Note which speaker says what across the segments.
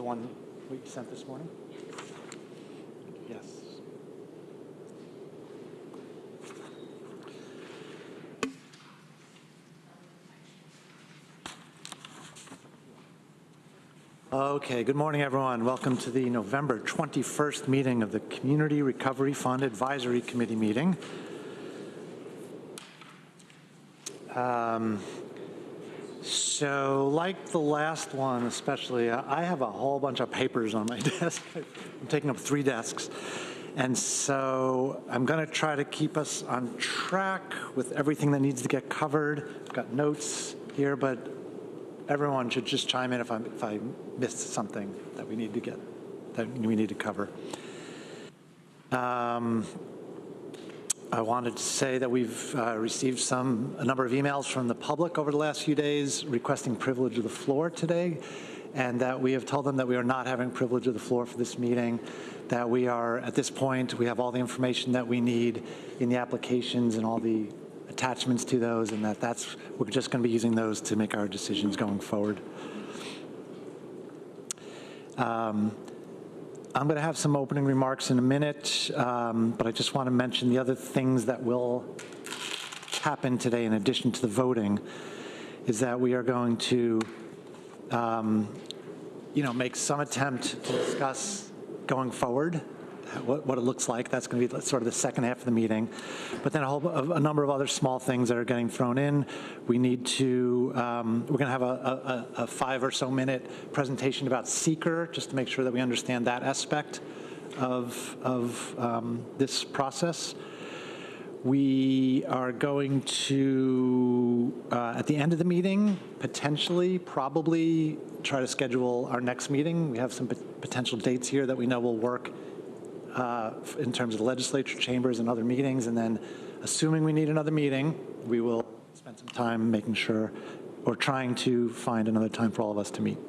Speaker 1: the one we sent this morning? Yes. Okay, good morning, everyone. Welcome to the November 21st meeting of the Community Recovery Fund Advisory Committee meeting. So like the last one especially, I have a whole bunch of papers on my desk. I'm taking up 3 desks. And so I'm going to try to keep us on track with everything that needs to get covered. I've got notes here, but everyone should just chime in if I missed something that we need to cover. I wanted to say that we've received a number of emails from the public over the last few days requesting privilege of the floor today, and that we have told them that we are not having privilege of the floor for this meeting, that we are, at this point, we have all the information that we need in the applications and all the attachments to those, and we're just going to be using those to make our decisions going forward. I'm going to have some opening remarks in a minute, but I just want to mention the other things that will happen today in addition to the voting is that we are going to, make some attempt to discuss going forward what it looks like. That's going to be sort of the second half of the meeting. But then a number of other small things that are getting thrown in. We need to, we're going to have a 5 or so minute presentation about seeker, just to make sure that we understand that aspect of this process. We are going to, at the end of the meeting, probably try to schedule our next meeting. We have some potential dates here that we know will work in terms of the legislature chambers and other meetings, and then assuming we need another meeting, we will spend some time making sure or trying to find another time for all of us to meet.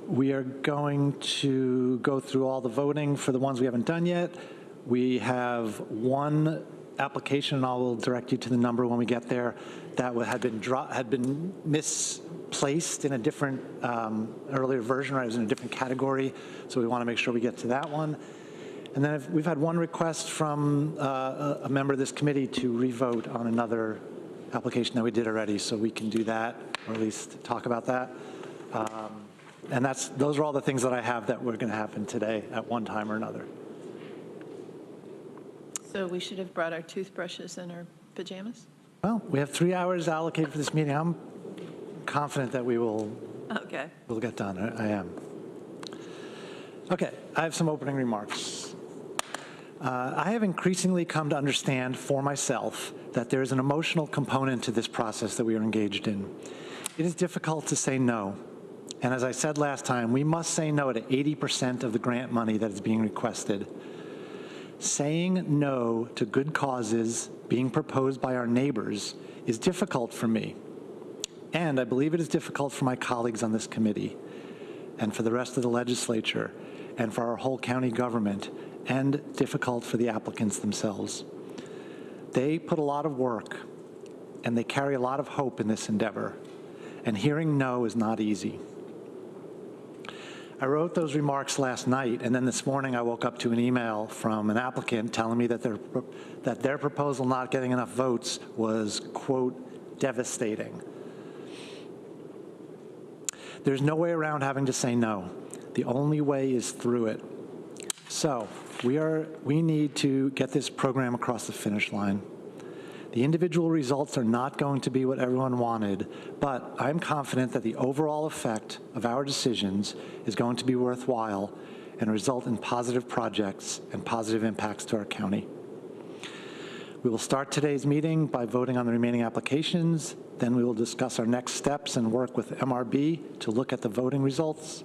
Speaker 1: We are going to go through all the voting for the ones we haven't done yet. We have one application, and I will direct you to the number when we get there, that had been misplaced in a different earlier version, right? It was in a different category, so we want to make sure we get to that one. And then we've had one request from a member of this committee to revote on another application that we did already, so we can do that, or at least talk about that. And those are all the things that I have that were going to happen today at one time or another.
Speaker 2: So we should have brought our toothbrushes and our pajamas?
Speaker 1: Well, we have 3 hours allocated for this meeting. I'm confident that we'll get done. I am. Okay, I have some opening remarks. I have increasingly come to understand for myself that there is an emotional component to this process that we are engaged in. It is difficult to say no. And as I said last time, we must say no to 80% of the grant money that is being requested. Saying no to good causes being proposed by our neighbors is difficult for me. And I believe it is difficult for my colleagues on this committee and for the rest of the legislature and for our whole county government, and difficult for the applicants themselves. They put a lot of work and they carry a lot of hope in this endeavor, and hearing no is not easy. I wrote those remarks last night, and then this morning I woke up to an email from an applicant telling me that their proposal not getting enough votes was, quote, devastating. There's no way around having to say no. The only way is through it. So we need to get this program across the finish line. The individual results are not going to be what everyone wanted, but I'm confident that the overall effect of our decisions is going to be worthwhile and result in positive projects and positive impacts to our county. We will start today's meeting by voting on the remaining applications. Then we will discuss our next steps and work with MRB to look at the voting results.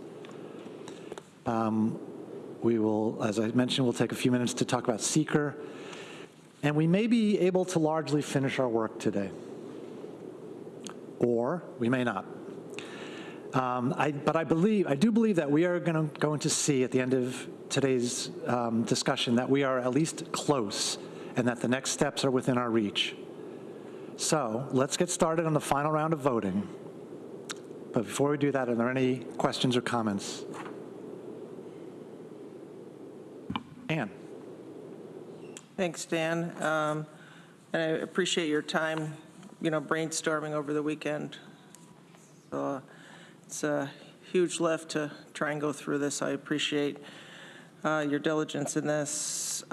Speaker 1: We will, as I mentioned, we'll take a few minutes to talk about seeker. And we may be able to largely finish our work today, or we may not. But I do believe that we are going to see at the end of today's discussion that we are at least close and that the next steps are within our reach. So let's get started on the final round of voting. But before we do that, are there any questions or comments? Ann?
Speaker 3: Thanks, Dan. And I appreciate your time, brainstorming over the weekend. So it's a huge lift to try and go through this. I appreciate your diligence in this.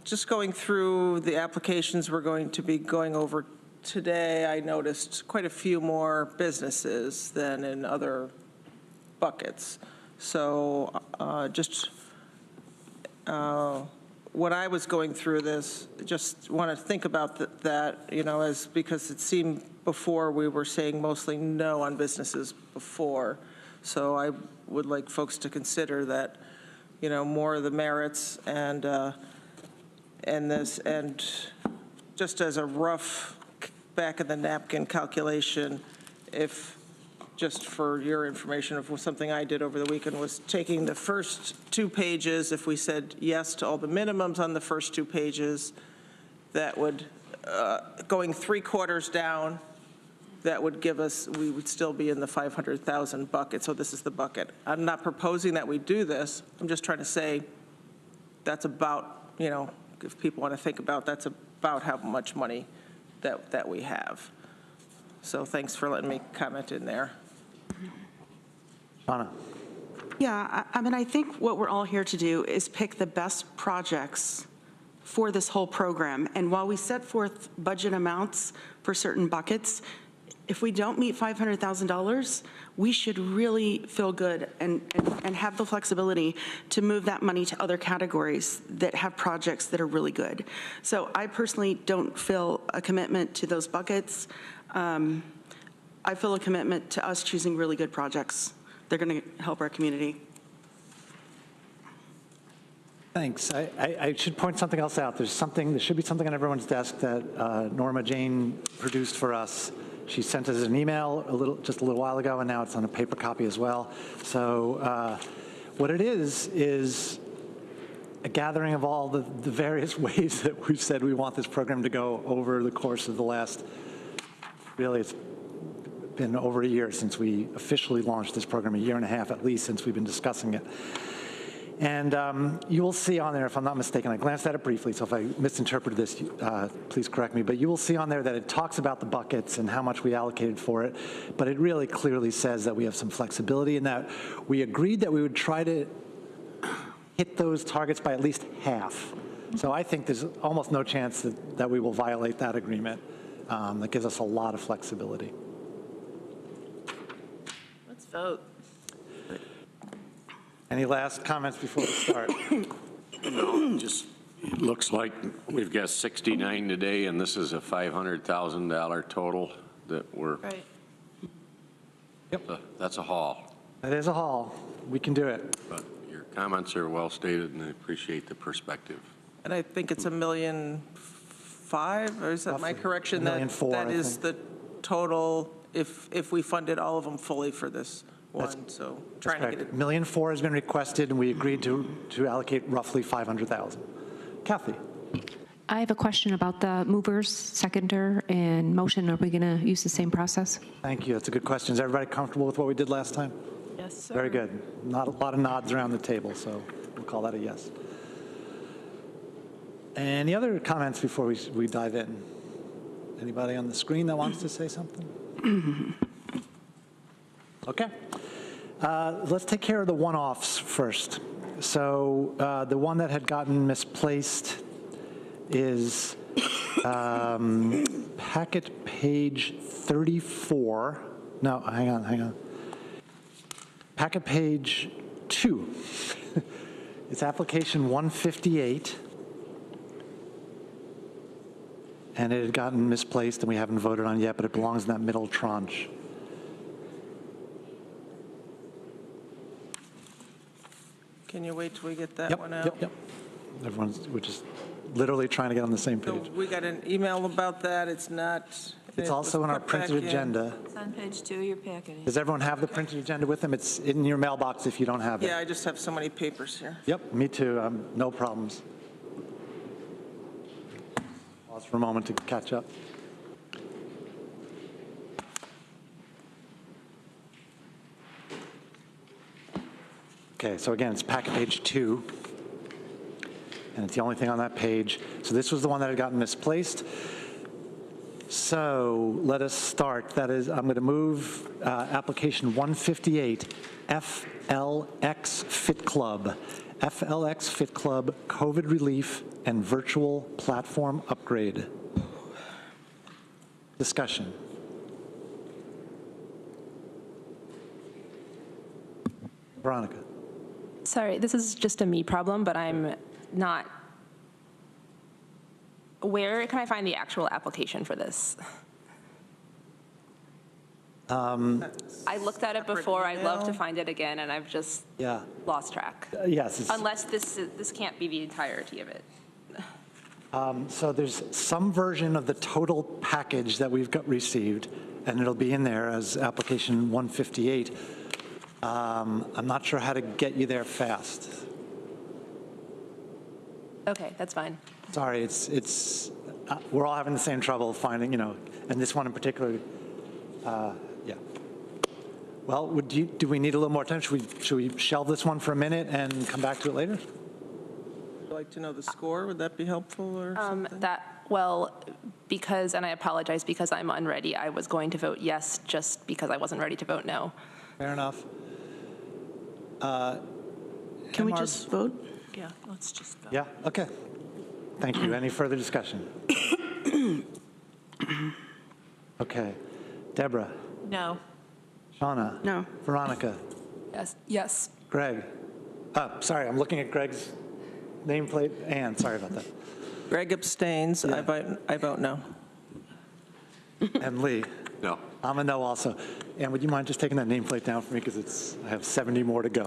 Speaker 3: Just going through the applications we're going to be going over today, I noticed quite a few more businesses than in other buckets. So when I was going through this, just want to think about that, as because it seemed before we were saying mostly no on businesses before. So I would like folks to consider that, more of the merits and this, and just as a rough back of the napkin calculation, if just for your information of something I did over the weekend was taking the first 2 pages, if we said yes to all the minimums on the first 2 pages, that would, going 3/4 down, that would give us, we would still be in the 500,000 bucket. So this is the bucket. I'm not proposing that we do this. I'm just trying to say that's about, if people want to think about, that's about how much money that we have. So thanks for letting me comment in there.
Speaker 1: Anna?
Speaker 4: Yeah, I think what we're all here to do is pick the best projects for this whole program. And while we set forth budget amounts for certain buckets, if we don't meet $500,000, we should really feel good and have the flexibility to move that money to other categories that have projects that are really good. So I personally don't feel a commitment to those buckets. I feel a commitment to us choosing really good projects. They're going to help our community.
Speaker 1: Thanks. I should point something else out. There should be something on everyone's desk that Norma Jane produced for us. She sent us an email just a little while ago, and now it's on a paper copy as well. So what it is a gathering of all the various ways that we've said we want this program to go over the course of the last, really, it's been over a year since we officially launched this program, 1.5 years at least since we've been discussing it. And you will see on there, if I'm not mistaken, I glanced at it briefly, so if I misinterpreted this, please correct me, but you will see on there that it talks about the buckets and how much we allocated for it, but it really clearly says that we have some flexibility and that we agreed that we would try to hit those targets by at least half. So I think there's almost no chance that we will violate that agreement. That gives us a lot of flexibility.
Speaker 2: Let's vote.
Speaker 1: Any last comments before we start?
Speaker 5: No, just, it looks like we've got 69 today, and this is a $500,000 total that we're,
Speaker 2: Right.
Speaker 1: Yep.
Speaker 5: That's a haul.
Speaker 1: That is a haul. We can do it.
Speaker 5: But your comments are well stated, and I appreciate the perspective.
Speaker 3: And I think it's $1.5 million, or is that my
Speaker 1: Roughly.
Speaker 3: correction?
Speaker 1: $1.4 million,
Speaker 3: That
Speaker 1: I
Speaker 3: is
Speaker 1: think.
Speaker 3: the total, if we funded all of them fully for this one, so trying to get it.
Speaker 1: $1.4 million has been requested, and we agreed to allocate roughly 500,000. Kathy?
Speaker 6: I have a question about the movers, seconder, and motion. Are we going to use the same process?
Speaker 1: Thank you. That's a good question. Is everybody comfortable with what we did last time?
Speaker 2: Yes, sir.
Speaker 1: Very good. Not a lot of nods around the table, so we'll call that a yes. Any other comments before we dive in? Anybody on the screen that wants to say something? Okay. Let's take care of the one-offs first. So the one that had gotten misplaced is packet page 34. No, hang on. Packet page 2. It's application 158. And it had gotten misplaced, and we haven't voted on it yet, but it belongs in that middle tranche.
Speaker 3: Can you wait till we get that one out?
Speaker 1: Yep. We're just literally trying to get on the same
Speaker 3: So
Speaker 1: page.
Speaker 3: we got an email about that. It's not.
Speaker 1: It's
Speaker 3: it
Speaker 1: also
Speaker 3: was
Speaker 1: in our
Speaker 3: put back
Speaker 1: printed
Speaker 3: in.
Speaker 1: agenda.
Speaker 2: It's on page 2 of your packet.
Speaker 1: Does everyone have the printed agenda with them? It's in your mailbox if you don't have it.
Speaker 3: Yeah, I just have so many papers here.
Speaker 1: Yep, me too. No problems. Pause for a moment to catch up. Okay, so again, it's packet page 2, and it's the only thing on that page. So this was the one that had gotten misplaced. So let us start. That is, I'm going to move application 158, FLX Fit Club. FLX Fit Club COVID Relief and Virtual Platform Upgrade. Discussion. Veronica.
Speaker 7: Sorry, this is just a me problem, but I'm not. Where can I find the actual application for this? I looked at it before. I'd love to find it again, and I've just
Speaker 1: Yeah.
Speaker 7: lost track.
Speaker 1: Yes. It's,
Speaker 7: Unless this can't be the entirety of it.
Speaker 1: so there's some version of the total package that we've got received, and it'll be in there as application 158. I'm not sure how to get you there fast.
Speaker 7: Okay, that's fine.
Speaker 1: Sorry, it's we're all having the same trouble finding, and this one in particular, yeah. Well, do we need a little more time? Should we shelve this one for a minute and come back to it later?
Speaker 3: Would you like to know the score? Would that be helpful or something?
Speaker 7: Because, and I apologize, because I'm unready, I was going to vote yes just because I wasn't ready to vote no.
Speaker 1: Fair enough.
Speaker 4: Can we
Speaker 1: MR
Speaker 4: just vote?
Speaker 2: Yeah, let's just go.
Speaker 1: Yeah, okay. Thank you. Any further discussion? Okay. Deborah,
Speaker 2: No.
Speaker 1: Shauna.
Speaker 4: No.
Speaker 1: Veronica,
Speaker 7: Yes.
Speaker 1: Greg. Sorry, I'm looking at Greg's nameplate. Ann, sorry about that.
Speaker 3: Greg abstains.
Speaker 1: Yeah.
Speaker 3: I vote no.
Speaker 1: And Lee.
Speaker 5: No.
Speaker 1: I'm a no also. And would you mind just taking that nameplate down for me, because I have 70 more to go.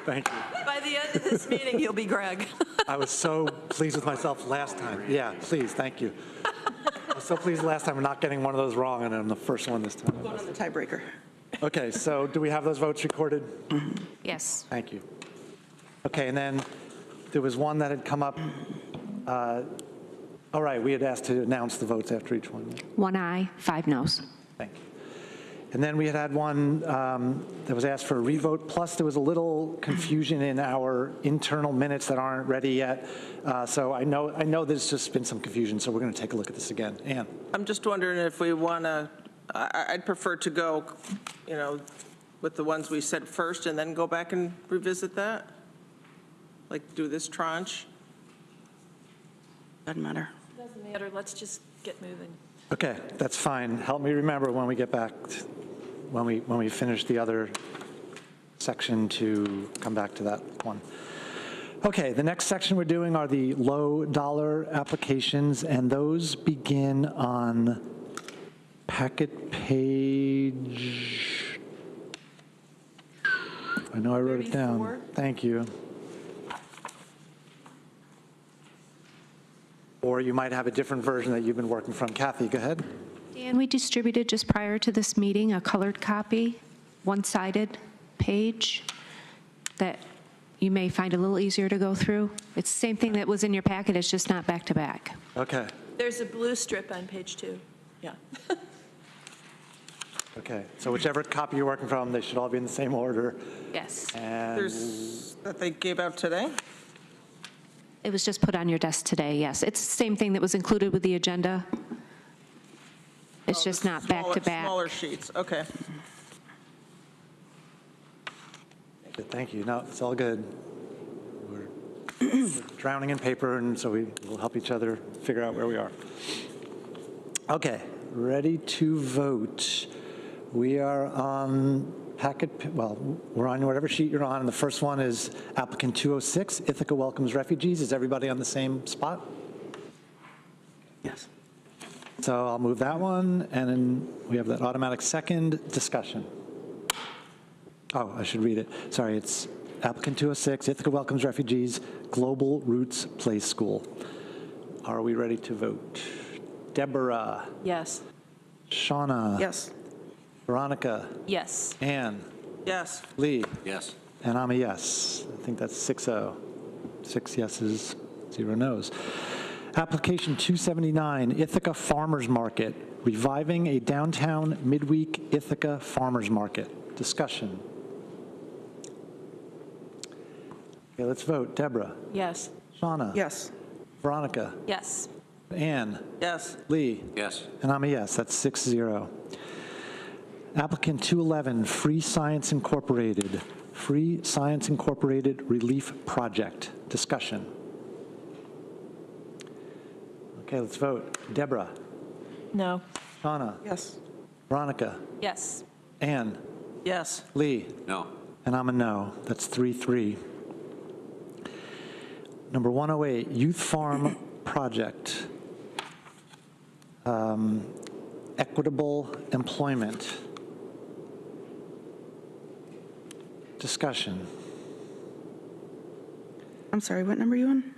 Speaker 1: Thank you.
Speaker 2: By the end of this meeting, you'll be Greg.
Speaker 1: I was so pleased with myself last time. Yeah, please, thank you. I was so pleased last time we're not getting one of those wrong, and I'm the first one this time.
Speaker 4: Vote on the tiebreaker.
Speaker 1: Okay, so do we have those votes recorded?
Speaker 6: Yes.
Speaker 1: Thank you. Okay, and then there was one that had come up. All right, we had asked to announce the votes after each one.
Speaker 6: 1 aye, 5 noes.
Speaker 1: Thank you. And then we had one that was asked for a revote, plus there was a little confusion in our internal minutes that aren't ready yet. So I know there's just been some confusion, so we're going to take a look at this again. Ann?
Speaker 3: I'm just wondering if we want to, I'd prefer to go, with the ones we said first and then go back and revisit that? Like do this tranche?
Speaker 4: Doesn't matter.
Speaker 2: Doesn't matter, let's just get moving.
Speaker 1: Okay, that's fine. Help me remember when we get back, when we finish the other section, to come back to that one. Okay, the next section we're doing are the low dollar applications, and those begin on packet page, I know I wrote it down.
Speaker 2: 34.
Speaker 1: Thank you. Or you might have a different version that you've been working from. Kathy, go ahead.
Speaker 6: Dan, we distributed just prior to this meeting a colored copy, one-sided page that you may find a little easier to go through. It's the same thing that was in your packet, it's just not back-to-back.
Speaker 1: Okay,
Speaker 2: There's a blue strip on page 2. Yeah.
Speaker 1: okay. So whichever copy you're working from, they should all be in the same order.
Speaker 6: Yes.
Speaker 1: And
Speaker 3: That they gave out today?
Speaker 6: It was just put on your desk today, yes. It's the same thing that was included with the agenda. It's just not back-to-back.
Speaker 3: Smaller sheets, okay.
Speaker 1: thank you. No, it's all good. We're drowning in paper, and so we'll help each other figure out where we are. Okay, ready to vote. We are on we're on whatever sheet you're on. And the first one is applicant 206, Ithaca Welcomes Refugees. Is everybody on the same spot?
Speaker 4: Yes.
Speaker 1: So I'll move that one, and then we have that automatic second. Discussion. Oh, I should read it. Sorry, it's applicant 206, Ithaca Welcomes Refugees, Global Roots Play School. Are we ready to vote? Deborah?
Speaker 2: Yes.
Speaker 1: Shauna?
Speaker 4: Yes.
Speaker 1: Veronica?
Speaker 7: Yes.
Speaker 1: Ann?
Speaker 3: Yes.
Speaker 1: Lee?
Speaker 5: Yes.
Speaker 1: And I'm a yes. I think that's 6-0. 6 yeses, 0 noes. Application 279, Ithaca Farmers Market, reviving a downtown midweek Ithaca Farmers Market. Discussion. Okay, let's vote. Deborah?
Speaker 2: Yes.
Speaker 1: Shauna?
Speaker 4: Yes.
Speaker 1: Veronica?
Speaker 7: Yes.
Speaker 1: Ann?
Speaker 3: Yes.
Speaker 1: Lee?
Speaker 5: Yes.
Speaker 1: And I'm a yes, that's 6-0. Applicant 211, Free Science Incorporated. Free Science Incorporated Relief Project. Discussion. Okay, let's vote. Deborah?
Speaker 2: No.
Speaker 1: Shauna?
Speaker 4: Yes.
Speaker 1: Veronica?
Speaker 7: Yes.
Speaker 1: Ann?
Speaker 3: Yes.
Speaker 1: Lee?
Speaker 5: No.
Speaker 1: And I'm a no. That's 3-3. Number 108, Youth Farm Project. Equitable employment. Discussion.
Speaker 4: I'm sorry, what number are you on?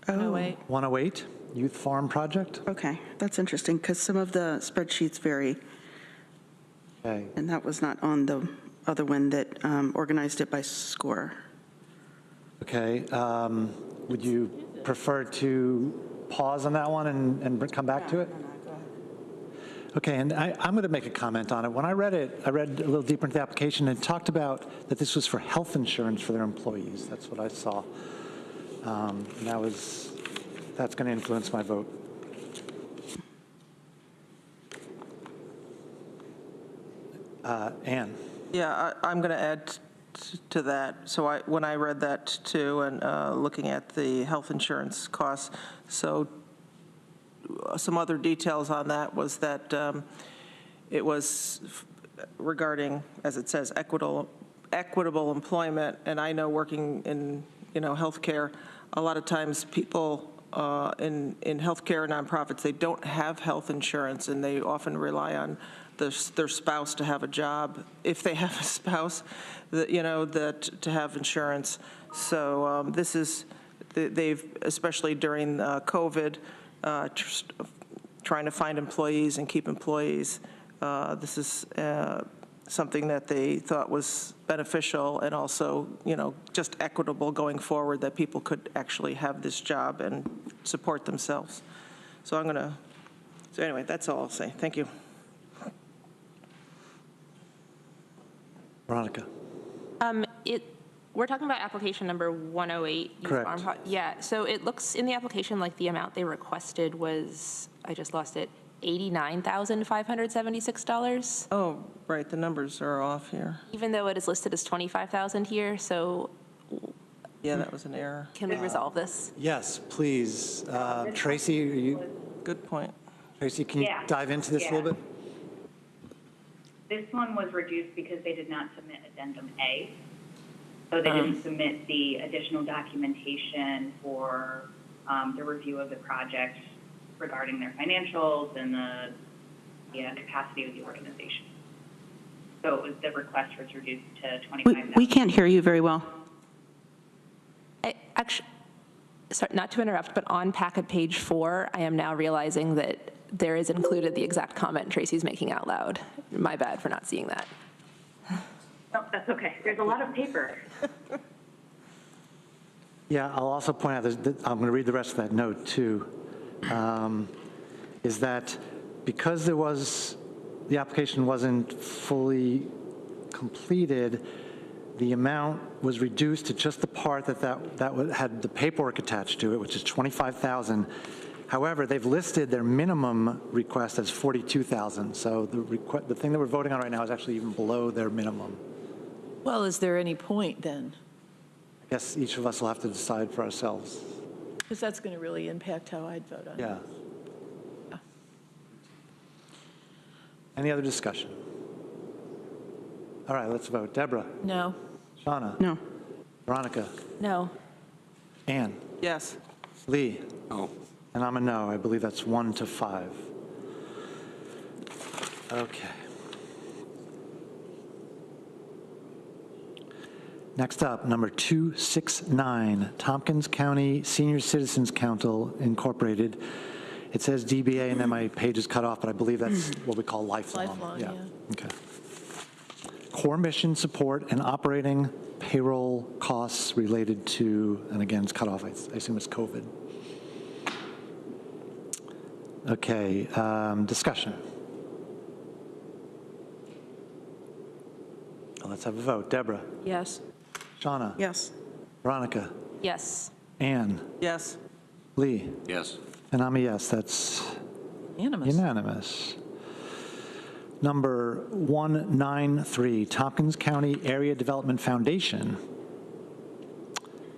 Speaker 2: No, wait.
Speaker 1: 108, Youth Farm Project.
Speaker 4: Okay, that's interesting, because some of the spreadsheets vary,
Speaker 1: Okay.
Speaker 4: and that was not on the other one that organized it by score.
Speaker 1: Okay. Would you prefer to pause on that one and come back to it? Okay, and I'm going to make a comment on it. When I read it, I read a little deeper into the application and it talked about that this was for health insurance for their employees. That's what I saw. And that's going to influence my vote. Ann?
Speaker 3: Yeah, I'm going to add to that. So when I read that too, and looking at the health insurance costs, so some other details on that was that it was regarding, as it says, equitable employment. And I know working in, healthcare, a lot of times people in healthcare nonprofits, they don't have health insurance, and they often rely on their spouse to have a job, if they have a spouse, that to have insurance. So this is, they've, especially during COVID, trying to find employees and keep employees. This is something that they thought was beneficial and also, just equitable going forward, that people could actually have this job and support themselves. So so anyway, that's all I'll say. Thank you.
Speaker 1: Veronica?
Speaker 7: We're talking about application number 108. Youth
Speaker 1: Correct.
Speaker 7: Farm yeah, so it looks in the application like the amount they requested was, I just lost it, $89,576,
Speaker 3: Oh, right, the numbers are off here.
Speaker 7: even though it is listed as 25,000 here. So
Speaker 3: Yeah, that was an error.
Speaker 7: can we resolve this?
Speaker 1: Yes, please. Tracy,
Speaker 3: Good point.
Speaker 1: Tracy, can you
Speaker 8: Yeah.
Speaker 1: dive into this a little bit?
Speaker 8: This one was reduced because they did not submit Addendum A. So they didn't submit the additional documentation for the review of the project regarding their financials and the capacity of the organization. So it was, the request was reduced to $25,000.
Speaker 4: We can't hear you very well.
Speaker 7: Actually, sorry, not to interrupt, but on packet page 4, I am now realizing that there is included the exact comment Tracy's making out loud. My bad for not seeing that.
Speaker 8: No, that's okay. There's a lot of paper.
Speaker 1: Yeah, I'll also point out, I'm going to read the rest of that note too, is that because the application wasn't fully completed, the amount was reduced to just the part that had the paperwork attached to it, which is $25,000. However, they've listed their minimum request as $42,000. So the thing that we're voting on right now is actually even below their minimum.
Speaker 2: Well, is there any point then?
Speaker 1: I guess each of us will have to decide for ourselves.
Speaker 2: Because that's going to really impact how I'd vote on it.
Speaker 1: Yeah. Any other discussion? All right, let's vote. Deborah?
Speaker 2: No.
Speaker 1: Shauna?
Speaker 4: No.
Speaker 1: Veronica?
Speaker 7: No.
Speaker 1: Ann?
Speaker 3: Yes.
Speaker 1: Lee?
Speaker 5: No.
Speaker 1: And I'm a no. I believe that's 1-5. Okay. Next up, number 269, Tompkins County Senior Citizens Council Incorporated. It says DBA, and then my page is cut off, but I believe that's what we call lifelong.
Speaker 2: Lifelong, yeah.
Speaker 1: Okay. Core mission support and operating payroll costs related to, and again, it's cut off. I assume it's COVID. Okay, discussion. Let's have a vote. Deborah?
Speaker 2: Yes.
Speaker 1: Shauna?
Speaker 4: Yes.
Speaker 1: Veronica?
Speaker 7: Yes.
Speaker 1: Anne,
Speaker 3: Yes.
Speaker 1: Lee,
Speaker 5: Yes.
Speaker 1: and I'm a yes. That's unanimous. Number 193, Tompkins County Area Development Foundation,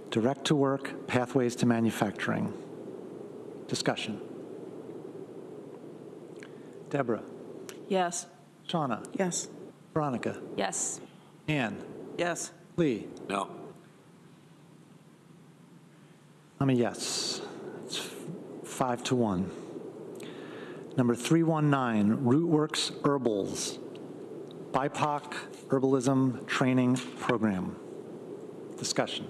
Speaker 1: Direct to Work Pathways to Manufacturing. Discussion. Deborah,
Speaker 2: Yes.
Speaker 1: Shauna,
Speaker 4: Yes.
Speaker 1: Veronica,
Speaker 7: Yes.
Speaker 1: Anne,
Speaker 3: Yes.
Speaker 1: Lee.
Speaker 5: No.
Speaker 1: I'm a yes. It's 5-1. Number 319, Rootworks Herbals, BIPOC Herbalism Training Program. Discussion.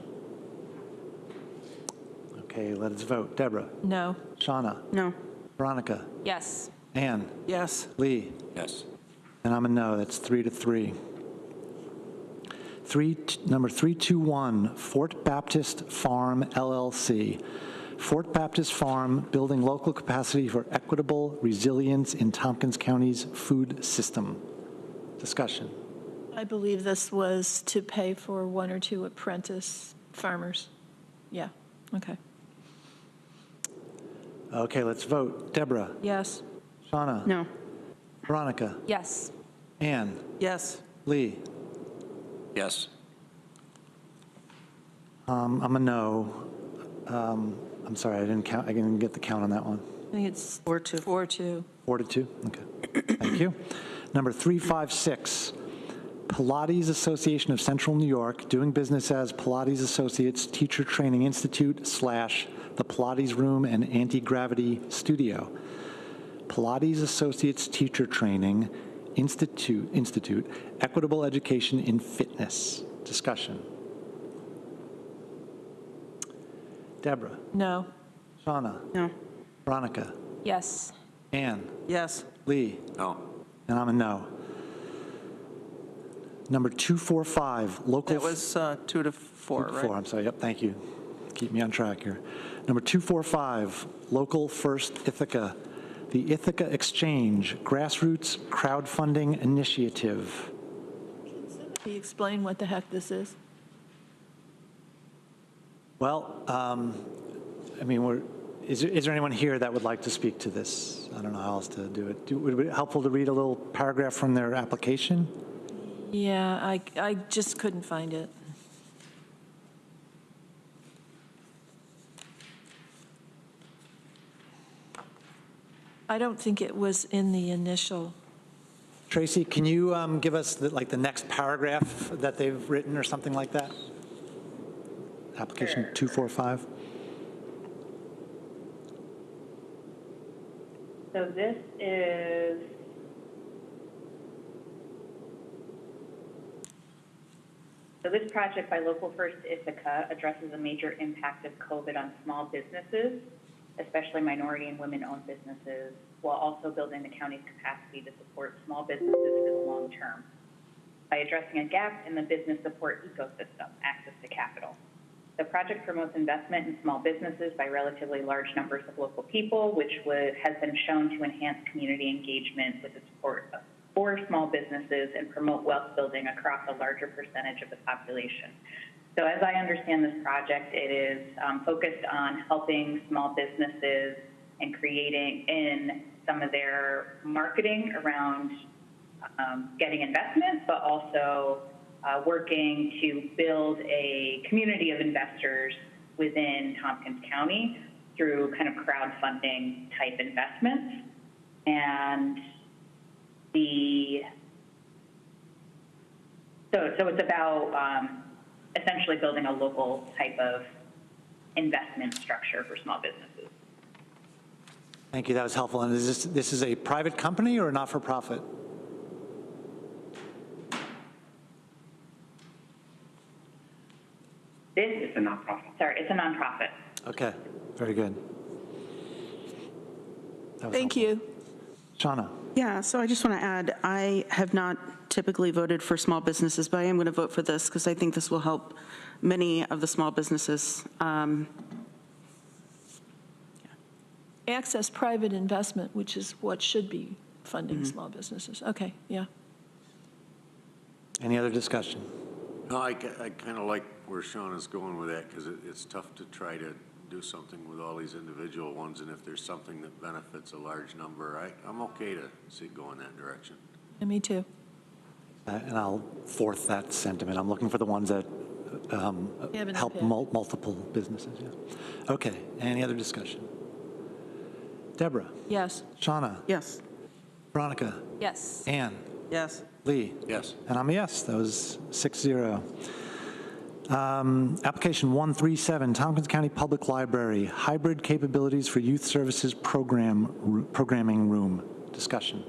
Speaker 1: Okay, let us vote. Deborah,
Speaker 2: No.
Speaker 1: Shauna,
Speaker 4: No.
Speaker 1: Veronica,
Speaker 7: Yes.
Speaker 1: Anne,
Speaker 3: Yes.
Speaker 1: Lee,
Speaker 5: Yes.
Speaker 1: and I'm a no. That's 3-3. Number 321, Fort Baptist Farm LLC. Fort Baptist Farm, building local capacity for equitable resilience in Tompkins County's food system. Discussion.
Speaker 2: I believe this was to pay for 1 or 2 apprentice farmers. Yeah, okay.
Speaker 1: Okay, let's vote. Deborah,
Speaker 2: Yes.
Speaker 1: Shauna,
Speaker 4: No.
Speaker 1: Veronica,
Speaker 7: Yes.
Speaker 1: Anne,
Speaker 3: Yes.
Speaker 1: Lee.
Speaker 5: Yes.
Speaker 1: I'm a no. I'm sorry, I didn't get the count on that one.
Speaker 2: I think it's
Speaker 4: 4-2.
Speaker 2: 4-2.
Speaker 1: 4-2? Okay. Thank you. Number 356, Pilates Association of Central New York, doing business as Pilates Associates Teacher Training Institute / the Pilates Room and Anti-Gravity Studio. Pilates Associates Teacher Training Institute, Equitable Education in Fitness. Discussion. Deborah,
Speaker 2: No.
Speaker 1: Shauna,
Speaker 4: No.
Speaker 1: Veronica,
Speaker 7: Yes.
Speaker 1: Anne,
Speaker 3: Yes.
Speaker 1: Lee,
Speaker 5: No.
Speaker 1: and I'm a no. Number 245, local.
Speaker 3: That was 2-4, right?
Speaker 1: 4, I'm sorry, yep, thank you. Keep me on track here. Number 245, Local First Ithaca, the Ithaca Exchange Grassroots Crowdfunding Initiative.
Speaker 2: Can you explain what the heck this is?
Speaker 1: Well, I mean, is there anyone here that would like to speak to this? I don't know how else to do it. Would it be helpful to read a little paragraph from their application?
Speaker 2: Yeah, I just couldn't find it. I don't think it was in the initial.
Speaker 1: Tracy, can you give us the next paragraph that they've written or something like that? Application 245.
Speaker 8: So this is, this project by Local First Ithaca addresses a major impact of COVID on small businesses, especially minority and women-owned businesses, while also building the county's capacity to support small businesses for the long term by addressing a gap in the business support ecosystem, access to capital. The project promotes investment in small businesses by relatively large numbers of local people, which has been shown to enhance community engagement with the support for small businesses and promote wealth building across a larger percentage of the population. So as I understand this project, it is focused on helping small businesses and creating in some of their marketing around getting investment, but also working to build a community of investors within Tompkins County through kind of crowdfunding type investments. And so it's about essentially building a local type of investment structure for small businesses.
Speaker 1: Thank you, that was helpful. And is this is a private company or a not-for-profit?
Speaker 8: It's a nonprofit. Sorry, it's a nonprofit.
Speaker 1: Okay, very good. That was
Speaker 2: Thank
Speaker 1: helpful.
Speaker 2: you.
Speaker 1: Shauna?
Speaker 4: Yeah, so I just want to add, I have not typically voted for small businesses, but I am going to vote for this because I think this will help many of the small businesses.
Speaker 2: Access private investment, which is what should be funding small businesses. Okay, yeah.
Speaker 1: Any other discussion?
Speaker 5: No, I kind of like where Sean is going with that, because it's tough to try to do something with all these individual ones, and if there's something that benefits a large number, I'm okay to see it go in that direction.
Speaker 2: And me too.
Speaker 1: And I'll fourth that sentiment. I'm looking for the ones that
Speaker 2: Haven't
Speaker 1: help
Speaker 2: impacted.
Speaker 1: multiple businesses, yeah. Okay, any other discussion? Deborah?
Speaker 2: Yes.
Speaker 1: Shauna?
Speaker 4: Yes.
Speaker 1: Veronica?
Speaker 7: Yes.
Speaker 1: Ann?
Speaker 3: Yes.
Speaker 1: Lee?
Speaker 5: Yes.
Speaker 1: And I'm a yes. That was 6-0. Application 137, Tompkins County Public Library, hybrid capabilities for youth services programming room. Discussion.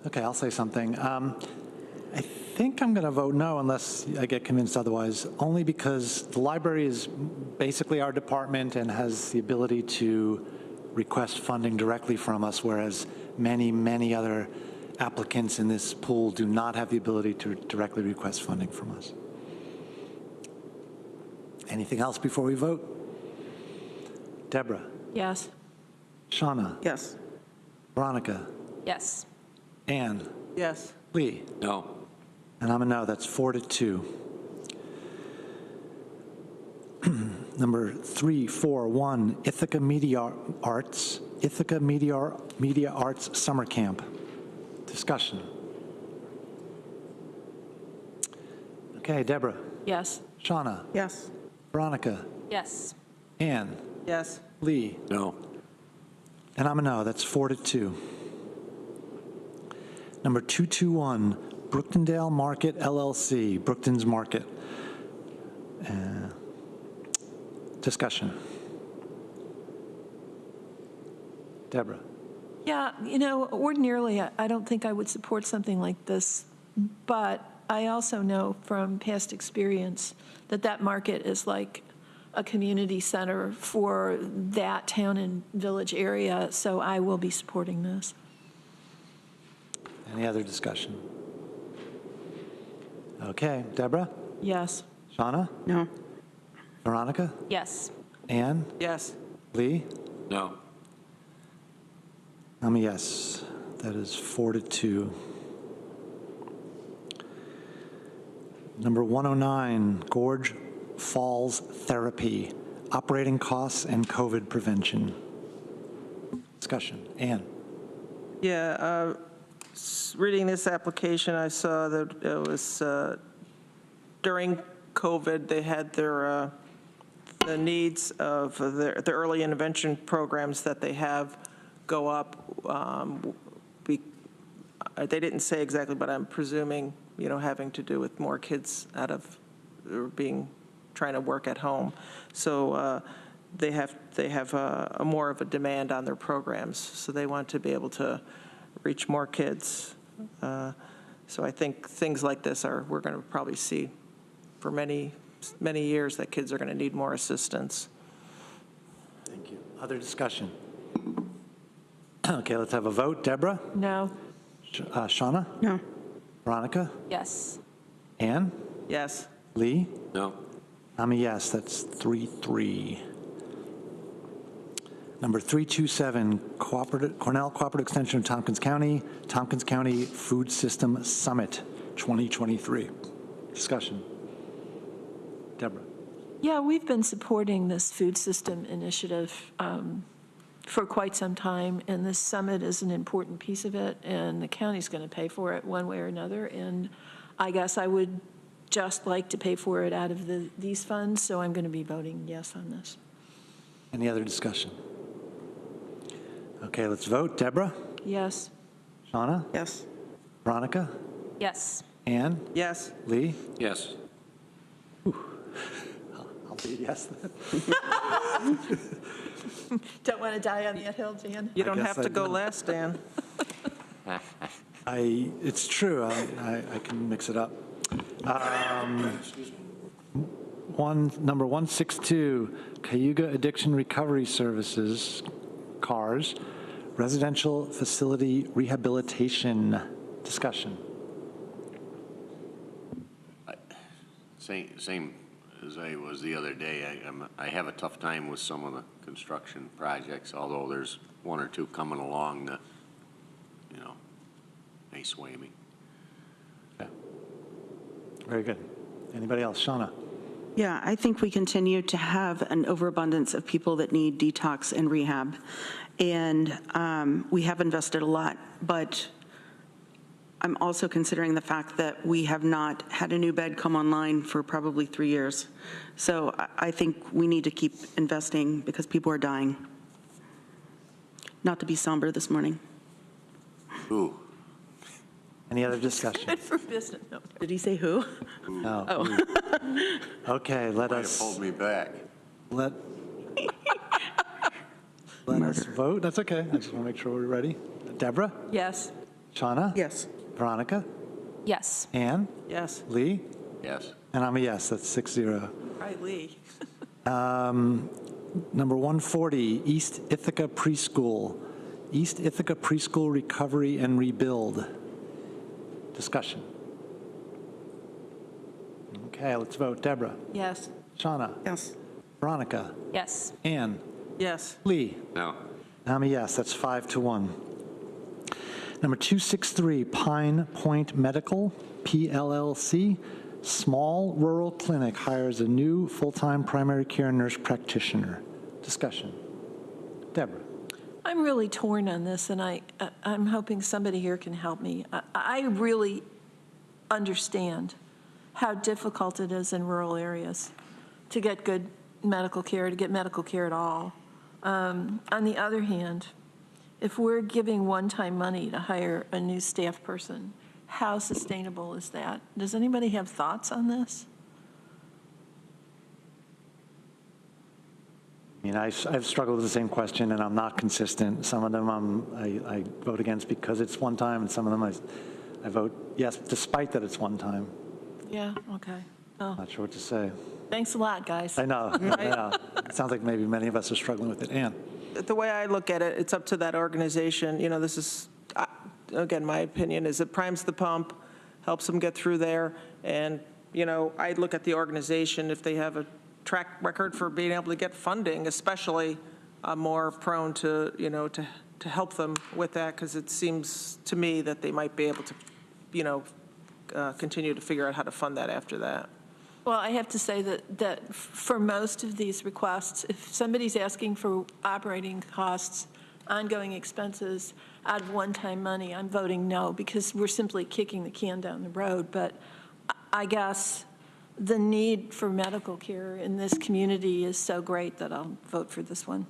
Speaker 1: Okay, I'll say something. I think I'm going to vote no unless I get convinced otherwise, only because the library is basically our department and has the ability to request funding directly from us, whereas many, many other applicants in this pool do not have the ability to directly request funding from us. Anything else before we vote? Deborah?
Speaker 2: Yes.
Speaker 1: Shauna?
Speaker 4: Yes.
Speaker 1: Veronica?
Speaker 7: Yes.
Speaker 1: Ann?
Speaker 3: Yes.
Speaker 1: Lee?
Speaker 5: No.
Speaker 1: And I'm a no. That's 4-2. Number 341, Ithaca Media Arts, Ithaca Media Arts Summer Camp. Discussion. Okay, Deborah,
Speaker 2: Yes.
Speaker 1: Shauna,
Speaker 4: Yes.
Speaker 1: Veronica,
Speaker 7: Yes.
Speaker 1: Ann,
Speaker 3: Yes.
Speaker 1: Lee,
Speaker 5: No.
Speaker 1: and I'm a no. That's 4-2. Number 221, Brooktondale Market LLC, Brookton's Market. Discussion. Deborah.
Speaker 2: Yeah, ordinarily, I don't think I would support something like this, but I also know from past experience that that market is like a community center for that town and village area, so I will be supporting this.
Speaker 1: Any other discussion? Okay, Deborah,
Speaker 2: Yes.
Speaker 1: Shauna,
Speaker 4: No.
Speaker 1: Veronica,
Speaker 7: Yes.
Speaker 1: Ann,
Speaker 3: Yes.
Speaker 1: Lee,
Speaker 5: No.
Speaker 1: I'm a yes. That is 4-2. Number 109, Gorge Falls Therapy, operating costs and COVID prevention. Discussion. Ann.
Speaker 3: Yeah, reading this application, I saw that it was during COVID, they had their the needs of the early intervention programs that they have go up. They didn't say exactly, but I'm presuming, having to do with more kids or trying to work at home. So they have a more of a demand on their programs. So they want to be able to reach more kids. So I think things like this we're going to probably see for many, many years, that kids are going to need more assistance.
Speaker 1: Thank you. Other discussion? Okay, let's have a vote. Deborah?
Speaker 2: No.
Speaker 1: Shauna?
Speaker 4: No.
Speaker 1: Veronica?
Speaker 7: Yes.
Speaker 1: Ann?
Speaker 3: Yes.
Speaker 1: Lee?
Speaker 5: No.
Speaker 1: I'm a yes. That's 3-3. Number 327, Cornell Cooperative Extension of Tompkins County Food System Summit 2023. Discussion. Deborah.
Speaker 2: Yeah, we've been supporting this food system initiative for quite some time, and this summit is an important piece of it, and the county's going to pay for it one way or another, and I guess I would just like to pay for it out of these funds, so I'm going to be voting yes on this.
Speaker 1: Any other discussion? Okay, let's vote. Deborah?
Speaker 2: Yes.
Speaker 1: Shauna?
Speaker 4: Yes.
Speaker 1: Veronica?
Speaker 7: Yes.
Speaker 1: Ann?
Speaker 3: Yes.
Speaker 1: Lee?
Speaker 5: Yes.
Speaker 1: I'll be a yes then.
Speaker 2: Don't want to die on that hill, Jan?
Speaker 3: You don't
Speaker 1: guess
Speaker 3: have to
Speaker 1: I
Speaker 3: go
Speaker 1: don't.
Speaker 3: last, Dan.
Speaker 1: It's true. I can mix it up. Number 162, Cayuga Addiction Recovery Services, CARS, Residential Facility Rehabilitation. Discussion.
Speaker 5: Same as I was the other day. I have a tough time with some of the construction projects, although there's one or two coming along that, may sway me.
Speaker 1: Very good. Anybody else? Shauna?
Speaker 4: Yeah, I think we continue to have an overabundance of people that need detox and rehab. And we have invested a lot, but I'm also considering the fact that we have not had a new bed come online for probably 3 years. So I think we need to keep investing because people are dying. Not to be somber this morning.
Speaker 5: Ooh,
Speaker 1: Any other discussion?
Speaker 2: Good for business. No.
Speaker 4: Did he say who?
Speaker 1: No.
Speaker 4: Oh.
Speaker 1: Okay, let
Speaker 5: might have
Speaker 1: us,
Speaker 5: pulled me back.
Speaker 1: let us vote. That's okay. I just want to make sure we're ready. Deborah?
Speaker 2: Yes.
Speaker 1: Shauna?
Speaker 4: Yes.
Speaker 1: Veronica?
Speaker 7: Yes.
Speaker 1: Ann?
Speaker 3: Yes.
Speaker 1: Lee?
Speaker 5: Yes.
Speaker 1: And I'm a yes. That's 6-0.
Speaker 3: Right, Lee.
Speaker 1: Number 140, East Ithaca Preschool. East Ithaca Preschool Recovery and Rebuild. Discussion. Okay, let's vote. Deborah?
Speaker 2: Yes.
Speaker 1: Shauna?
Speaker 4: Yes.
Speaker 1: Veronica?
Speaker 7: Yes.
Speaker 1: Ann?
Speaker 3: Yes.
Speaker 1: Lee?
Speaker 5: No.
Speaker 1: I'm a yes. That's 5-1. Number 263, Pine Point Medical, PLLC. Small rural clinic hires a new full-time primary care nurse practitioner. Discussion. Deborah?
Speaker 2: I'm really torn on this, and I'm hoping somebody here can help me. I really understand how difficult it is in rural areas to get good medical care, to get medical care at all. On the other hand, if we're giving one-time money to hire a new staff person, how sustainable is that? Does anybody have thoughts on this?
Speaker 1: I mean, I've struggled with the same question, and I'm not consistent. Some of them I vote against because it's one time, and some of them I vote yes, despite that it's one time.
Speaker 2: Yeah, okay. Oh,
Speaker 1: Not sure what to say.
Speaker 2: thanks a lot, guys.
Speaker 1: I know. Yeah. It sounds like maybe many of us are struggling with it. Ann?
Speaker 3: The way I look at it, it's up to that organization. You know, this is, again, my opinion is it primes the pump, helps them get through there. And, you know, I look at the organization, if they have a track record for being able to get funding, especially, I'm more prone to, you know, to help them with that, because it seems to me that they might be able to, you know, continue to figure out how to fund that after that.
Speaker 2: Well, I have to say that for most of these requests, if somebody's asking for operating costs, ongoing expenses out of one-time money, I'm voting no, because we're simply kicking the can down the road. But I guess the need for medical care in this community is so great that I'll vote for this one.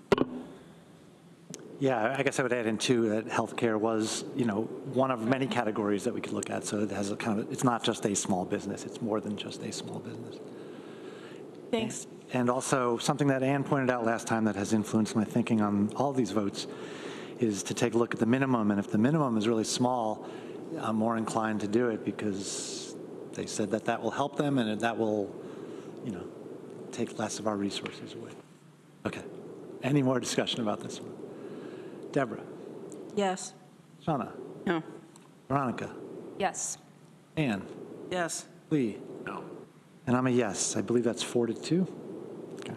Speaker 1: Yeah, I guess I would add in too that healthcare was, you know, one of many categories that we could look at. So it has a kind of, it's not just a small business. It's more than just a small business.
Speaker 2: Thanks.
Speaker 1: And also something that Ann pointed out last time that has influenced my thinking on all these votes is to take a look at the minimum. And if the minimum is really small, I'm more inclined to do it because they said that that will help them and that will, you know, take less of our resources away. Okay. Any more discussion about this one? Deborah?
Speaker 2: Yes.
Speaker 1: Shauna?
Speaker 4: No.
Speaker 1: Veronica?
Speaker 7: Yes.
Speaker 1: Ann?
Speaker 3: Yes.
Speaker 1: Lee?
Speaker 5: No.
Speaker 1: And I'm a yes. I believe that's 4-2. Okay.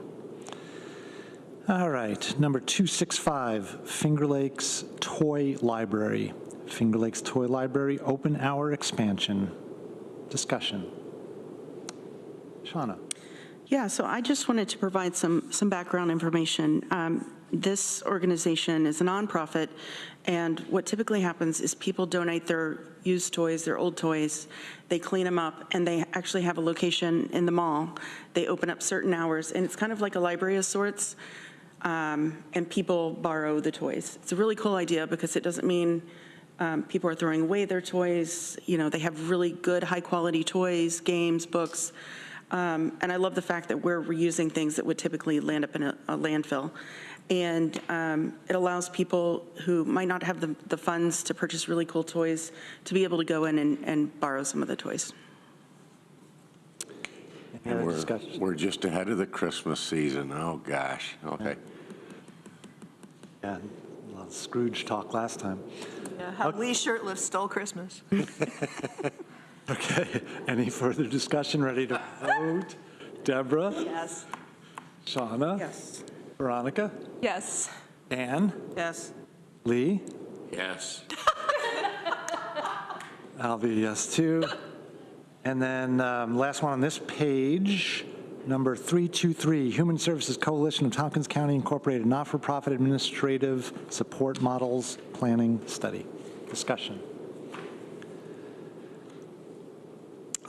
Speaker 1: All right. Number 265, Finger Lakes Toy Library. Finger Lakes Toy Library open hour expansion. Discussion. Shauna?
Speaker 4: Yeah, so I just wanted to provide some background information. This organization is a nonprofit, and what typically happens is people donate their used toys, their old toys, they clean them up, and they actually have a location in the mall. They open up certain hours, and it's kind of like a library of sorts, and people borrow the toys. It's a really cool idea because it doesn't mean people are throwing away their toys. You know, they have really good, high-quality toys, games, books. And I love the fact that we're reusing things that would typically land up in a landfill. And it allows people who might not have the funds to purchase really cool toys to be able to go in and borrow some of the toys.
Speaker 1: Any other discussion?
Speaker 5: We're just ahead of the Christmas season. Oh, gosh. Okay.
Speaker 1: Yeah, a lot of Scrooge talk last time.
Speaker 2: Yeah, how Lee Shirtliff stole Christmas.
Speaker 1: Okay. Any further discussion? Ready to vote? Deborah?
Speaker 2: Yes.
Speaker 1: Shauna?
Speaker 4: Yes.
Speaker 1: Veronica?
Speaker 7: Yes.
Speaker 1: Ann?
Speaker 3: Yes.
Speaker 5: Yes.
Speaker 1: I'll be a yes too. And then last one on this page, number 323, Human Services Coalition of Tompkins County Incorporated, not-for-profit administrative support models planning study. Discussion.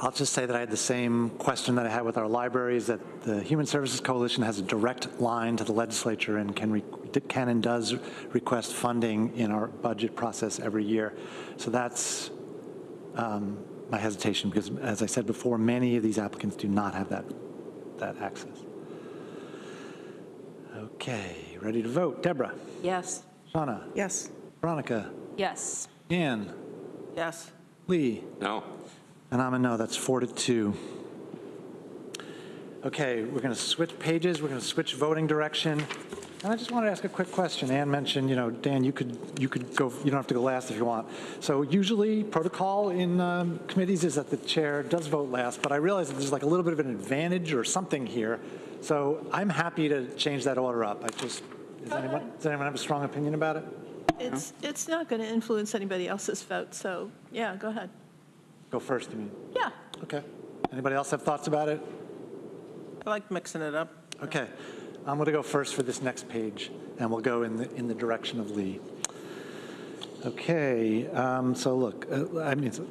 Speaker 1: I'll just say that I had the same question that I had with our libraries, that the Human Services Coalition has a direct line to the legislature and can and does request funding in our budget process every year. So that's my hesitation, because as I said before, many of these applicants do not have that access. Okay, ready to vote. Deborah?
Speaker 2: Yes.
Speaker 1: Shauna?
Speaker 4: Yes.
Speaker 1: Veronica?
Speaker 7: Yes.
Speaker 1: Ann?
Speaker 3: Yes.
Speaker 1: Lee?
Speaker 5: No.
Speaker 1: And I'm a no, that's 4-2. Okay, we're going to switch pages, we're going to switch voting direction. And I just want to ask a quick question. Ann mentioned, Dan, you could go, you don't have to go last if you want. So usually protocol in committees is that the chair does vote last, but I realize that there's like a little bit of an advantage or something here. So I'm happy to change that order up. Does anyone have a strong opinion about it?
Speaker 2: It's not going to influence anybody else's vote, so yeah, go ahead.
Speaker 1: Go first, you mean?
Speaker 2: Yeah.
Speaker 1: Okay. Anybody else have thoughts about it?
Speaker 3: I like mixing it up.
Speaker 1: Okay. I'm going to go first for this next page, and we'll go in the direction of Lee. Okay. So look,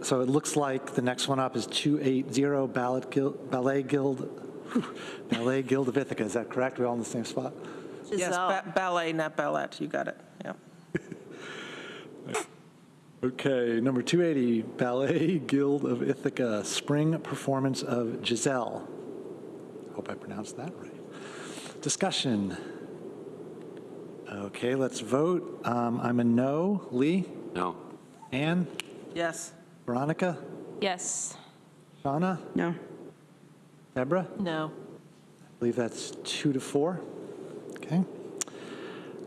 Speaker 1: so it looks like the next one up is 280 Ballet Guild of Ithaca. Is that correct? We're all in the same spot?
Speaker 3: Yes, ballet, not ballet. You got it. Yeah.
Speaker 1: Okay, number 280, Ballet Guild of Ithaca, spring performance of Giselle. Hope I pronounced that right. Discussion. Okay, let's vote. I'm a no. Lee?
Speaker 5: No.
Speaker 1: Ann?
Speaker 3: Yes.
Speaker 1: Veronica?
Speaker 7: Yes.
Speaker 1: Shauna?
Speaker 4: No.
Speaker 1: Deborah?
Speaker 2: No.
Speaker 1: I believe that's 2-4. Okay.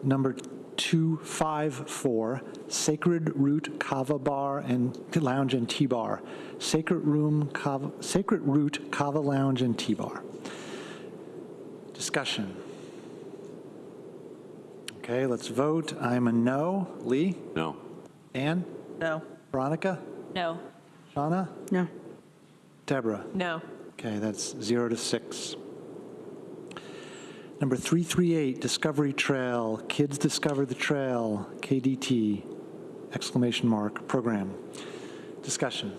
Speaker 1: Number 254, Sacred Root Kava Bar and Lounge and Tea Bar. Sacred Root Kava Lounge and Tea Bar. Discussion. Okay, let's vote. I'm a no. Lee?
Speaker 5: No.
Speaker 1: Ann?
Speaker 3: No.
Speaker 1: Veronica?
Speaker 7: No.
Speaker 1: Shauna?
Speaker 4: No.
Speaker 1: Deborah?
Speaker 2: No.
Speaker 1: Okay, that's 0-6. Number 338, Discovery Trail, Kids Discover the Trail, KDT, exclamation mark, program. Discussion.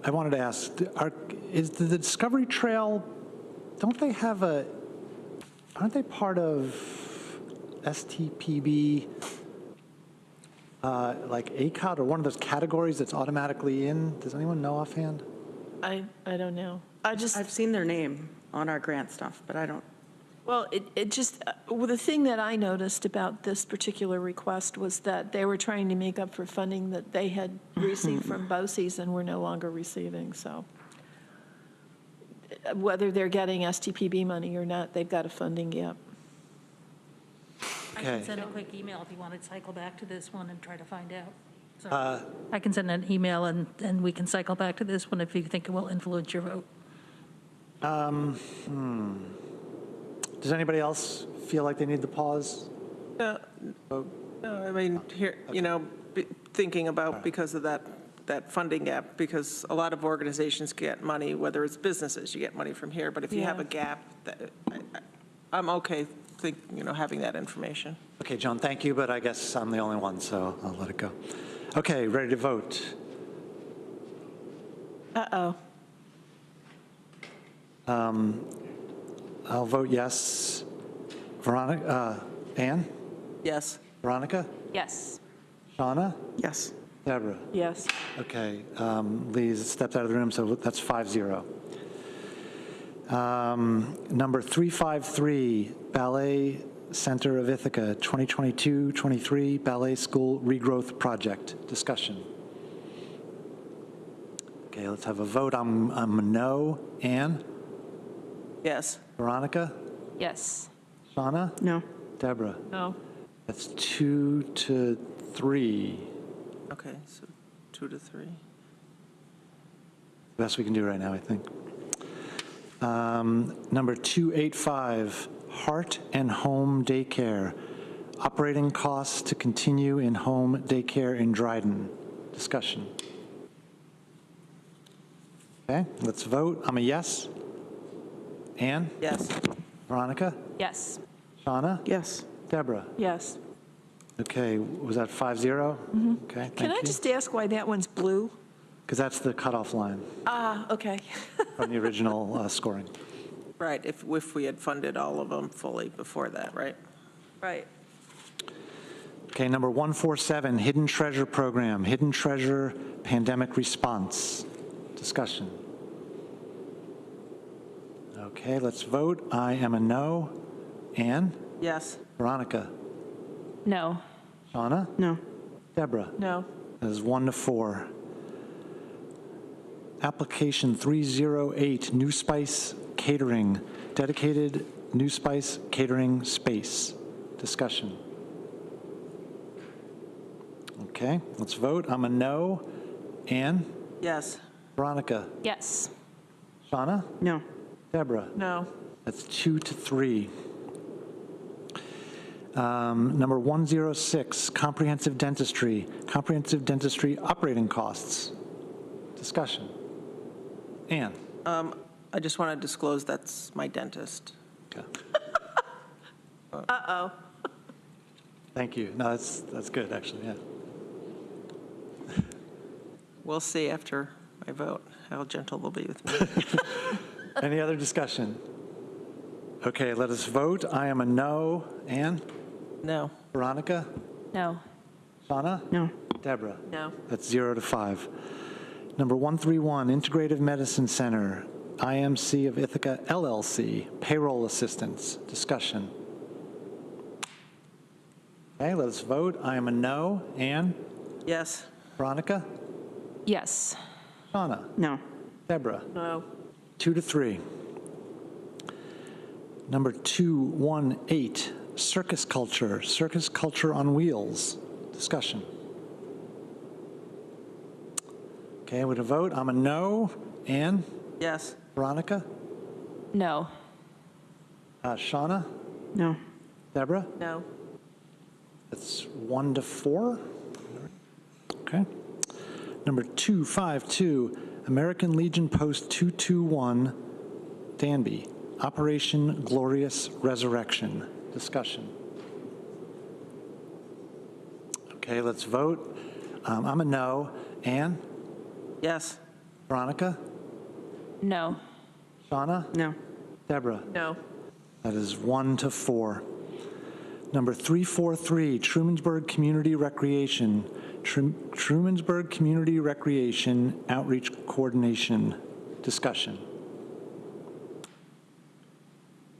Speaker 1: I wanted to ask, is the Discovery Trail, aren't they part of STPB? Like ACOT or one of those categories that's automatically in? Does anyone know offhand?
Speaker 2: I don't know.
Speaker 4: I've seen their name on our grant stuff, but I don't.
Speaker 2: Well, the thing that I noticed about this particular request was that they were trying to make up for funding that they had received from BOCES and were no longer receiving, so. Whether they're getting STPB money or not, they've got a funding gap.
Speaker 9: I can
Speaker 1: Okay.
Speaker 9: send a quick email if you want to cycle back to this one and try to find out. So I can send an email and we can cycle back to this one if you think it will influence your vote.
Speaker 1: Does anybody else feel like they need the pause?
Speaker 3: No, I mean, here, thinking about because of that funding gap, because a lot of organizations get money, whether it's businesses, you get money from here, but if you have a gap, I'm okay having that information.
Speaker 1: Okay, John, thank you, but I guess I'm the only one, so I'll let it go. Okay, ready to vote.
Speaker 2: Uh-oh.
Speaker 1: I'll vote yes. Veronica, Ann?
Speaker 3: Yes.
Speaker 1: Veronica?
Speaker 7: Yes.
Speaker 1: Shauna?
Speaker 4: Yes.
Speaker 1: Deborah?
Speaker 2: Yes.
Speaker 1: Okay, Lee stepped out of the room, so that's 5-0. Number 353, Ballet Center of Ithaca, 2022-23 Ballet School Regrowth Project. Discussion. Okay, let's have a vote. I'm a no. Ann?
Speaker 3: Yes.
Speaker 1: Veronica?
Speaker 7: Yes.
Speaker 1: Shauna?
Speaker 4: No.
Speaker 1: Deborah?
Speaker 2: No.
Speaker 1: That's 2-3.
Speaker 3: Okay, so 2-3.
Speaker 1: Best we can do right now, I think. Number 285, Heart and Home Daycare, operating costs to continue in home daycare in Dryden. Discussion. Okay, let's vote. I'm a yes. Ann?
Speaker 3: Yes.
Speaker 1: Veronica?
Speaker 7: Yes.
Speaker 1: Shauna?
Speaker 4: Yes.
Speaker 1: Deborah?
Speaker 2: Yes.
Speaker 1: Okay, was that 5-0? Okay, thank you.
Speaker 2: Can I just ask why that one's blue?
Speaker 1: Because that's the cutoff line
Speaker 2: Okay.
Speaker 1: from the original scoring.
Speaker 3: Right, if we had funded all of them fully before that, right?
Speaker 2: Right.
Speaker 1: Okay, number 147, Hidden Treasure Program, Hidden Treasure Pandemic Response. Discussion. Okay, let's vote. I am a no. Ann?
Speaker 3: Yes.
Speaker 1: Veronica?
Speaker 7: No.
Speaker 1: Shauna?
Speaker 4: No.
Speaker 1: Deborah?
Speaker 2: No.
Speaker 1: That is 1-4. Application 308, New Spice Catering, dedicated New Spice catering space. Discussion. Okay, let's vote. I'm a no. Ann?
Speaker 3: Yes.
Speaker 1: Veronica?
Speaker 7: Yes.
Speaker 1: Shauna?
Speaker 4: No.
Speaker 1: Deborah?
Speaker 2: No.
Speaker 1: That's 2-3. Number 106, comprehensive dentistry operating costs. Discussion. Ann?
Speaker 3: I just want to disclose that's my dentist.
Speaker 1: Okay.
Speaker 2: Uh-oh.
Speaker 1: Thank you. No, that's good, actually, yeah.
Speaker 3: We'll see after I vote how gentle they'll be with me.
Speaker 1: Any other discussion? Okay, let us vote. I am a no. Ann?
Speaker 3: No.
Speaker 1: Veronica?
Speaker 7: No.
Speaker 1: Shauna?
Speaker 4: No.
Speaker 1: Deborah?
Speaker 2: No.
Speaker 1: That's 0-5. Number 131, Integrative Medicine Center, IMC of Ithaca LLC, payroll assistance. Discussion. Okay, let us vote. I am a no. Ann?
Speaker 3: Yes.
Speaker 1: Veronica?
Speaker 7: Yes.
Speaker 1: Shauna?
Speaker 4: No.
Speaker 1: Deborah?
Speaker 2: No.
Speaker 1: 2-3. Number 218, circus culture on wheels. Discussion. Okay, with a vote, I'm a no. Ann?
Speaker 3: Yes.
Speaker 1: Veronica?
Speaker 7: No.
Speaker 1: Shauna?
Speaker 4: No.
Speaker 1: Deborah?
Speaker 2: No.
Speaker 1: That's 1-4. Okay. Number 252, American Legion Post 221, Danby, Operation Glorious Resurrection. Discussion. Okay, let's vote. I'm a no. Ann?
Speaker 3: Yes.
Speaker 1: Veronica?
Speaker 7: No.
Speaker 1: Shauna?
Speaker 4: No.
Speaker 1: Deborah?
Speaker 2: No.
Speaker 1: That is 1-4. Number 343, Trumansburg Community Recreation, Trumansburg Community Recreation Outreach Coordination. Discussion.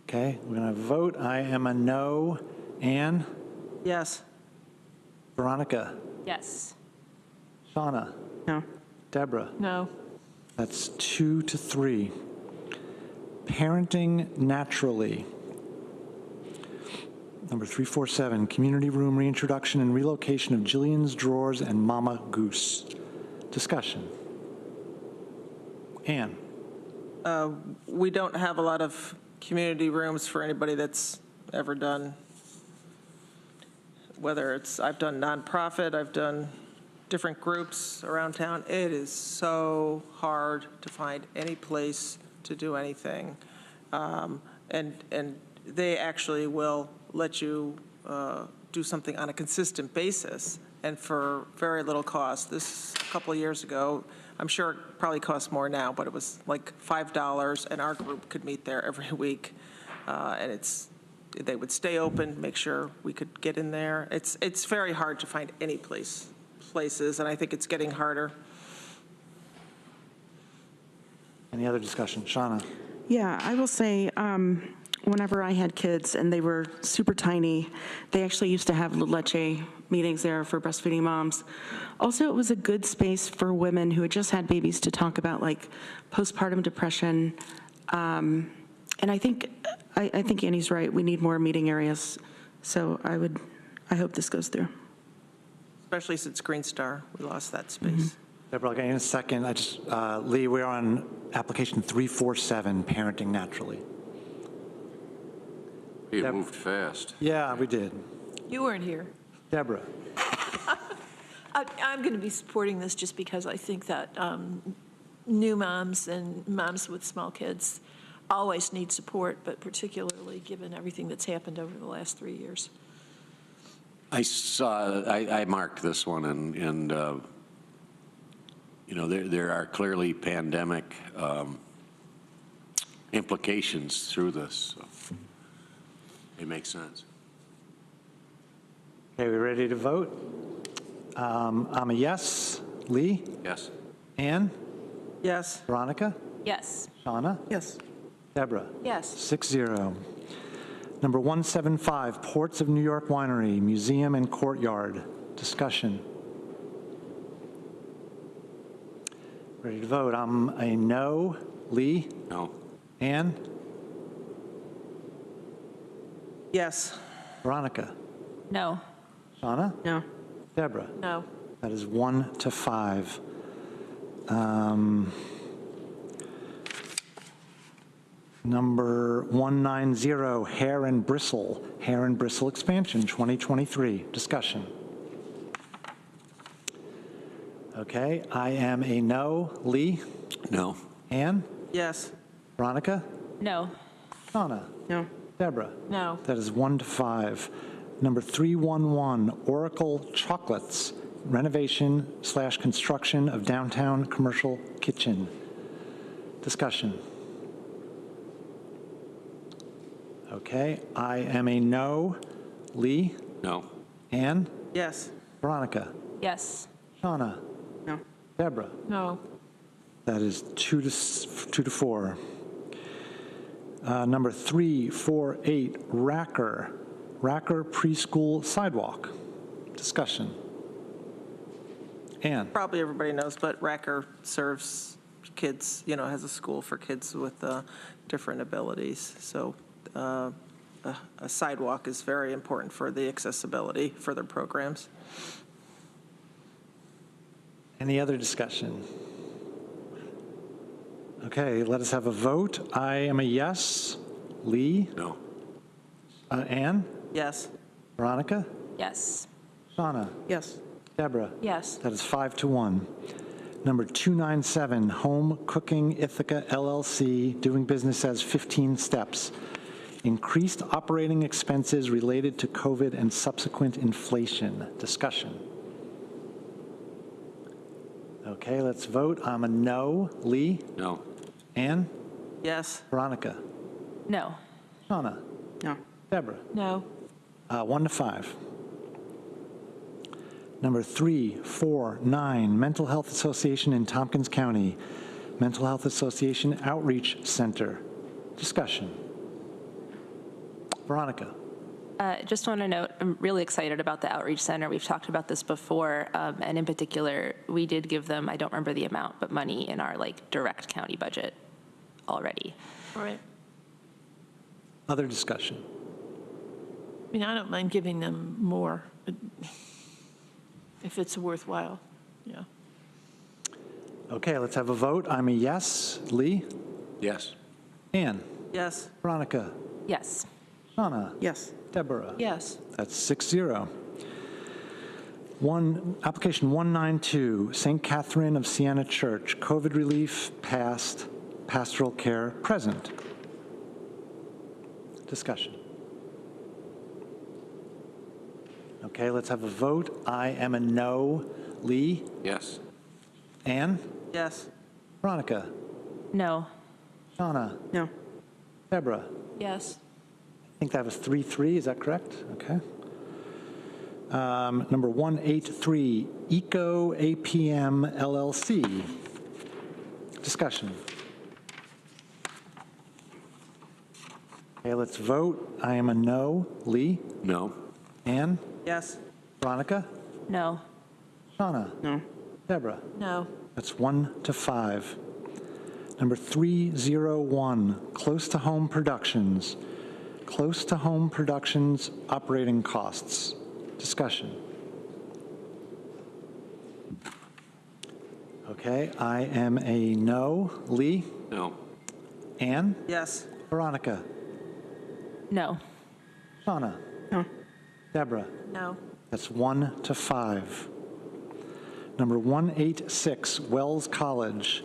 Speaker 1: Okay, we're going to vote. I am a no. Ann?
Speaker 3: Yes.
Speaker 1: Veronica?
Speaker 7: Yes.
Speaker 1: Shauna?
Speaker 4: No.
Speaker 1: Deborah?
Speaker 2: No.
Speaker 1: That's 2-3. Parenting Naturally. Number 347, Community Room Reintroduction and Relocation of Jillian's Drawers and Mama Goose. Discussion. Ann?
Speaker 3: We don't have a lot of community rooms for anybody that's ever done, whether it's, I've done nonprofit, I've done different groups around town. It is so hard to find any place to do anything. And they actually will let you do something on a consistent basis and for very little cost. This, a couple of years ago, I'm sure it probably costs more now, but it was like $5, and our group could meet there every week. And they would stay open, make sure we could get in there. It's very hard to find any places, and I think it's getting harder.
Speaker 1: Any other discussion? Shauna?
Speaker 4: Yeah, I will say, whenever I had kids and they were super tiny, they actually used to have La Leche meetings there for breastfeeding moms. Also, it was a good space for women who had just had babies to talk about like postpartum depression. And I think Annie's right. We need more meeting areas. So I hope this goes through.
Speaker 3: Especially since Green Star, we lost that space.
Speaker 1: Deborah, I'll get you in a second. Lee, we're on application 347, Parenting Naturally.
Speaker 5: You moved fast.
Speaker 1: Yeah, we did.
Speaker 2: You weren't here.
Speaker 1: Deborah?
Speaker 2: I'm going to be supporting this just because I think that new moms and moms with small kids always need support, but particularly given everything that's happened over the last 3 years.
Speaker 5: I marked this one, and you know, there are clearly pandemic implications through this, so it makes sense.
Speaker 1: Okay, we ready to vote? I'm a yes. Lee?
Speaker 5: Yes.
Speaker 1: Ann?
Speaker 3: Yes.
Speaker 1: Veronica?
Speaker 7: Yes.
Speaker 1: Shauna?
Speaker 4: Yes.
Speaker 1: Deborah?
Speaker 2: Yes.
Speaker 1: 6-0. Number 175, Ports of New York Winery, Museum and Courtyard. Discussion. Ready to vote? I'm a no. Lee?
Speaker 5: No.
Speaker 1: Ann?
Speaker 3: Yes.
Speaker 1: Veronica?
Speaker 7: No.
Speaker 1: Shauna?
Speaker 4: No.
Speaker 1: Deborah?
Speaker 2: No.
Speaker 1: That is 1-5. Number 190, Hair and Bristle expansion, 2023. Discussion. Okay, I am a no. Lee?
Speaker 5: No.
Speaker 1: Ann?
Speaker 3: Yes.
Speaker 1: Veronica?
Speaker 7: No.
Speaker 1: Shauna?
Speaker 4: No.
Speaker 1: Deborah?
Speaker 2: No.
Speaker 1: That is 1-5. Number 311, Oracle Chocolates, renovation/construction of downtown commercial kitchen. Discussion. Okay, I am a no. Lee?
Speaker 5: No.
Speaker 1: Ann?
Speaker 3: Yes.
Speaker 1: Veronica?
Speaker 7: Yes.
Speaker 1: Shauna?
Speaker 4: No.
Speaker 1: Deborah?
Speaker 2: No.
Speaker 1: That is 2-4. Number 348, Racker Preschool Sidewalk. Discussion. Ann?
Speaker 3: Probably everybody knows, but Racker serves kids, you know, has a school for kids with different abilities. So a sidewalk is very important for the accessibility for their programs.
Speaker 1: Any other discussion? Okay, let us have a vote. I am a yes. Lee?
Speaker 5: No.
Speaker 1: Ann?
Speaker 3: Yes.
Speaker 1: Veronica?
Speaker 7: Yes.
Speaker 1: Shauna?
Speaker 4: Yes.
Speaker 1: Deborah?
Speaker 2: Yes.
Speaker 1: That is 5-1. Number 297, Home Cooking Ithaca LLC, doing business as 15 Steps. Increased operating expenses related to COVID and subsequent inflation. Discussion. Okay, let's vote. I'm a no. Lee?
Speaker 5: No.
Speaker 1: Ann?
Speaker 3: Yes.
Speaker 1: Veronica?
Speaker 7: No.
Speaker 1: Shauna?
Speaker 4: No.
Speaker 1: Deborah?
Speaker 2: No.
Speaker 1: 1-5. Number 349, Mental Health Association in Tompkins County, Mental Health Association Outreach Center. Discussion. Veronica?
Speaker 7: Just want to note, I'm really excited about the Outreach Center. We've talked about this before, and in particular, we did give them, I don't remember the amount, but money in our direct county budget already.
Speaker 2: All right.
Speaker 1: Other discussion.
Speaker 2: I mean, I don't mind giving them more if it's worthwhile, yeah.
Speaker 1: Okay, let's have a vote. I'm a yes. Lee?
Speaker 5: Yes.
Speaker 1: Ann?
Speaker 3: Yes.
Speaker 1: Veronica?
Speaker 7: Yes.
Speaker 1: Shauna?
Speaker 4: Yes.
Speaker 1: Deborah?
Speaker 2: Yes.
Speaker 1: That's 6-0. Application 192, St. Catherine of Siena Church, COVID relief, past, pastoral care, present. Discussion. Okay, let's have a vote. I am a no. Lee?
Speaker 5: Yes.
Speaker 1: Ann?
Speaker 3: Yes.
Speaker 1: Veronica?
Speaker 7: No.
Speaker 1: Shauna?
Speaker 4: No.
Speaker 1: Deborah?
Speaker 2: Yes.
Speaker 1: I think that was 3-3, is that correct? Okay. Number 183, Eco APM LLC. Discussion. Okay, let's vote. I am a no. Lee?
Speaker 5: No.
Speaker 1: Ann?
Speaker 3: Yes.
Speaker 1: Veronica?
Speaker 7: No.
Speaker 1: Shauna?
Speaker 4: No.
Speaker 1: Deborah?
Speaker 2: No.
Speaker 1: That's 1-5. Number 301, Close to Home Productions. Close to Home Productions operating costs. Discussion. Okay, I am a no. Lee?
Speaker 5: No.
Speaker 1: Ann?
Speaker 3: Yes.
Speaker 1: Veronica?
Speaker 7: No.
Speaker 1: Shauna?
Speaker 4: No.
Speaker 1: Deborah?
Speaker 2: No.
Speaker 1: That's 1 to 5. Number 186, Wells College.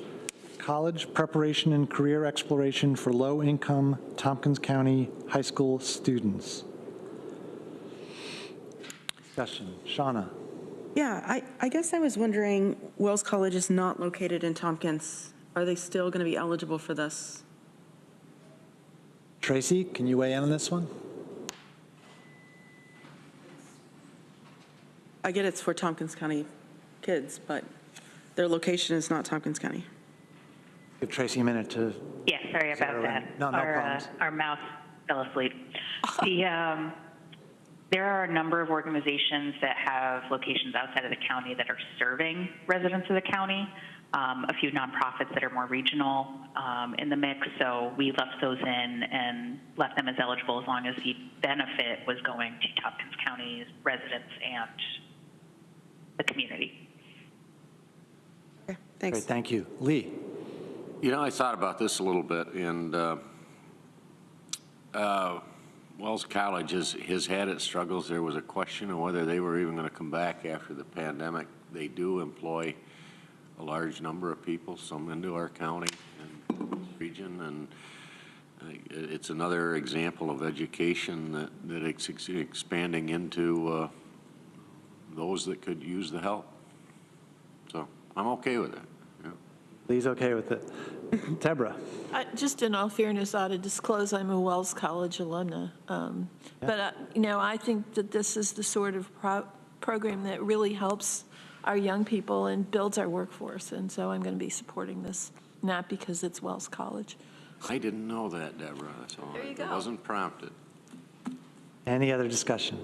Speaker 1: College preparation and career exploration for low-income Tompkins County high school students. Discussion. Shauna?
Speaker 4: Yeah, I guess I was wondering, Wells College is not located in Tompkins. Are they still going to be eligible for this?
Speaker 1: Tracy, can you weigh in on this one?
Speaker 4: I get it's for Tompkins County kids, but their location is not Tompkins County.
Speaker 1: Give Tracy a minute to.
Speaker 10: Yeah, sorry about
Speaker 1: zero in.
Speaker 10: that.
Speaker 1: No problems.
Speaker 10: Our mouse fell asleep. There are a number of organizations that have locations outside of the county that are serving residents of the county. A few nonprofits that are more regional in the mix. So we left those in and left them as eligible as long as the benefit was going to Tompkins County's residents and the community.
Speaker 4: Okay, thanks.
Speaker 1: Great, thank you. Lee?
Speaker 5: You know, I thought about this a little bit, and Wells College has had its struggles. There was a question of whether they were even going to come back after the pandemic. They do employ a large number of people, some into our county and region, and it's another example of education that it's expanding into those that could use the help. So I'm okay with it. Yeah.
Speaker 1: Lee's okay with it. Deborah?
Speaker 2: Just in all fairness, I ought to disclose I'm a Wells College alumna. But, I think that this is the sort of program that really helps our young people and builds our workforce. And so I'm going to be supporting this, not because it's Wells College.
Speaker 5: I didn't know that, Deborah. That's all.
Speaker 2: There you
Speaker 5: It
Speaker 2: go.
Speaker 5: wasn't prompted.
Speaker 1: Any other discussion?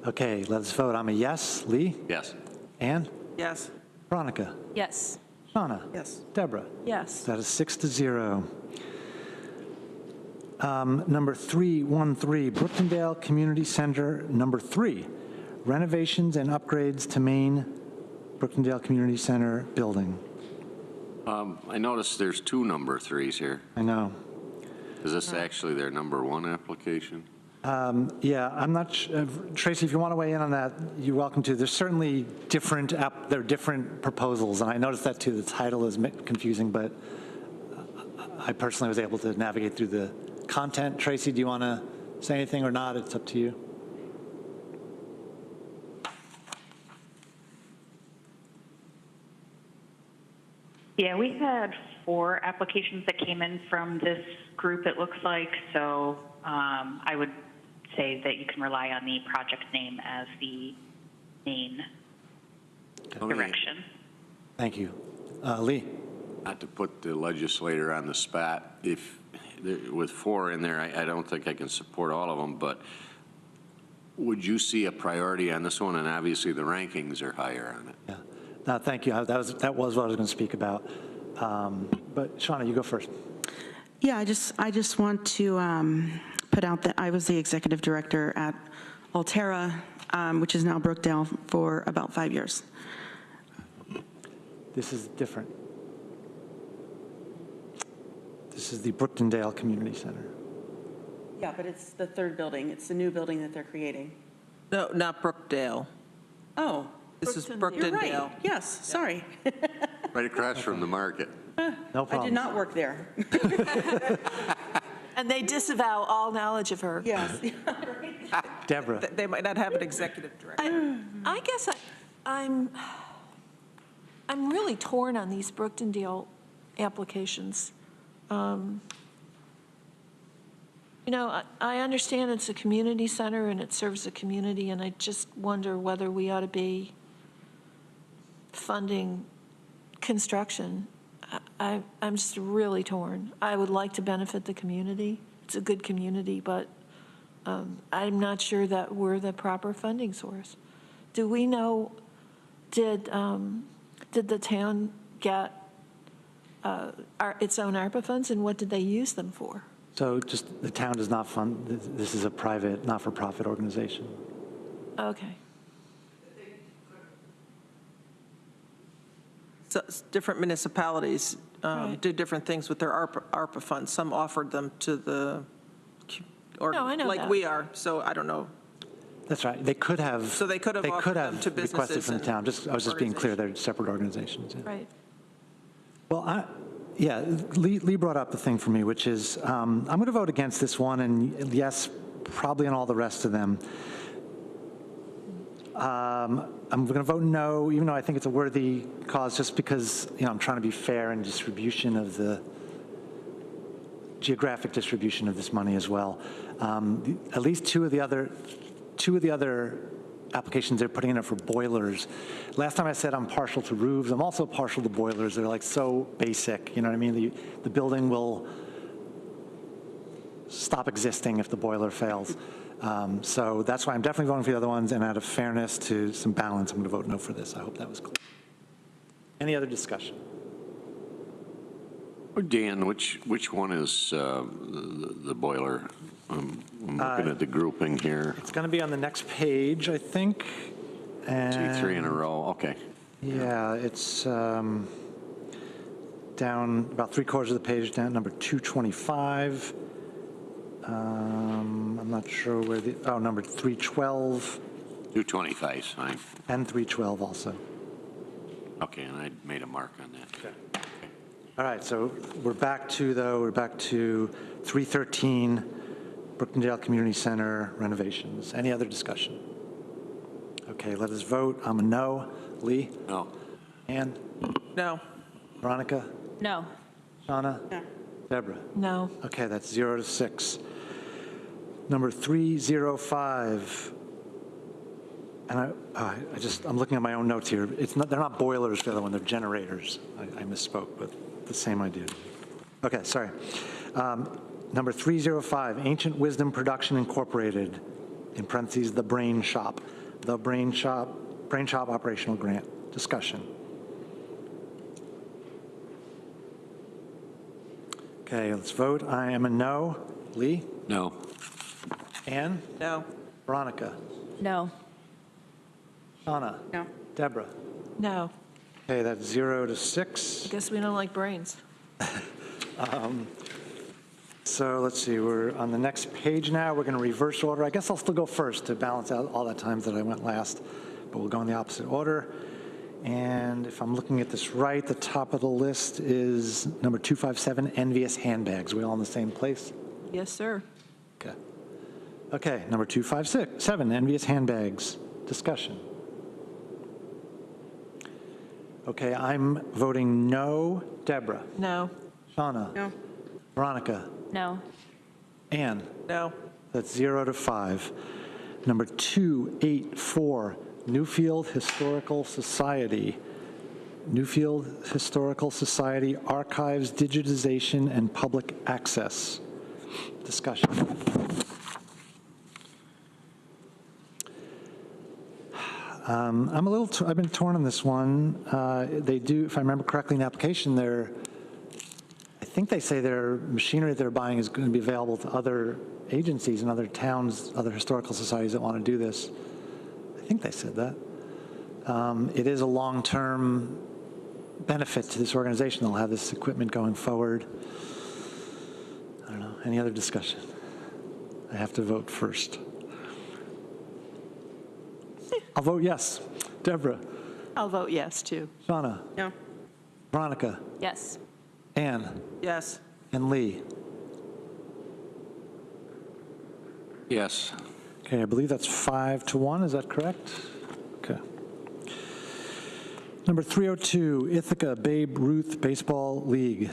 Speaker 1: Okay, let's vote. I'm a yes. Lee?
Speaker 5: Yes.
Speaker 1: Ann?
Speaker 3: Yes.
Speaker 1: Veronica?
Speaker 7: Yes.
Speaker 1: Shauna?
Speaker 4: Yes.
Speaker 1: Deborah?
Speaker 2: Yes.
Speaker 1: That is 6-0. Number 313, Brookendale Community Center, number 3, renovations and upgrades to main Brookendale Community Center building.
Speaker 5: I noticed there's 2 number 3s here.
Speaker 1: I know.
Speaker 5: Is this actually their number 1 application?
Speaker 1: Yeah, I'm not, Tracy, if you want to weigh in on that, you're welcome to. There's certainly different, there are different proposals, and I noticed that too. The title is confusing, but I personally was able to navigate through the content. Tracy, do you want to say anything or not? It's up to you.
Speaker 10: Yeah, we had 4 applications that came in from this group, it looks like. So I would say that you can rely on the project name as the main direction.
Speaker 1: Thank you. Lee?
Speaker 5: Not to put the legislator on the spot, with 4 in there, I don't think I can support all of them, but would you see a priority on this one? And obviously the rankings are higher on it.
Speaker 1: Yeah. No, thank you. That was what I was going to speak about. But Shauna, you go first.
Speaker 4: Yeah, I just want to put out that I was the executive director at Alterra, which is now Brookdale, for about 5 years.
Speaker 1: This is different. This is the Brookendale Community Center.
Speaker 4: Yeah, but it's the 3rd building. It's the new building that they're creating.
Speaker 3: No, not Brookdale.
Speaker 4: Oh,
Speaker 3: This is
Speaker 2: Brookendale.
Speaker 4: you're right.
Speaker 3: Brookendale.
Speaker 4: Yes, sorry.
Speaker 5: Right across from the market.
Speaker 1: No problem.
Speaker 4: I did not work there.
Speaker 2: And they disavow all knowledge of her.
Speaker 4: Yes.
Speaker 1: Deborah?
Speaker 3: They might not have an executive director.
Speaker 2: I guess I'm really torn on these Brookendale applications. I understand it's a community center and it serves the community, and I just wonder whether we ought to be funding construction. I'm just really torn. I would like to benefit the community. It's a good community, but I'm not sure that we're the proper funding source. Do we know, did the town get its own ARPA funds, and what did they use them for?
Speaker 1: So just the town does not fund, this is a private, not-for-profit organization.
Speaker 2: Okay.
Speaker 3: So different municipalities
Speaker 2: Right.
Speaker 3: did different things with their ARPA funds. Some offered them to the or
Speaker 2: No, I know
Speaker 3: like
Speaker 2: that.
Speaker 3: we are, so I don't know.
Speaker 1: That's right. They could have.
Speaker 3: So they could have offered them to
Speaker 1: requested
Speaker 3: businesses
Speaker 1: from the
Speaker 3: and
Speaker 1: town. I was just being clear, they're separate organizations. Yeah.
Speaker 2: Right.
Speaker 1: Well, Lee brought up the thing for me, which is, I'm going to vote against this one, and yes, probably on all the rest of them. I'm going to vote no, even though I think it's a worthy cause, just because, I'm trying to be fair in distribution of the geographic distribution of this money as well. At least two of the other applications they're putting in are for boilers. Last time I said I'm partial to roofs. I'm also partial to boilers. They're like so basic, you know what I mean? The building will stop existing if the boiler fails. So that's why I'm definitely voting for the other ones, and out of fairness to some balance, I'm going to vote no for this. I hope that was clear. Any other discussion?
Speaker 5: Dan, which one is the boiler? I'm looking at the grouping here.
Speaker 1: It's going to be on the next page, I think. And
Speaker 5: Three in a row, okay.
Speaker 1: yeah, it's down about 3/4 of the page, down number 225. I'm not sure where number 312
Speaker 5: 225 is fine.
Speaker 1: and 312 also.
Speaker 5: Okay, and I made a mark on that.
Speaker 1: Okay. All right, so we're back to 313 Brookendale Community Center renovations. Any other discussion? Okay, let us vote. I'm a no. Lee?
Speaker 5: No.
Speaker 1: Ann?
Speaker 3: No.
Speaker 1: Veronica?
Speaker 7: No.
Speaker 1: Shauna?
Speaker 4: No.
Speaker 1: Deborah?
Speaker 2: No.
Speaker 1: Okay, that's 0 to 6. Number 305. And I'm looking at my own notes here. They're not boilers for the other one, they're generators. I misspoke, but the same idea. Okay, sorry. Number 305, Ancient Wisdom Production Incorporated, in parentheses, the Brain Shop operational grant. Discussion. Okay, let's vote. I am a no. Lee?
Speaker 5: No.
Speaker 1: Ann?
Speaker 3: No.
Speaker 1: Veronica?
Speaker 7: No.
Speaker 1: Shauna?
Speaker 4: No.
Speaker 1: Deborah?
Speaker 2: No.
Speaker 1: Okay, that's 0 to 6.
Speaker 2: I guess we don't like brains.
Speaker 1: So let's see, we're on the next page now. We're going to reverse order. I guess I'll still go first to balance out all the times that I went last, but we'll go in the opposite order. And if I'm looking at this right, the top of the list is number 257, Envious Handbags. We all in the same place?
Speaker 2: Yes, sir.
Speaker 1: Okay. Okay, number 257, Envious Handbags. Discussion. Okay, I'm voting no. Deborah?
Speaker 2: No.
Speaker 1: Shauna?
Speaker 4: No.
Speaker 1: Veronica?
Speaker 7: No.
Speaker 1: Ann?
Speaker 3: No.
Speaker 1: That's 0 to 5. Number 284, Newfield Historical Society. Newfield Historical Society Archives, Digitization, and Public Access. Discussion. I've been torn on this one. They do, if I remember correctly in the application, I think they say their machinery that they're buying is going to be available to other agencies and other towns, other historical societies that want to do this. I think they said that. It is a long-term benefit to this organization. They'll have this equipment going forward. I don't know. Any other discussion? I have to vote first. I'll vote yes. Deborah?
Speaker 2: I'll vote yes, too.
Speaker 1: Shauna?
Speaker 4: No.
Speaker 1: Veronica?
Speaker 7: Yes.
Speaker 1: Ann?
Speaker 3: Yes.
Speaker 1: And Lee?
Speaker 5: Yes.
Speaker 1: Okay, I believe that's 5 to 1. Is that correct? Okay. Number 302, Ithaca Babe Ruth Baseball League,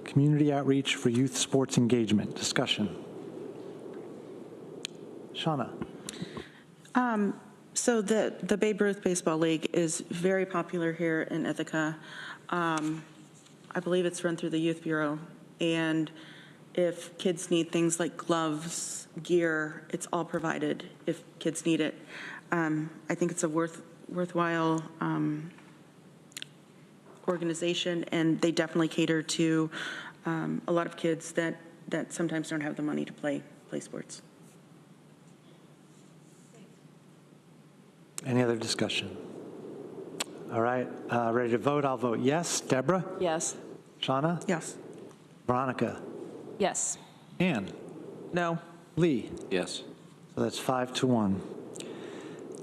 Speaker 1: Community Outreach for Youth Sports Engagement. Discussion. Shauna?
Speaker 4: So the Babe Ruth Baseball League is very popular here in Ithaca. I believe it's run through the Youth Bureau. And if kids need things like gloves, gear, it's all provided if kids need it. I think it's a worthwhile organization, and they definitely cater to a lot of kids that sometimes don't have the money to play sports.
Speaker 1: Any other discussion? All right, ready to vote? I'll vote yes. Deborah?
Speaker 2: Yes.
Speaker 1: Shauna?
Speaker 4: Yes.
Speaker 1: Veronica?
Speaker 7: Yes.
Speaker 1: Ann?
Speaker 3: No.
Speaker 1: Lee.
Speaker 5: Yes.
Speaker 1: So that's 5-1.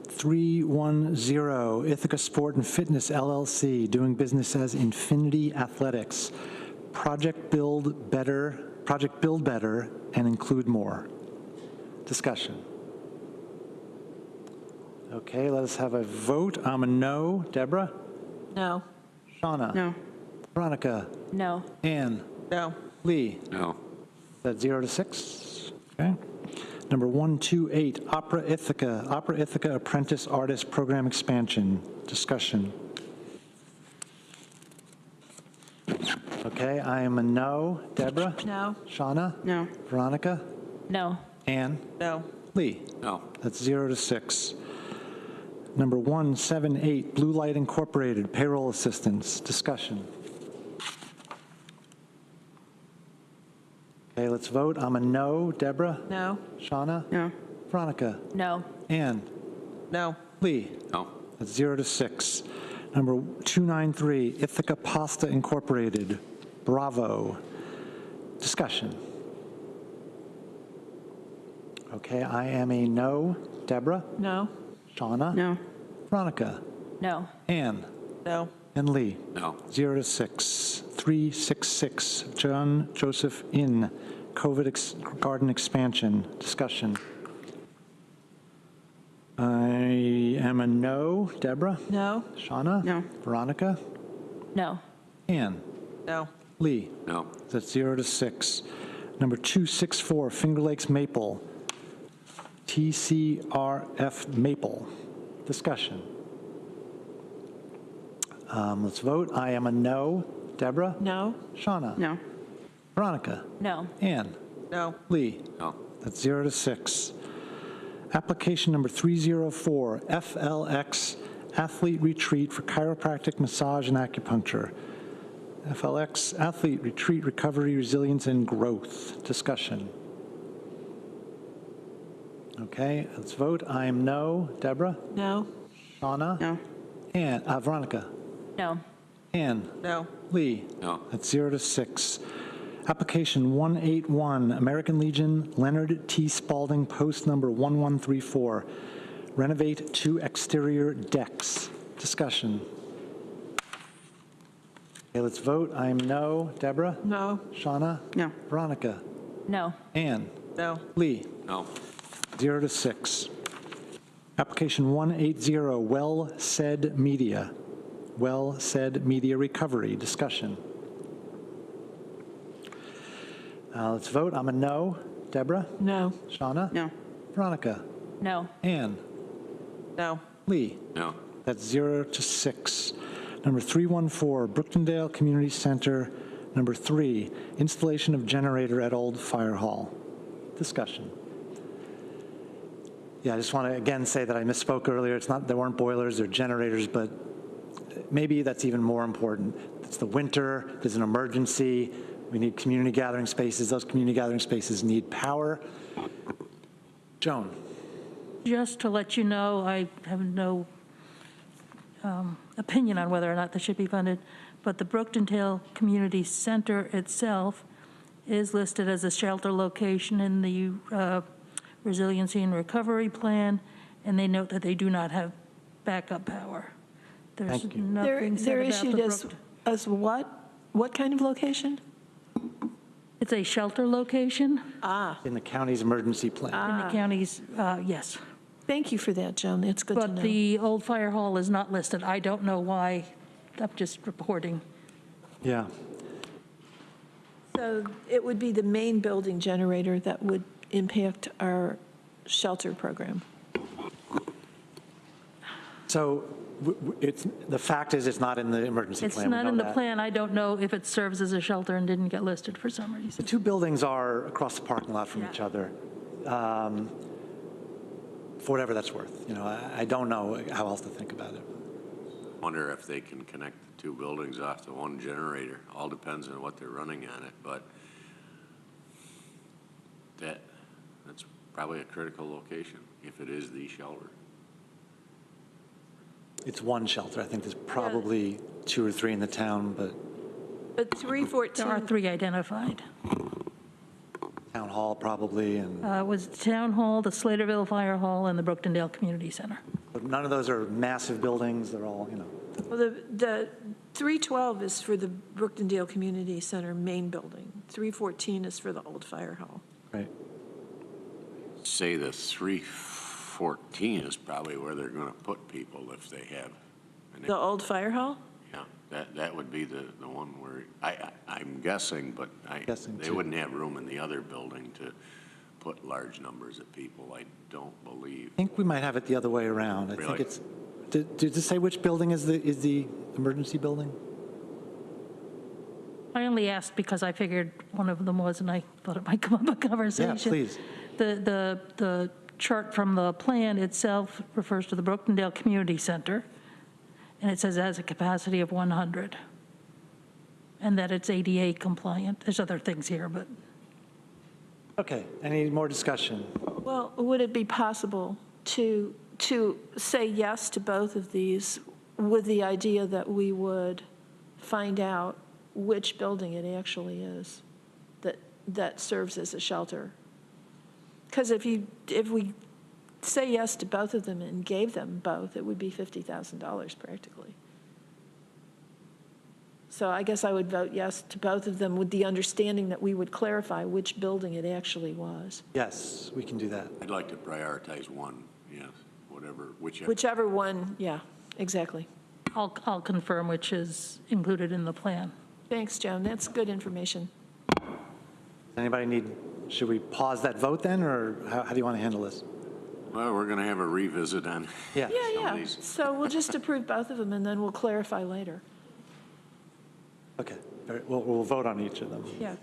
Speaker 1: 310, Ithaca Sport and Fitness LLC, doing business as Infinity Athletics. Project Build Better, and include more. Discussion. Okay, let us have a vote. I'm a no. Deborah?
Speaker 2: No.
Speaker 1: Shauna?
Speaker 4: No.
Speaker 1: Veronica?
Speaker 7: No.
Speaker 1: Ann?
Speaker 3: No.
Speaker 1: Lee?
Speaker 5: No.
Speaker 1: That's 0-6. Okay. Number 128, Opera Ithaca Apprentice Artist Program Expansion. Discussion. Okay, I am a no. Deborah?
Speaker 2: No.
Speaker 1: Shauna?
Speaker 4: No.
Speaker 1: Veronica?
Speaker 7: No.
Speaker 1: Ann?
Speaker 3: No.
Speaker 1: Lee?
Speaker 5: No.
Speaker 1: That's 0-6. Number 178, Blue Light Incorporated Payroll Assistance. Discussion. Okay, let's vote. I'm a no. Deborah?
Speaker 2: No.
Speaker 1: Shauna?
Speaker 4: No.
Speaker 1: Veronica?
Speaker 7: No.
Speaker 1: Ann?
Speaker 3: No.
Speaker 1: Lee?
Speaker 5: No.
Speaker 1: That's 0-6. Number 293, Ithaca Pasta Incorporated, Bravo. Discussion. Okay, I am a no. Deborah?
Speaker 2: No.
Speaker 1: Shauna?
Speaker 4: No.
Speaker 1: Veronica?
Speaker 7: No.
Speaker 1: Ann?
Speaker 3: No.
Speaker 1: And Lee?
Speaker 5: No.
Speaker 1: 0-6. 366, John Joseph Inn, Garden Expansion. Discussion. I am a no. Deborah?
Speaker 2: No.
Speaker 1: Shauna?
Speaker 4: No.
Speaker 1: Veronica?
Speaker 7: No.
Speaker 1: Ann?
Speaker 3: No.
Speaker 1: Lee?
Speaker 5: No.
Speaker 1: That's 0-6. Number 264, Finger Lakes Maple, TCRF Maple. Discussion. Let's vote. I am a no. Deborah?
Speaker 2: No.
Speaker 1: Shauna?
Speaker 4: No.
Speaker 1: Veronica?
Speaker 7: No.
Speaker 1: Ann?
Speaker 3: No.
Speaker 1: Lee?
Speaker 5: No.
Speaker 1: That's 0-6. Application number 304, FLX Athlete Retreat for Chiropractic, Massage, and Acupuncture. FLX Athlete Retreat, Recovery, Resilience, and Growth. Discussion. Okay, let's vote. I am no. Deborah?
Speaker 2: No.
Speaker 1: Shauna?
Speaker 4: No.
Speaker 1: Ann? Veronica?
Speaker 7: No.
Speaker 1: Ann?
Speaker 3: No.
Speaker 1: Lee?
Speaker 5: No.
Speaker 1: That's 0-6. Application 181, American Legion, Leonard T. Spalding, post number 1134. Renovate 2 exterior decks. Discussion. Okay, let's vote. I am no. Deborah?
Speaker 2: No.
Speaker 1: Shauna?
Speaker 4: No.
Speaker 1: Veronica?
Speaker 7: No.
Speaker 1: Ann?
Speaker 3: No.
Speaker 1: Lee?
Speaker 5: No.
Speaker 1: 0-6. Application 180, Well Said Media. Well Said Media Recovery. Discussion. Let's vote. I'm a no. Deborah?
Speaker 2: No.
Speaker 1: Shauna?
Speaker 4: No.
Speaker 1: Veronica?
Speaker 7: No.
Speaker 1: Ann?
Speaker 3: No.
Speaker 1: Lee?
Speaker 5: No.
Speaker 1: That's 0-6. Number 314, Brooktondale Community Center. Number 3, installation of generator at Old Fire Hall. Discussion. Yeah, I just want to again say that I misspoke earlier. It's not, there weren't boilers, they're generators, but maybe that's even more important. It's the winter, there's an emergency, we need community gathering spaces. Those community gathering spaces need power. Joan.
Speaker 9: Just to let you know, I have no opinion on whether or not this should be funded, but the Brooktondale Community Center itself is listed as a shelter location in the Resiliency and Recovery Plan, and they note that they do not have backup power. There's
Speaker 1: Thank you.
Speaker 9: nothing said
Speaker 2: They're
Speaker 9: about
Speaker 2: issued
Speaker 9: the
Speaker 2: as what? What kind of location?
Speaker 9: It's a shelter location
Speaker 1: In the county's emergency plan.
Speaker 9: in the counties, yes.
Speaker 2: Thank you for that, Joan. It's good to know.
Speaker 9: But the old fire hall is not listed. I don't know why. I'm just reporting.
Speaker 1: Yeah.
Speaker 2: So it would be the main building generator that would impact our shelter program.
Speaker 1: So it's, the fact is it's not in the emergency
Speaker 9: It's
Speaker 1: plan. We
Speaker 9: not
Speaker 1: know
Speaker 9: in the
Speaker 1: that.
Speaker 9: plan. I don't know if it serves as a shelter and didn't get listed for some
Speaker 1: The
Speaker 9: reason.
Speaker 1: 2 buildings are across the parking lot from
Speaker 9: Yeah.
Speaker 1: each other. For whatever that's worth. You know, I don't know how else to think about it.
Speaker 5: Wonder if they can connect the 2 buildings off the one generator. All depends on what they're running on it, but that's probably a critical location if it is the shelter.
Speaker 1: It's one shelter. I think there's probably 2 or 3 in the town, but
Speaker 2: But
Speaker 9: There are
Speaker 2: 314,
Speaker 9: 3 identified.
Speaker 1: Town Hall probably, and
Speaker 9: It was Town Hall, the Sladeville Fire Hall, and the Brookendale Community Center.
Speaker 1: but none of those are massive buildings. They're all,
Speaker 2: Well, the 312 is for the Brookendale Community Center main building. 314 is for the old fire hall.
Speaker 1: right.
Speaker 5: Say the 314 is probably where they're going to put people if they have.
Speaker 2: The old fire hall?
Speaker 5: Yeah, that would be the one where, I'm guessing, but
Speaker 1: Guessing,
Speaker 5: they
Speaker 1: too.
Speaker 5: wouldn't have room in the other building to put large numbers of people, I don't believe.
Speaker 1: I think we might have it the other way around. I think
Speaker 5: Really?
Speaker 1: it's, did it say which building is the emergency building?
Speaker 9: I only asked because I figured one of them was, and I thought it might come up in conversation.
Speaker 1: Yeah, please.
Speaker 9: The chart from the plan itself refers to the Brookendale Community Center, and it says it has a capacity of 100, and that it's ADA compliant. There's other things here, but
Speaker 1: Okay, any more discussion?
Speaker 2: Well, would it be possible to say yes to both of these with the idea that we would find out which building it actually is that serves as a shelter? Because if we say yes to both of them and gave them both, it would be $50,000 practically. So I guess I would vote yes to both of them with the understanding that we would clarify which building it actually was.
Speaker 1: Yes, we can do that.
Speaker 5: I'd like to prioritize one, yes, whichever.
Speaker 2: Whichever one, yeah, exactly.
Speaker 9: I'll confirm which is included in the plan.
Speaker 2: Thanks, Joan, that's good information.
Speaker 1: Anybody need, should we pause that vote then, or how do you want to handle this?
Speaker 5: Well, we're going to have a revisit on
Speaker 1: Yeah.
Speaker 2: Yeah,
Speaker 5: some of
Speaker 2: yeah,
Speaker 5: these.
Speaker 2: so we'll just approve both of them and then we'll clarify later.
Speaker 1: Okay, all right, we'll vote on each of them.
Speaker 2: Yeah.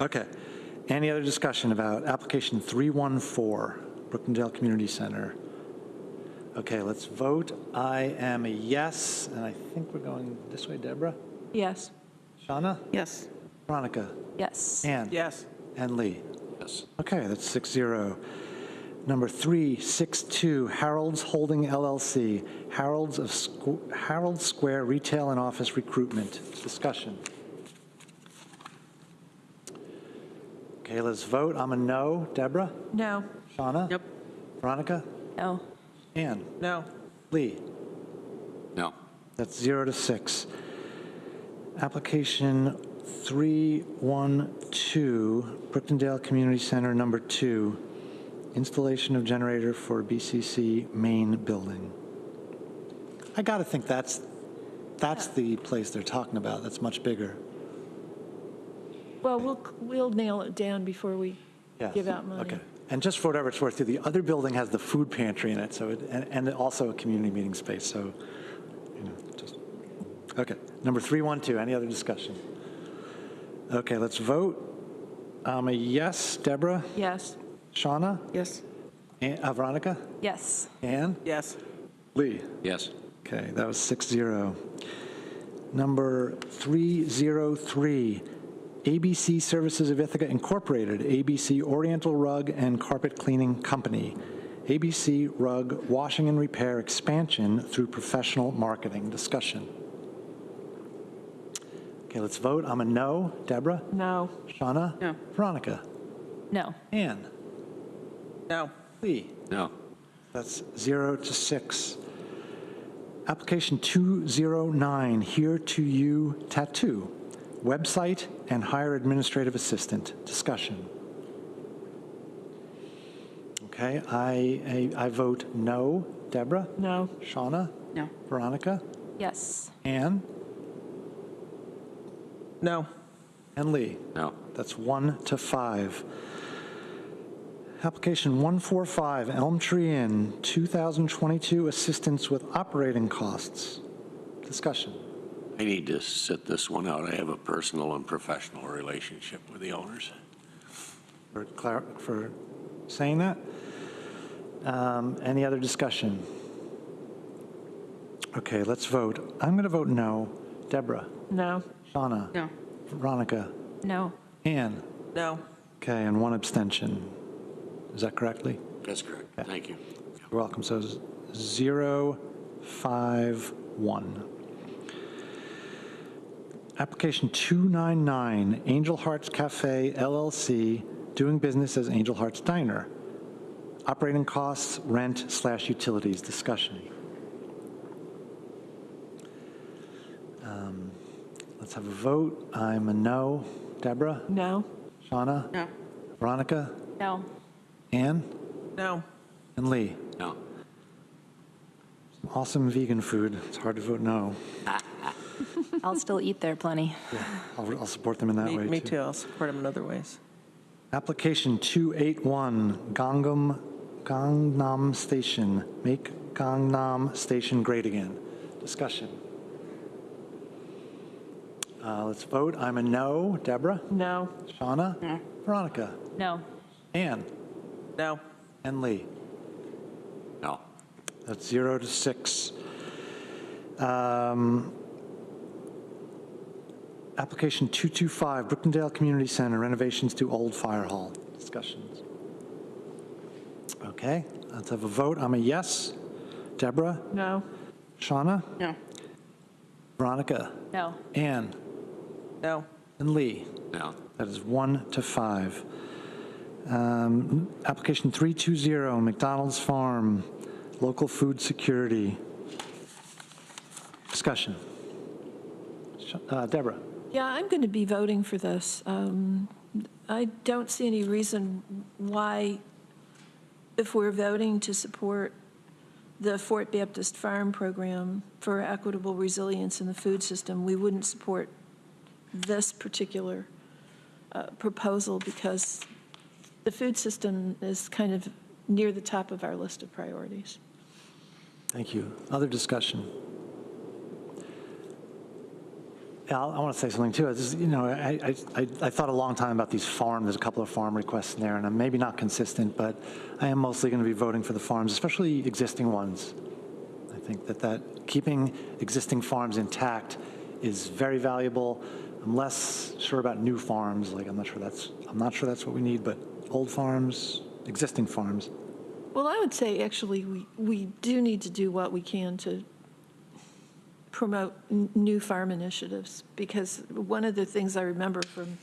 Speaker 1: Okay. Any other discussion about application 314, Brookendale Community Center? Okay, let's vote. I am a yes, and I think we're going this way, Deborah?
Speaker 2: Yes.
Speaker 1: Shauna?
Speaker 4: Yes.
Speaker 1: Veronica?
Speaker 7: Yes.
Speaker 1: Ann?
Speaker 3: Yes.
Speaker 1: And Lee?
Speaker 5: Yes.
Speaker 1: Okay, that's 6-0. Number 362, Harold's Holding LLC, Harold Square Retail and Office Recruitment. Discussion. Okay, let's vote. I'm a no. Deborah?
Speaker 2: No.
Speaker 1: Shauna?
Speaker 4: Yep.
Speaker 1: Veronica?
Speaker 7: No.
Speaker 1: Ann?
Speaker 3: No.
Speaker 1: Lee?
Speaker 5: No.
Speaker 1: That's 0-6. Application 312, Brookendale Community Center, number 2, installation of generator for BCC main building. I got to think that's the place they're talking about. That's much bigger.
Speaker 2: Well, we'll nail it down before we
Speaker 1: Yes.
Speaker 2: give out money.
Speaker 1: Okay. And just for whatever it's worth, the other building has the food pantry in it, so and also a community meeting space. So, just okay. Number 312. Any other discussion? Okay, let's vote. A yes. Deborah.
Speaker 2: Yes.
Speaker 1: Shauna.
Speaker 4: Yes.
Speaker 1: Veronica.
Speaker 7: Yes.
Speaker 1: Ann.
Speaker 3: Yes.
Speaker 1: Lee.
Speaker 5: Yes.
Speaker 1: Okay, that was 6-0. Number 303. ABC Services of Ithaca Incorporated, ABC Oriental Rug and Carpet Cleaning Company, ABC Rug Washing and Repair Expansion through Professional Marketing. Discussion. Okay, let's vote. I'm a no. Deborah?
Speaker 2: No.
Speaker 1: Shauna?
Speaker 4: No.
Speaker 1: Veronica?
Speaker 7: No.
Speaker 1: Ann?
Speaker 3: No.
Speaker 1: Lee?
Speaker 5: No.
Speaker 1: That's 0-6. Application 209, Here to You Tattoo, website and hire administrative assistant. Discussion. Okay, I vote no. Deborah?
Speaker 2: No.
Speaker 1: Shauna?
Speaker 4: No.
Speaker 1: Veronica?
Speaker 7: Yes.
Speaker 1: Ann?
Speaker 3: No.
Speaker 1: And Lee?
Speaker 5: No.
Speaker 1: That's 1-5. Application 145, Elm Tree Inn, 2022 assistance with operating costs. Discussion.
Speaker 5: I need to sit this one out. I have a personal and professional relationship with the owners.
Speaker 1: For saying that. Any other discussion? Okay, let's vote. I'm going to vote no. Deborah?
Speaker 2: No.
Speaker 1: Shauna?
Speaker 4: No.
Speaker 1: Veronica?
Speaker 7: No.
Speaker 1: Ann?
Speaker 3: No.
Speaker 1: Okay, and 1 abstention. Is that correctly?
Speaker 5: That's correct.
Speaker 1: Yeah.
Speaker 5: Thank you.
Speaker 1: You're welcome. So 0-5-1. Application 299, Angel Hearts Cafe LLC, doing business as Angel Hearts Diner. Operating costs, rent/utilities. Discussion. Let's have a vote. I'm a no. Deborah?
Speaker 2: No?
Speaker 1: Shauna?
Speaker 4: No.
Speaker 1: Veronica?
Speaker 7: No.
Speaker 1: Ann?
Speaker 3: No.
Speaker 1: And Lee?
Speaker 5: No.
Speaker 1: Awesome vegan food. It's hard to vote no.
Speaker 7: I'll still eat there plenty.
Speaker 1: I'll support them in that way,
Speaker 3: Me too. I'll support them in other ways.
Speaker 1: Application 281, Gangnam Station. Make Gangnam Station great again. Discussion. Let's vote. I'm a no. Deborah?
Speaker 2: No?
Speaker 1: Shauna?
Speaker 4: No.
Speaker 1: Veronica?
Speaker 7: No.
Speaker 1: Ann?
Speaker 3: No.
Speaker 1: And Lee?
Speaker 5: No.
Speaker 1: That's 0 to 6. Application 225, Brookendale Community Center, renovations to Old Fire Hall. Discussions. Okay, let's have a vote. I'm a yes. Deborah?
Speaker 2: No?
Speaker 1: Shauna?
Speaker 4: No.
Speaker 7: No.
Speaker 1: Veronica? Ann?
Speaker 3: No.
Speaker 1: And Lee?
Speaker 5: No.
Speaker 1: That is 1 to 5. Application 320, McDonald's Farm, local food security. Discussion. Deborah?
Speaker 2: Yeah, I'm going to be voting for this. I don't see any reason why, if we're voting to support the Fort Baptist Farm Program for equitable resilience in the food system, we wouldn't support this particular proposal, because the food system is kind of near the top of our list of priorities.
Speaker 1: Thank you. Other discussion? Yeah, I want to say something too. I thought a long time about these farms. There's a couple of farm requests in there, and I'm maybe not consistent, but I am mostly going to be voting for the farms, especially existing ones. I think that keeping existing farms intact is very valuable. I'm less sure about new farms. Like I'm not sure that's what we need, but old farms, existing farms.
Speaker 2: Well, I would say actually we do need to do what we can to promote new farm initiatives, because one of the things I remember from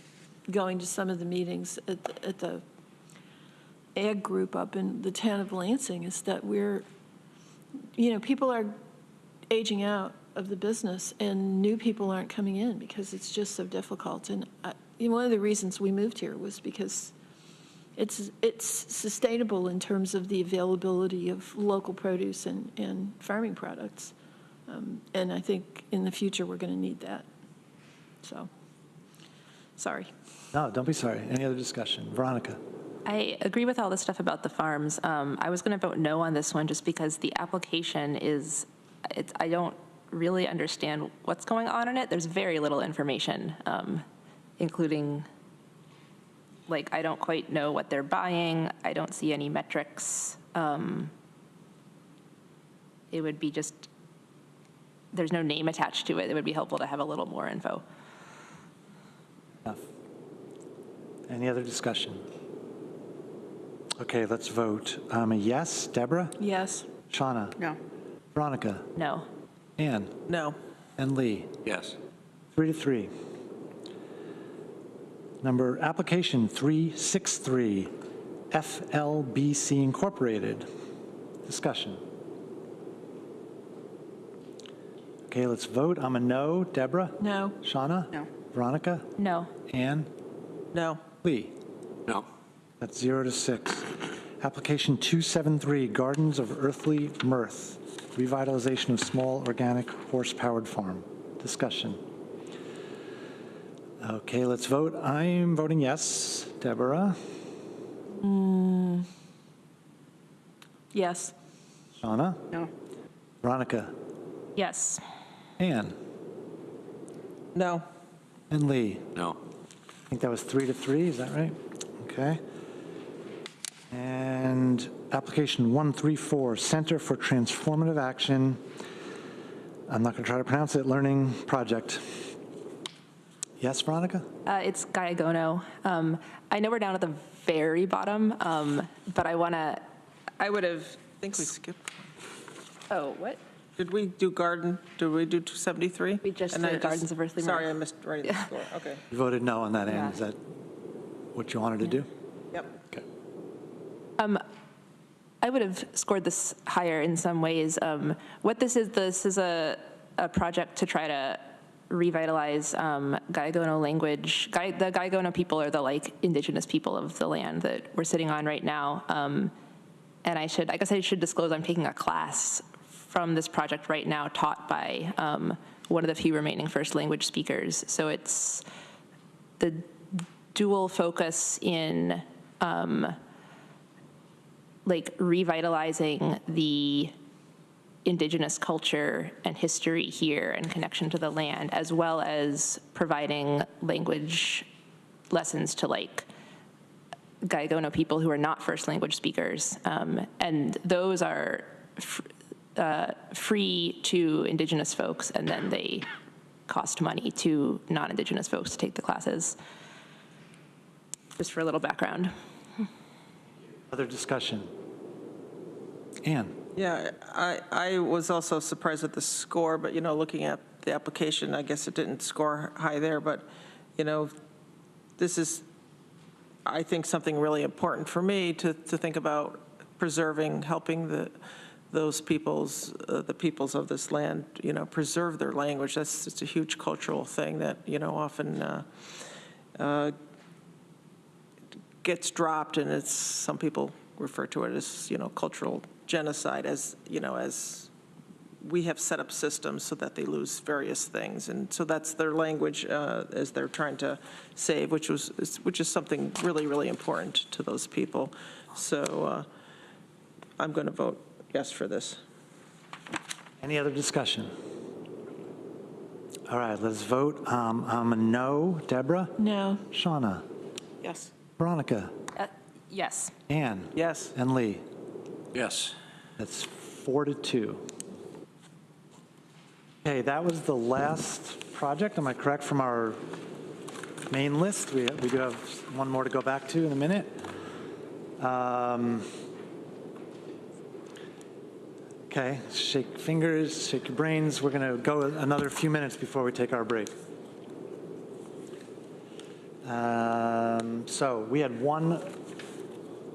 Speaker 2: going to some of the meetings at the ag group up in the town of Lansing is that people are aging out of the business and new people aren't coming in because it's just so difficult. And one of the reasons we moved here was because it's sustainable in terms of the availability of local produce and farming products. And I think in the future, we're going to need that. So, sorry.
Speaker 1: No, don't be sorry. Any other discussion? Veronica?
Speaker 7: I agree with all the stuff about the farms. I was going to vote no on this one just because the application I don't really understand what's going on in it. There's very little information, including, I don't quite know what they're buying. I don't see any metrics. It would be there's no name attached to it. It would be helpful to have a little more info.
Speaker 1: Enough. Any other discussion? Okay, let's vote. A yes. Deborah?
Speaker 2: Yes.
Speaker 1: Shauna?
Speaker 4: No.
Speaker 1: Veronica?
Speaker 7: No.
Speaker 1: Ann?
Speaker 3: No.
Speaker 1: And Lee?
Speaker 5: Yes.
Speaker 1: 3 to 3. Application 363, FLBC Incorporated. Discussion. Okay, let's vote. I'm a no. Deborah?
Speaker 2: No.
Speaker 1: Shauna?
Speaker 4: No.
Speaker 1: Veronica?
Speaker 7: No.
Speaker 1: Ann?
Speaker 3: No.
Speaker 1: Lee?
Speaker 5: No.
Speaker 1: That's 0 to 6. Application 273, Gardens of Earthly Mirth, revitalization of small organic horse-powered farm. Discussion. Okay, let's vote. I'm voting yes. Deborah?
Speaker 2: Yes.
Speaker 1: Shauna?
Speaker 4: No.
Speaker 1: Veronica?
Speaker 7: Yes.
Speaker 1: Ann?
Speaker 3: No.
Speaker 1: And Lee?
Speaker 5: No.
Speaker 1: I think that was 3 to 3, is that right? Okay. And application 134, Center for Transformative Action. I'm not going to try to pronounce it, Learning Project. Yes, Veronica?
Speaker 7: It's Gaiagono. I know we're down at the very bottom, but I would have,
Speaker 3: I think we skipped.
Speaker 7: oh, what?
Speaker 3: Did we do garden? Did we do 273?
Speaker 7: We just
Speaker 3: And I
Speaker 7: did Gardens of Earthly Mirth.
Speaker 3: Sorry, I missed writing the score. Okay.
Speaker 1: You voted no on that, Ann.
Speaker 7: Yeah.
Speaker 1: Is that what you wanted to do?
Speaker 3: Yep.
Speaker 1: Okay.
Speaker 7: I would have scored this higher in some ways. What this is a project to try to revitalize Gaigono language. The Gaigono people are the like indigenous people of the land that we're sitting on right now. And I guess I should disclose I'm taking a class from this project right now taught by one of the few remaining first language speakers. So it's the dual focus in like revitalizing the indigenous culture and history here and connection to the land, as well as providing language lessons to like Gaigono people who are not first language speakers. And those are free to indigenous folks, and then they cost money to non-indigenous folks to take the classes. Just for a little background.
Speaker 1: Other discussion? Ann?
Speaker 3: Yeah, I was also surprised at the score, but, looking at the application, I guess it didn't score high there, but, this is, I think, something really important for me to think about preserving, helping those peoples, the peoples of this land, preserve their language. That's just a huge cultural thing that, often gets dropped, and some people refer to it as, cultural genocide, as we have set up systems so that they lose various things. And so that's their language as they're trying to save, which is something really, really important to those people. So I'm going to vote yes for this.
Speaker 1: Any other discussion? All right, let's vote. I'm a no. Deborah?
Speaker 2: No.
Speaker 1: Shauna?
Speaker 4: Yes.
Speaker 1: Veronica?
Speaker 7: Yes.
Speaker 1: Ann?
Speaker 3: Yes.
Speaker 1: And Lee?
Speaker 5: Yes.
Speaker 1: That's 4-2. Okay, that was the last project, am I correct, from our main list? We do have one more to go back to in a minute. Okay, shake fingers, shake your brains. We're going to go another few minutes before we take our break. So we had one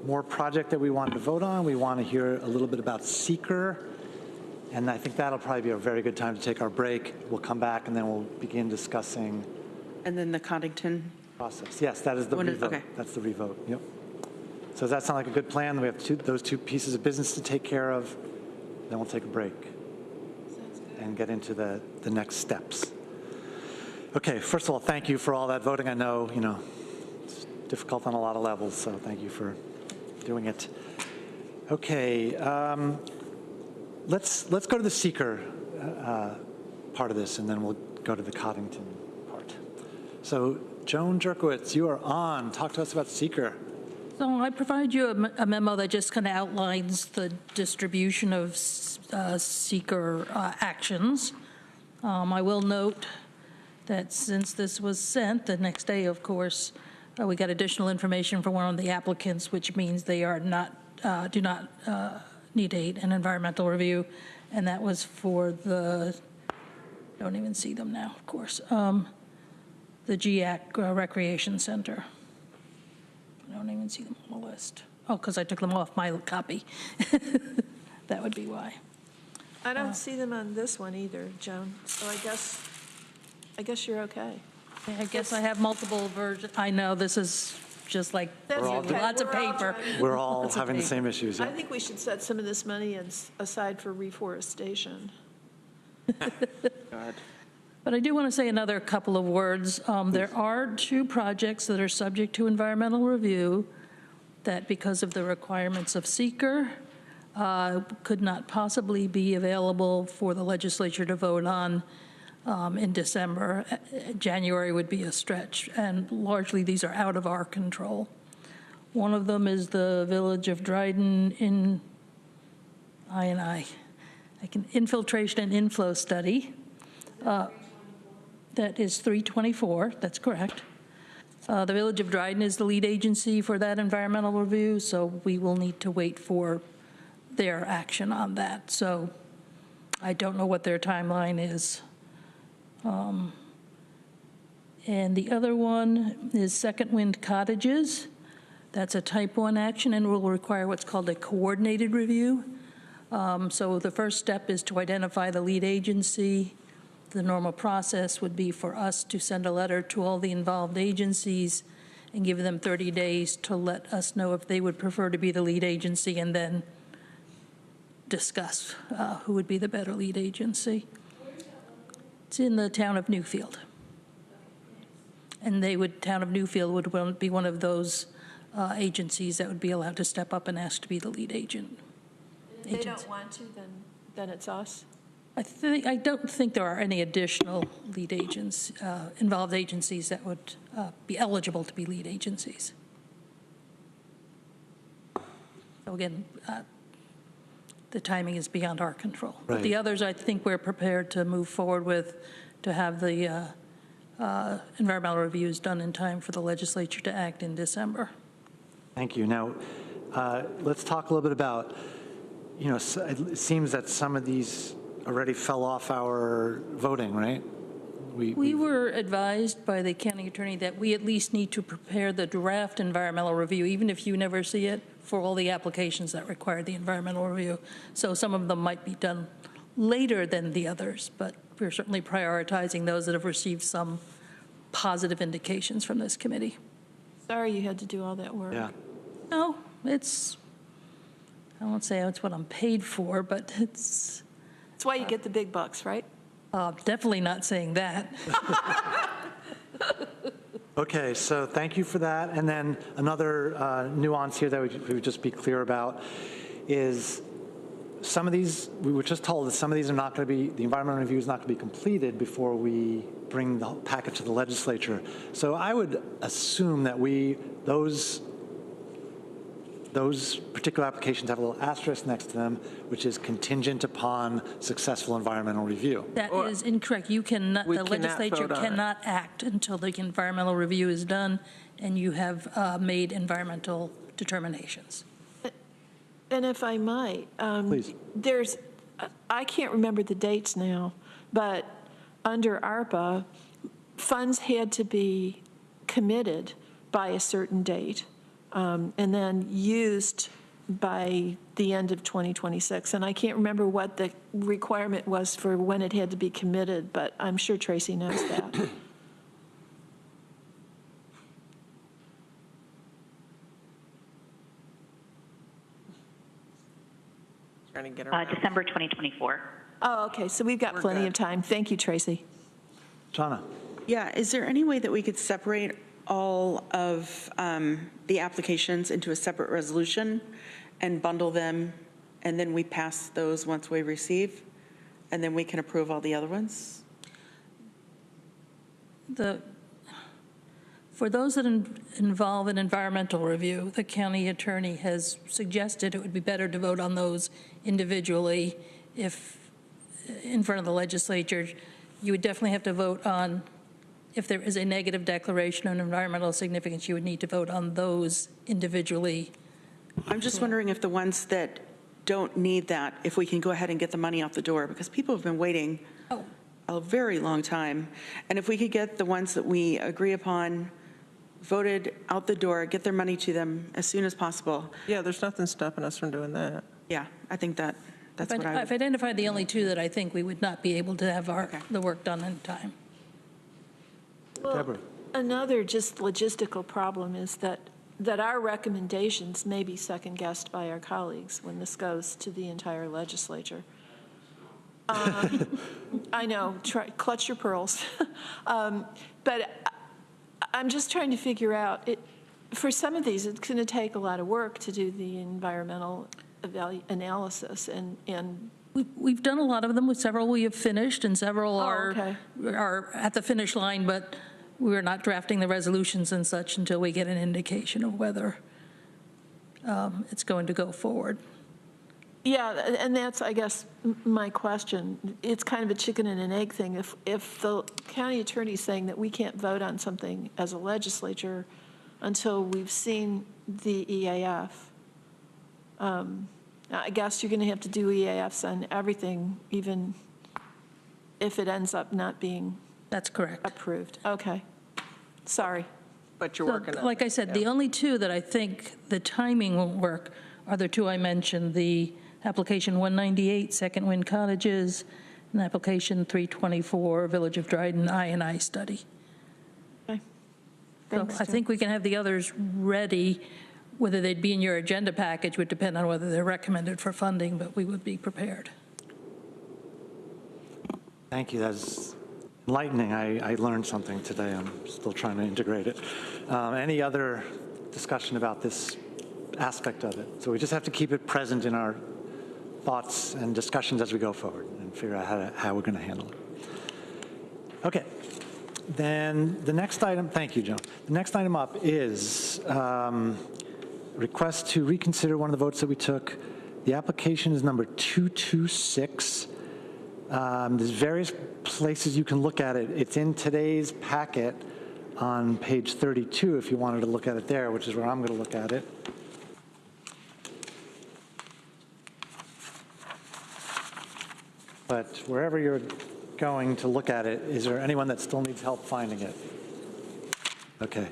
Speaker 1: more project that we wanted to vote on. We want to hear a little bit about Seeker, and I think that'll probably be a very good time to take our break. We'll come back, and then we'll begin discussing
Speaker 4: And then the Coddington.
Speaker 1: process. Yes, that is the revote.
Speaker 4: Okay.
Speaker 1: That's the revote, yep. So does that sound like a good plan? We have those two pieces of business to take care of, then we'll take a break and get into the next steps. Okay, first of all, thank you for all that voting. I know, it's difficult on a lot of levels, so thank you for doing it. Okay, let's go to the Seeker part of this, and then we'll go to the Coddington part. So Joan Jerkowitz, you are on. Talk to us about Seeker.
Speaker 9: So I provide you a memo that just kind of outlines the distribution of seeker actions. I will note that since this was sent, the next day, of course, we got additional information from one of the applicants, which means they are not, do not need an environmental review, and that was for the, don't even see them now, of course, the GIAC Recreation Center. I don't even see them on the list. Oh, because I took them off my copy. That would be why.
Speaker 2: I don't see them on this one either, Joan, so I guess you're okay.
Speaker 9: I guess I have multiple versions. I know, this is just like
Speaker 2: That's okay.
Speaker 9: lots of
Speaker 2: We're all
Speaker 9: paper.
Speaker 2: trying-
Speaker 1: We're all
Speaker 9: Lots of
Speaker 1: having the
Speaker 9: paper.
Speaker 1: same issues.
Speaker 2: I
Speaker 1: Yeah.
Speaker 2: think we should set some of this money aside for reforestation.
Speaker 3: God.
Speaker 9: But I do want to say another couple of words. There are two projects that are subject to environmental review that, because of the requirements of seeker, could not possibly be available for the legislature to vote on in December. January would be a stretch, and largely these are out of our control. One of them is the Village of Dryden infiltration and inflow study. That is 324, that's correct. The Village of Dryden is the lead agency for that environmental review, so we will need to wait for their action on that. So I don't know what their timeline is. And the other one is Second Wind Cottages. That's a type 1 action and will require what's called a coordinated review. So the first step is to identify the lead agency. The normal process would be for us to send a letter to all the involved agencies and give them 30 days to let us know if they would prefer to be the lead agency, and then discuss who would be the better lead agency. It's in the town of Newfield. And town of Newfield would be one of those agencies that would be allowed to step up and ask to be the lead agent.
Speaker 2: If they don't want to, then it's us.
Speaker 9: I don't think there are any additional lead agents, involved agencies that would be eligible to be lead agencies. So again, the timing is beyond our control.
Speaker 1: Right.
Speaker 9: But the others, I think we're prepared to move forward with, to have the environmental reviews done in time for the legislature to act in December.
Speaker 1: Thank you. Now, let's talk a little bit about, it seems that some of these already fell off our voting, right?
Speaker 9: We were advised by the county attorney that we at least need to prepare the draft environmental review, even if you never see it, for all the applications that require the environmental review. So some of them might be done later than the others, but we're certainly prioritizing those that have received some positive indications from this committee.
Speaker 2: Sorry you had to do all that work.
Speaker 1: Yeah.
Speaker 9: No, I won't say it's what I'm paid for, but it's
Speaker 2: That's why you get the big bucks, right?
Speaker 9: definitely not saying that.
Speaker 1: Okay, so thank you for that. And then another nuance here that we would just be clear about is some of these, we were just told that some of these are not going to be, the environmental review is not going to be completed before we bring the package to the legislature. So I would assume that those particular applications have a little asterisk next to them, which is contingent upon successful environmental review.
Speaker 9: That is incorrect. You cannot,
Speaker 3: We
Speaker 9: the
Speaker 3: cannot
Speaker 9: legislature
Speaker 3: vote on it.
Speaker 9: cannot act until the environmental review is done and you have made environmental determinations.
Speaker 2: And if I might,
Speaker 1: Please.
Speaker 2: I can't remember the dates now, but under ARPA, funds had to be committed by a certain date and then used by the end of 2026. And I can't remember what the requirement was for when it had to be committed, but I'm sure Tracy knows that.
Speaker 3: Trying to get around.
Speaker 10: December 2024.
Speaker 2: Oh, okay, so we've got plenty
Speaker 3: good.
Speaker 2: of time. Thank you, Tracy.
Speaker 1: Shauna?
Speaker 4: Yeah, is there any way that we could separate all of the applications into a separate resolution and bundle them, and then we pass those once we receive, and then we can approve all the other ones?
Speaker 9: For those that involve an environmental review, the county attorney has suggested it would be better to vote on those individually. If in front of the legislature, you would definitely have to vote on, if there is a negative declaration on environmental significance, you would need to vote on those individually.
Speaker 4: I'm just wondering if the ones that don't need that, if we can go ahead and get the money out the door, because people have been waiting a very long time. And if we could get the ones that we agree upon voted out the door, get their money to them as soon as possible.
Speaker 3: Yeah, there's nothing stopping us from doing that.
Speaker 4: Yeah, I think that's what I
Speaker 9: I've
Speaker 4: would.
Speaker 9: identified the only two that I think we would not be able to have the work done in time.
Speaker 1: Deborah?
Speaker 2: Another just logistical problem is that our recommendations may be second-guessed by our colleagues when this goes to the entire legislature. I know, clutch your pearls. But I'm just trying to figure out, for some of these, it's going to take a lot of work to do the environmental analysis, and
Speaker 9: We've done a lot of them. With several we have finished, and several
Speaker 2: okay.
Speaker 9: are at the finish line, but we're not drafting the resolutions and such until we get an indication of whether it's going to go forward.
Speaker 2: Yeah, and that's, I guess, my question. It's kind of a chicken and an egg thing. If the county attorney's saying that we can't vote on something as a legislature until we've seen the EAF, Now, I guess you're going to have to do EAFs on everything, even if it ends up not being
Speaker 9: That's correct.
Speaker 2: approved. Okay. Sorry.
Speaker 3: But you're
Speaker 9: So,
Speaker 3: working on it.
Speaker 9: like I said, the only two that I think the timing won't work are the two I mentioned, the application 198, Second Wind Cottages, and application 324, Village of Dryden I&I study.
Speaker 2: Okay.
Speaker 9: So
Speaker 2: Thanks,
Speaker 9: I
Speaker 2: Jim.
Speaker 9: think we can have the others ready. Whether they'd be in your agenda package would depend on whether they're recommended for funding, but we would be prepared.
Speaker 1: Thank you. That's enlightening. I learned something today. I'm still trying to integrate it. Any other discussion about this aspect of it? So we just have to keep it present in our thoughts and discussions as we go forward and figure out how we're going to handle it. Okay. Then the next item, thank you, Joan. The next item up is request to reconsider one of the votes that we took. The application is number 226. There's various places you can look at it. It's in today's packet on page 32 if you wanted to look at it there, which is where I'm going to look at it. But wherever you're going to look at it, is there anyone that still needs help finding it? Okay.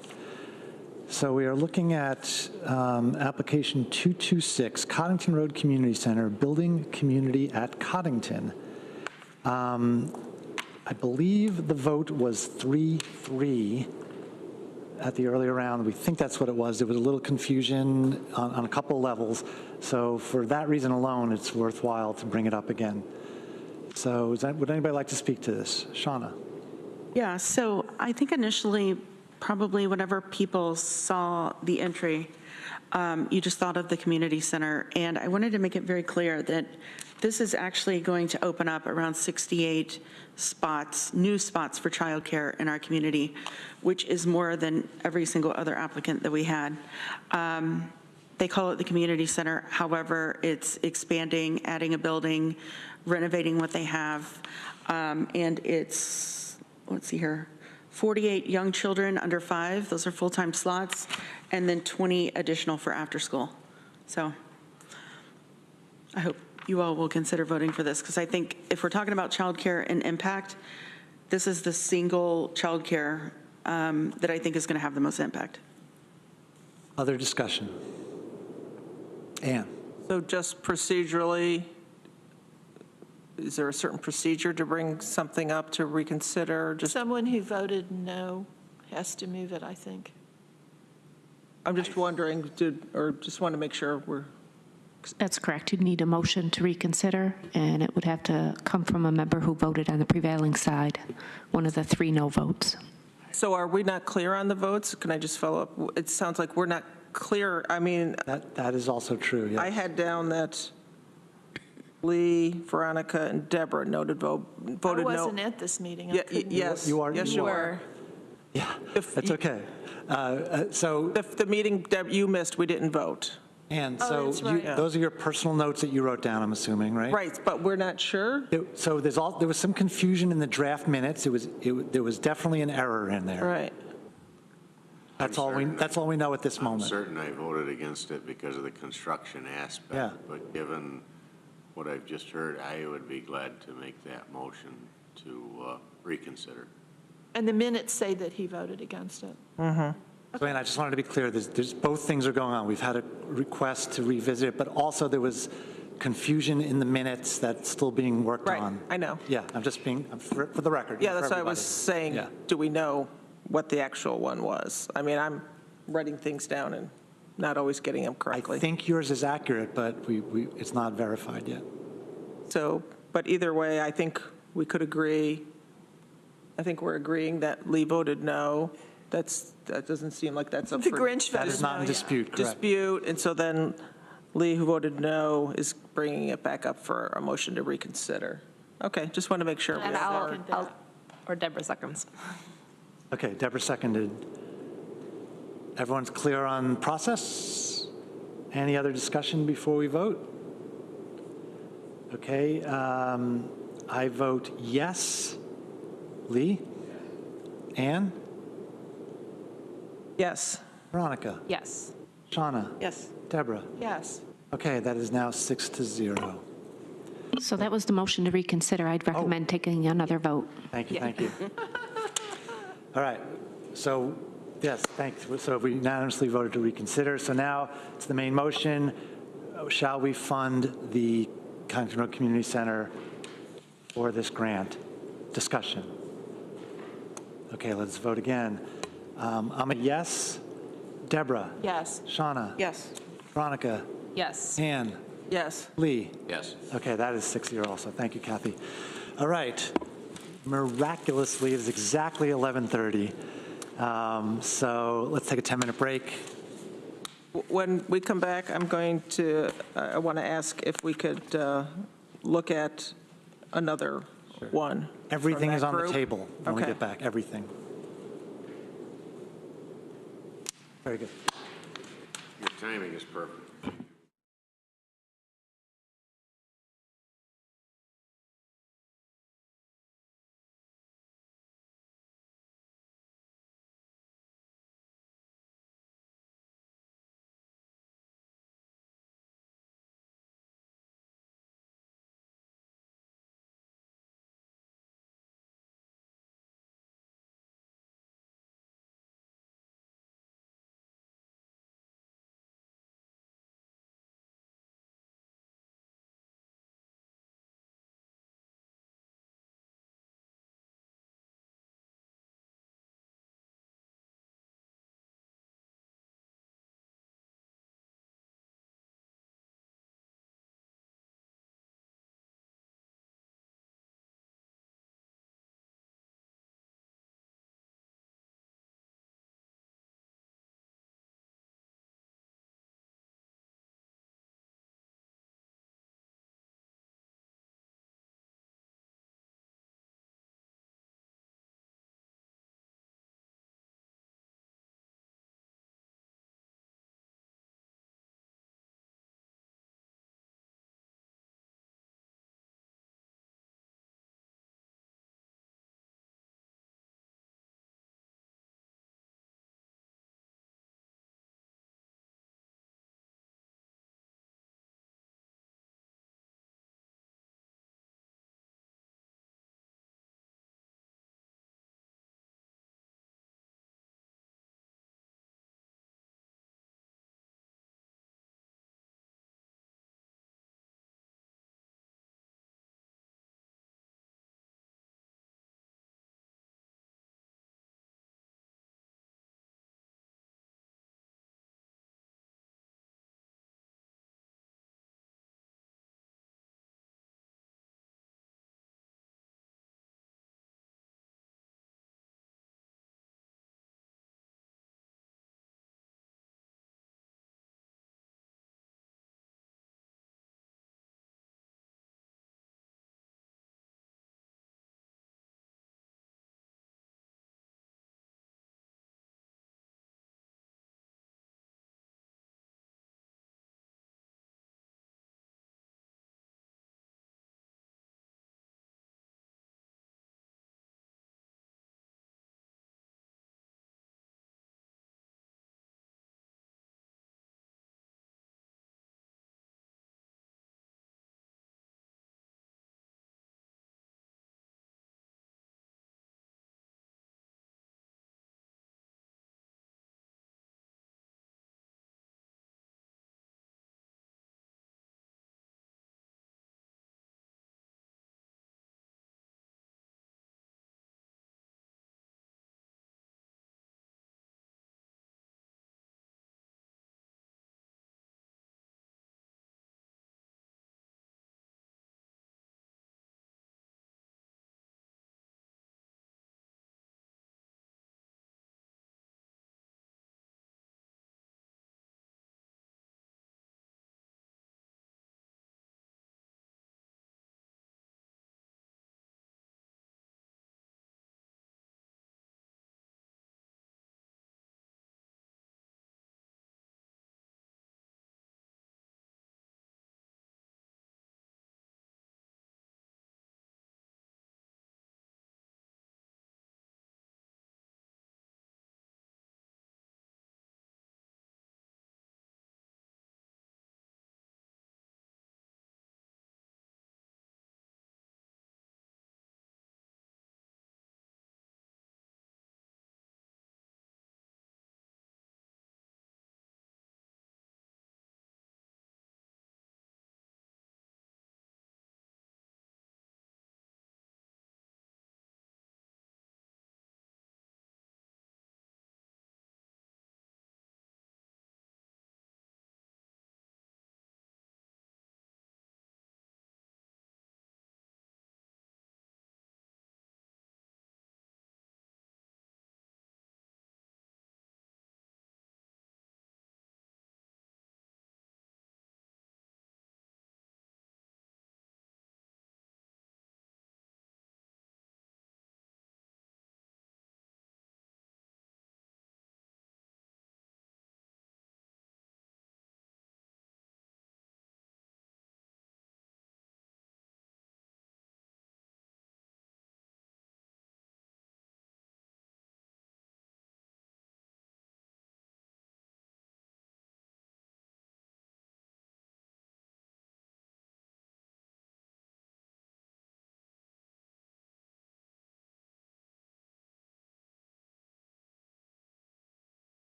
Speaker 1: So we are looking at application 226, Coddington Road Community Center, building community at Coddington. I believe the vote was 3-3 at the earlier round. We think that's what it was. There was a little confusion on a couple of levels. So for that reason alone, it's worthwhile to bring it up again. So would anybody like to speak to this? Shauna?
Speaker 4: Yeah, so I think initially, probably whenever people saw the entry, you just thought of the community center. And I wanted to make it very clear that this is actually going to open up around 68 spots, new spots for childcare in our community, which is more than every single other applicant that we had. They call it the community center. However, it's expanding, adding a building, renovating what they have. And it's, let's see here, 48 young children under 5. Those are full-time slots. And then 20 additional for after school. So I hope you all will consider voting for this, because I think if we're talking about childcare and impact, this is the single childcare that I think is going to have the most impact.
Speaker 1: Other discussion? Ann?
Speaker 3: So just procedurally, is there a certain procedure to bring something up to reconsider? Just,
Speaker 2: Someone who voted no has to move it, I think.
Speaker 3: I'm just wondering, or just want to make sure we're,
Speaker 6: That's correct. You'd need a motion to reconsider, and it would have to come from a member who voted on the prevailing side, one of the 3 no votes.
Speaker 3: so are we not clear on the votes? Can I just follow up? It sounds like we're not clear. I mean,
Speaker 1: That is also true, yes.
Speaker 3: I had down that Lee, Veronica, and Deborah voted
Speaker 2: I
Speaker 3: no.
Speaker 2: wasn't at this meeting. I
Speaker 3: Yeah,
Speaker 2: couldn't-
Speaker 3: yes.
Speaker 1: You are-
Speaker 3: Yes,
Speaker 1: you
Speaker 3: you
Speaker 1: are.
Speaker 3: are.
Speaker 1: Yeah,
Speaker 3: If
Speaker 1: that's
Speaker 3: you-
Speaker 1: okay. So,
Speaker 3: The meeting, Deb, you missed, we didn't vote.
Speaker 1: Ann,
Speaker 2: Oh,
Speaker 1: so
Speaker 2: that's right.
Speaker 1: those are your personal notes that you wrote down, I'm assuming, right?
Speaker 3: Right, but we're not sure?
Speaker 1: So there was some confusion in the draft minutes. There was definitely an error in there.
Speaker 3: Right.
Speaker 1: That's all we know at this
Speaker 5: I'm
Speaker 1: moment.
Speaker 5: certain I voted against it because of the construction aspect.
Speaker 1: Yeah.
Speaker 5: But given what I've just heard, I would be glad to make that motion to reconsider.
Speaker 2: And the minutes say that he voted against it.
Speaker 1: So, Ann, I just wanted to be clear, there's both things are going on. We've had a request to revisit it, but also there was confusion in the minutes that's still being worked
Speaker 3: Right,
Speaker 1: on.
Speaker 3: I know.
Speaker 1: Yeah, for the record.
Speaker 3: Yeah,
Speaker 1: for
Speaker 3: that's what I
Speaker 1: everybody.
Speaker 3: was saying.
Speaker 1: Yeah.
Speaker 3: Do we know what the actual one was? I mean, I'm writing things down and not always getting them
Speaker 1: I
Speaker 3: correctly.
Speaker 1: think yours is accurate, but it's not verified yet.
Speaker 3: So, but either way, I think we could agree. I think we're agreeing that Lee voted no. That doesn't seem like that's up
Speaker 2: The
Speaker 3: for
Speaker 2: Grinch
Speaker 1: That
Speaker 2: voted
Speaker 1: is not
Speaker 2: no,
Speaker 1: in
Speaker 2: yeah.
Speaker 1: dispute, correct?
Speaker 3: dispute. And so then Lee, who voted no, is bringing it back up for a motion to reconsider. Okay, just want to make sure. we
Speaker 7: And
Speaker 3: are-
Speaker 7: or Deborah seconds.
Speaker 1: Okay, Deborah seconded. Everyone's clear on process? Any other discussion before we vote? Okay, I vote yes. Lee? Ann?
Speaker 3: Yes.
Speaker 1: Veronica?
Speaker 7: Yes.
Speaker 1: Shauna?
Speaker 4: Yes.
Speaker 1: Deborah?
Speaker 2: Yes.
Speaker 1: Okay, that is now 6-0.
Speaker 6: So that was the motion to reconsider. I'd recommend taking another vote.
Speaker 1: Thank you, thank you. All right, so, yes, thanks. So we unanimously voted to reconsider. So now it's the main motion. Shall we fund the Connington Road Community Center for this grant? Discussion. Okay, let's vote again. I'm a yes. Deborah?
Speaker 4: Yes.
Speaker 1: Shauna?
Speaker 4: Yes.
Speaker 1: Veronica?
Speaker 7: Yes.
Speaker 1: Ann?
Speaker 3: Yes.
Speaker 1: Lee?
Speaker 5: Yes.
Speaker 1: Okay, that is 6-0 also. Thank you, Kathy. All right. Miraculously, it is exactly 11:30. So let's take a 10-minute break.
Speaker 3: When we come back, I want to ask if we could look at another one.
Speaker 1: Everything
Speaker 3: from
Speaker 1: is
Speaker 3: that
Speaker 1: on the
Speaker 3: group.
Speaker 1: table when we
Speaker 3: Okay.
Speaker 1: get back, everything. Very good.
Speaker 5: Your timing is perfect.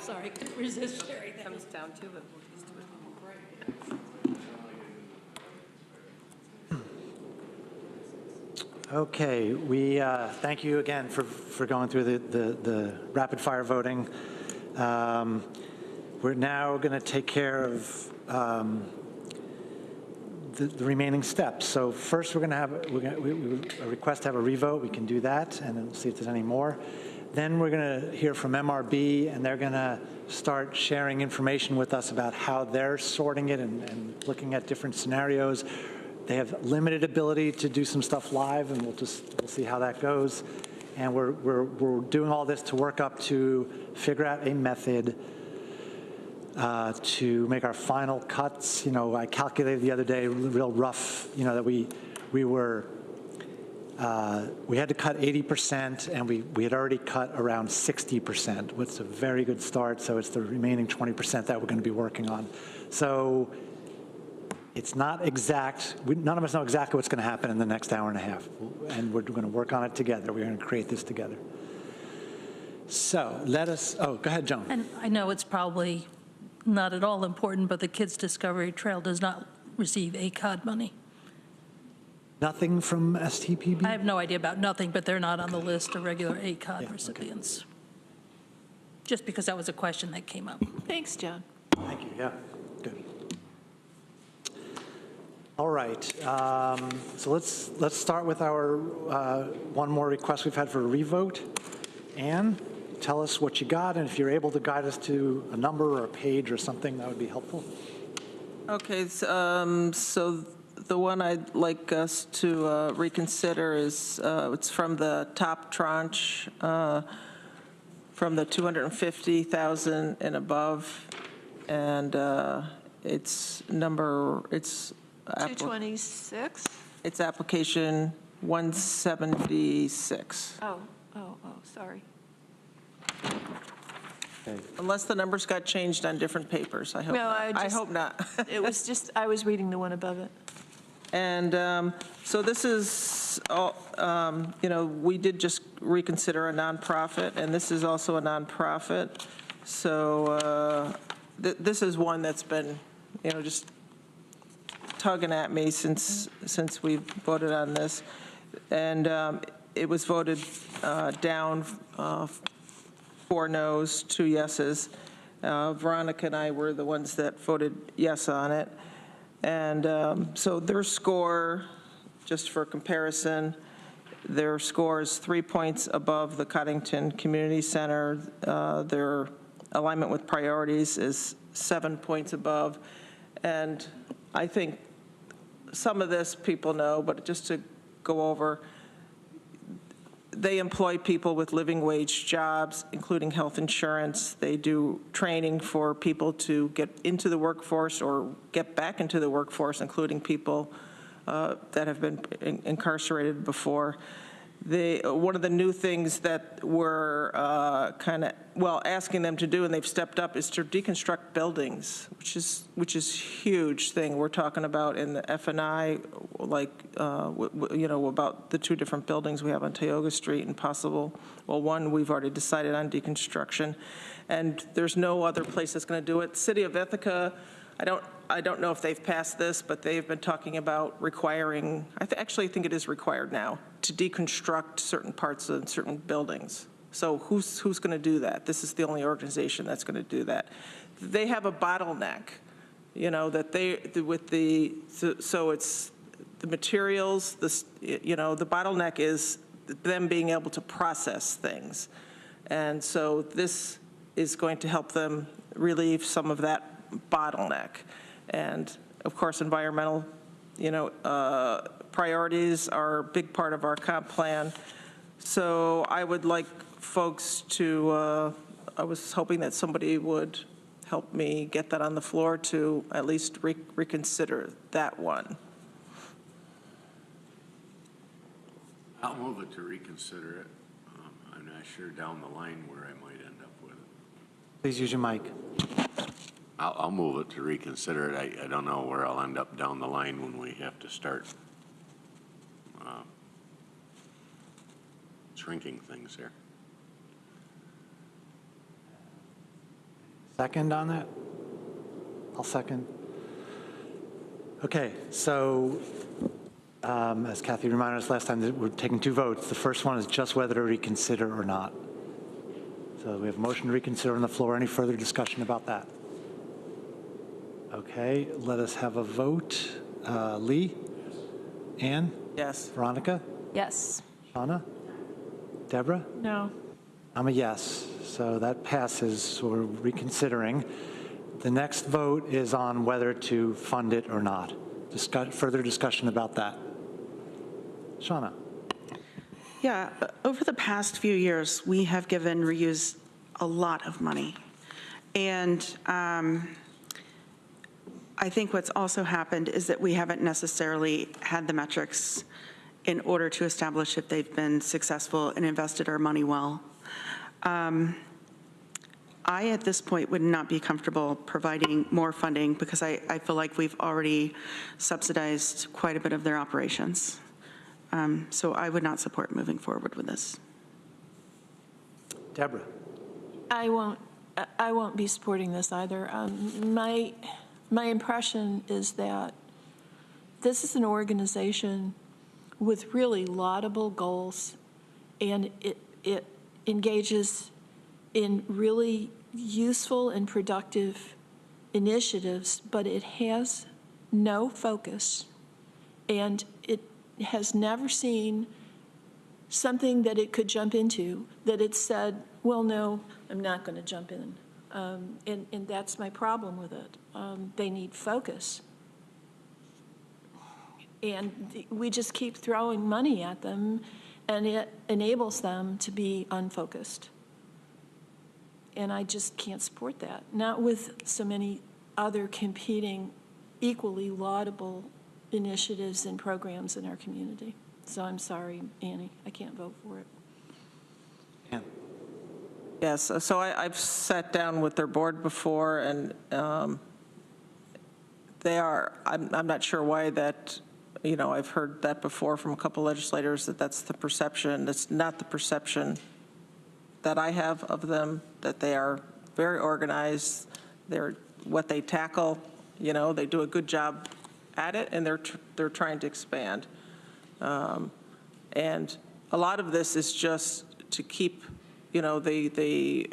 Speaker 9: Sorry, couldn't resist sharing that.
Speaker 11: Comes down to it.
Speaker 1: Okay, we thank you again for going through the rapid fire voting. We're now going to take care of the remaining steps. So first, we're going to have a request to have a revote. We can do that, and then we'll see if there's any more. Then we're going to hear from MRB, and they're going to start sharing information with us about how they're sorting it and looking at different scenarios. They have limited ability to do some stuff live, and we'll see how that goes. And we're doing all this to work up to figure out a method to make our final cuts. You know, I calculated the other day, real rough, you know, that we had to cut 80%, and we had already cut around 60%, which is a very good start. So it's the remaining 20% that we're going to be working on. So it's not exact. None of us know exactly what's going to happen in the next hour and a half, and we're going to work on it together. We're going to create this together. So let us, go ahead, Joan.
Speaker 9: And I know it's probably not at all important, but the Kids Discovery Trail does not receive ACOD money.
Speaker 1: Nothing from STPB?
Speaker 9: I have no idea about nothing, but they're not on the list of regular ACOD recipients. Just because that was a question that came up.
Speaker 2: Thanks, John.
Speaker 1: Thank you, yeah, good. All right, so let's start with our one more request we've had for a revote. Anne, tell us what you got, and if you're able to guide us to a number or a page or something, that would be helpful.
Speaker 3: Okay, so the one I'd like us to reconsider is, it's from the top tranche, from the 250,000 and above, and it's
Speaker 2: 226?
Speaker 3: It's application 176.
Speaker 2: Oh, sorry.
Speaker 1: Okay.
Speaker 3: Unless the numbers got changed on different papers, I hope
Speaker 2: No,
Speaker 3: not. I hope not.
Speaker 2: It was just, I was reading the one above it.
Speaker 3: And so this is, we did just reconsider a nonprofit, and this is also a nonprofit. So this is one that's been, just tugging at me since we voted on this. And it was voted down, 4 noes, 2 yeses. Veronica and I were the ones that voted yes on it. And so their score, just for comparison, their score is 3 points above the Cottington Community Center. Their alignment with priorities is 7 points above. And I think some of this people know, but just to go over, they employ people with living wage jobs, including health insurance. They do training for people to get into the workforce or get back into the workforce, including people that have been incarcerated before. One of the new things that we're asking them to do, and they've stepped up, is to deconstruct buildings, which is huge thing. We're talking about in the F&I, about the 2 different buildings we have on Tioga Street and possible, one we've already decided on deconstruction, and there's no other place that's going to do it. City of Ithaca, I don't know if they've passed this, but they've been talking about requiring, actually I think it is required now, to deconstruct certain parts of certain buildings. So who's going to do that? This is the only organization that's going to do that. They have a bottleneck, so it's the materials, the bottleneck is them being able to process things. And so this is going to help them relieve some of that bottleneck. And of course, environmental, priorities are a big part of our comp plan. So I would like folks to, I was hoping that somebody would help me get that on the floor to at least reconsider that one.
Speaker 5: I'll move it to reconsider it. I'm not sure down the line where I might end up with it.
Speaker 1: Please use your mic.
Speaker 5: I'll move it to reconsider it. I don't know where I'll end up down the line when we have to start shrinking things here.
Speaker 1: Second on that? I'll second. Okay, so as Kathy reminded us last time, that we're taking 2 votes. The first one is just whether to reconsider or not. So we have a motion to reconsider on the floor. Any further discussion about that? Okay, let us have a vote. Lee? Ann?
Speaker 3: Yes.
Speaker 1: Veronica?
Speaker 7: Yes.
Speaker 1: Shauna? Deborah?
Speaker 2: No.
Speaker 1: I'm a yes, so that passes, so we're reconsidering. The next vote is on whether to fund it or not. Further discussion about that. Shauna?
Speaker 4: Yeah, over the past few years, we have given reuse a lot of money. And I think what's also happened is that we haven't necessarily had the metrics in order to establish if they've been successful and invested our money well. I, at this point, would not be comfortable providing more funding because I feel like we've already subsidized quite a bit of their operations. So I would not support moving forward with this.
Speaker 1: Deborah?
Speaker 2: I won't be supporting this either. My impression is that this is an organization with really laudable goals, and it engages in really useful and productive initiatives, but it has no focus, and it has never seen something that it could jump into that it said, well, no, I'm not going to jump in. And that's my problem with it. They need focus. And we just keep throwing money at them, and it enables them to be unfocused. And I just can't support that, not with so many other competing, equally laudable initiatives and programs in our community. So I'm sorry, Annie, I can't vote for it.
Speaker 1: Ann?
Speaker 3: Yes, so I've sat down with their board before, and they are, I'm not sure why that, I've heard that before from a couple legislators, that that's the perception. That's not the perception that I have of them, that they are very organized. They're what they tackle, they do a good job at it, and they're trying to expand. And a lot of this is just to keep, they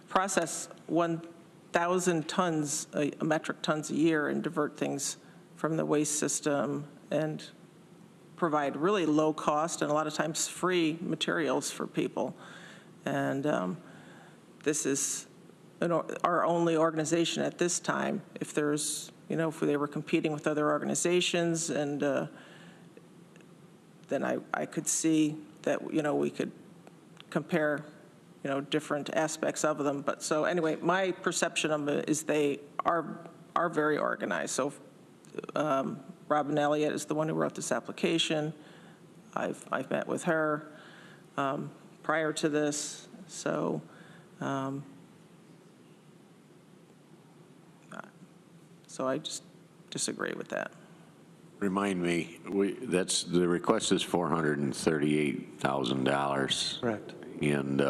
Speaker 3: process 1,000 tons, metric tons a year, and divert things from the waste system and provide really low cost and a lot of times free materials for people. And this is our only organization at this time. If there's, if they were competing with other organizations, and then I could see that, we could compare, different aspects of them. But so anyway, my perception of it is they are very organized. So Robin Elliott is the one who wrote this application. I've met with her prior to this, so I just disagree with that.
Speaker 5: Remind me, the request is $438,000.
Speaker 1: Correct.
Speaker 5: And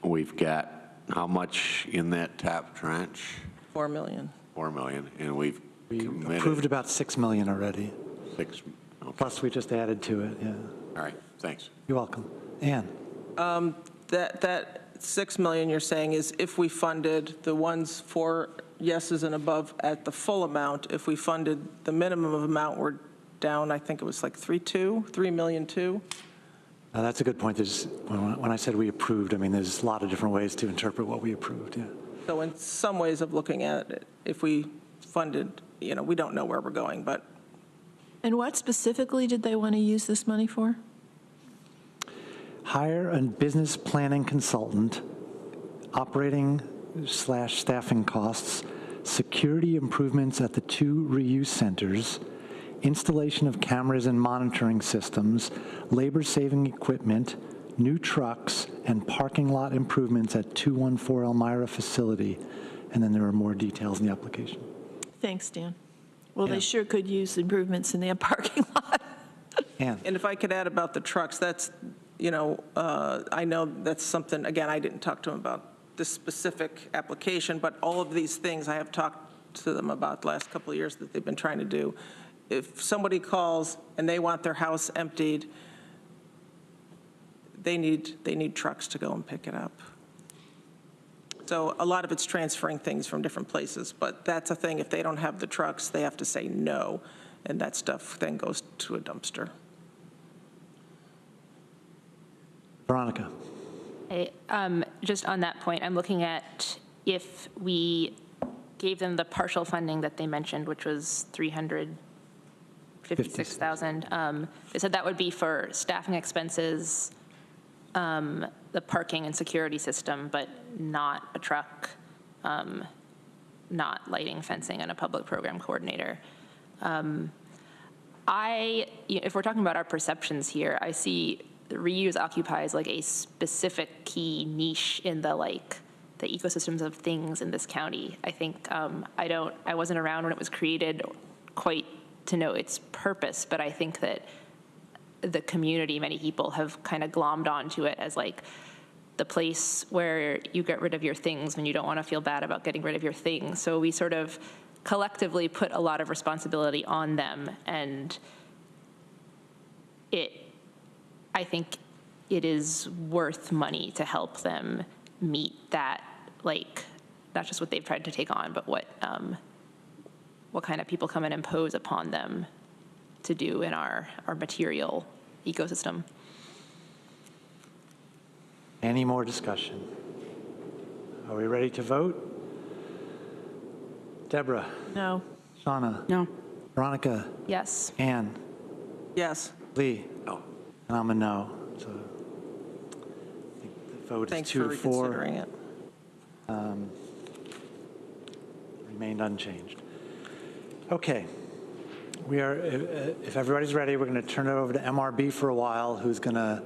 Speaker 5: we've got how much in that top tranche?
Speaker 3: 4 million.
Speaker 5: 4 million, and we
Speaker 1: Approved about 6 million already.
Speaker 5: 6, okay.
Speaker 1: Plus, we just added to it, yeah.
Speaker 5: All right, thanks.
Speaker 1: You're welcome. Ann?
Speaker 3: That 6 million you're saying is if we funded the ones for yeses and above at the full amount. If we funded the minimum amount, we're down, I think it was like 3 million too.
Speaker 1: That's a good point. When I said we approved, I mean, there's a lot of different ways to interpret what we approved, yeah.
Speaker 3: So in some ways of looking at it, if we funded, we don't know where we're going, but.
Speaker 2: And what specifically did they want to use this money for?
Speaker 1: Hire a business planning consultant, operating/staffing costs, security improvements at the 2 reuse centers, installation of cameras and monitoring systems, labor-saving equipment, new trucks, and parking lot improvements at 214 Elmira facility. And then there are more details in the application.
Speaker 2: Thanks, Dan. Well,
Speaker 1: Yeah.
Speaker 2: they sure could use improvements in their parking lot.
Speaker 1: Ann?
Speaker 3: And if I could add about the trucks, that's, I know that's something, again, I didn't talk to him about this specific application, but all of these things I have talked to them about the last couple of years that they've been trying to do. If somebody calls and they want their house emptied, they need trucks to go and pick it up. So a lot of it's transferring things from different places, but that's a thing. If they don't have the trucks, they have to say no, and that stuff then goes to a dumpster.
Speaker 1: Veronica.
Speaker 7: Just on that point, I'm looking at if we gave them the partial funding that they mentioned, which was $356,000. They said that would be for staffing expenses, the parking and security system, but not a truck, not lighting, fencing, and a public program coordinator. If we're talking about our perceptions here, I see the reuse occupies like a specific key niche in the ecosystems of things in this county. I think I wasn't around when it was created quite to know its purpose, but I think that the community, many people have kind of glommed onto it as like the place where you get rid of your things when you don't want to feel bad about getting rid of your things. So we sort of collectively put a lot of responsibility on them, and I think it is worth money to help them meet that, like, not just what they've tried to take on, but what kind of people come and impose upon them to do in our material ecosystem.
Speaker 1: Any more discussion? Are we ready to vote? Deborah?
Speaker 2: No.
Speaker 1: Shauna?
Speaker 4: No.
Speaker 1: Veronica?
Speaker 7: Yes.
Speaker 1: Ann?
Speaker 3: Yes.
Speaker 1: Lee? No. And I'm a no. So I think the vote is
Speaker 3: Thanks
Speaker 1: 2
Speaker 3: for
Speaker 1: to 4.
Speaker 3: reconsidering it.
Speaker 1: Remained unchanged. Okay. We are, if everybody's ready, we're going to turn it over to MRB for a while, who's going to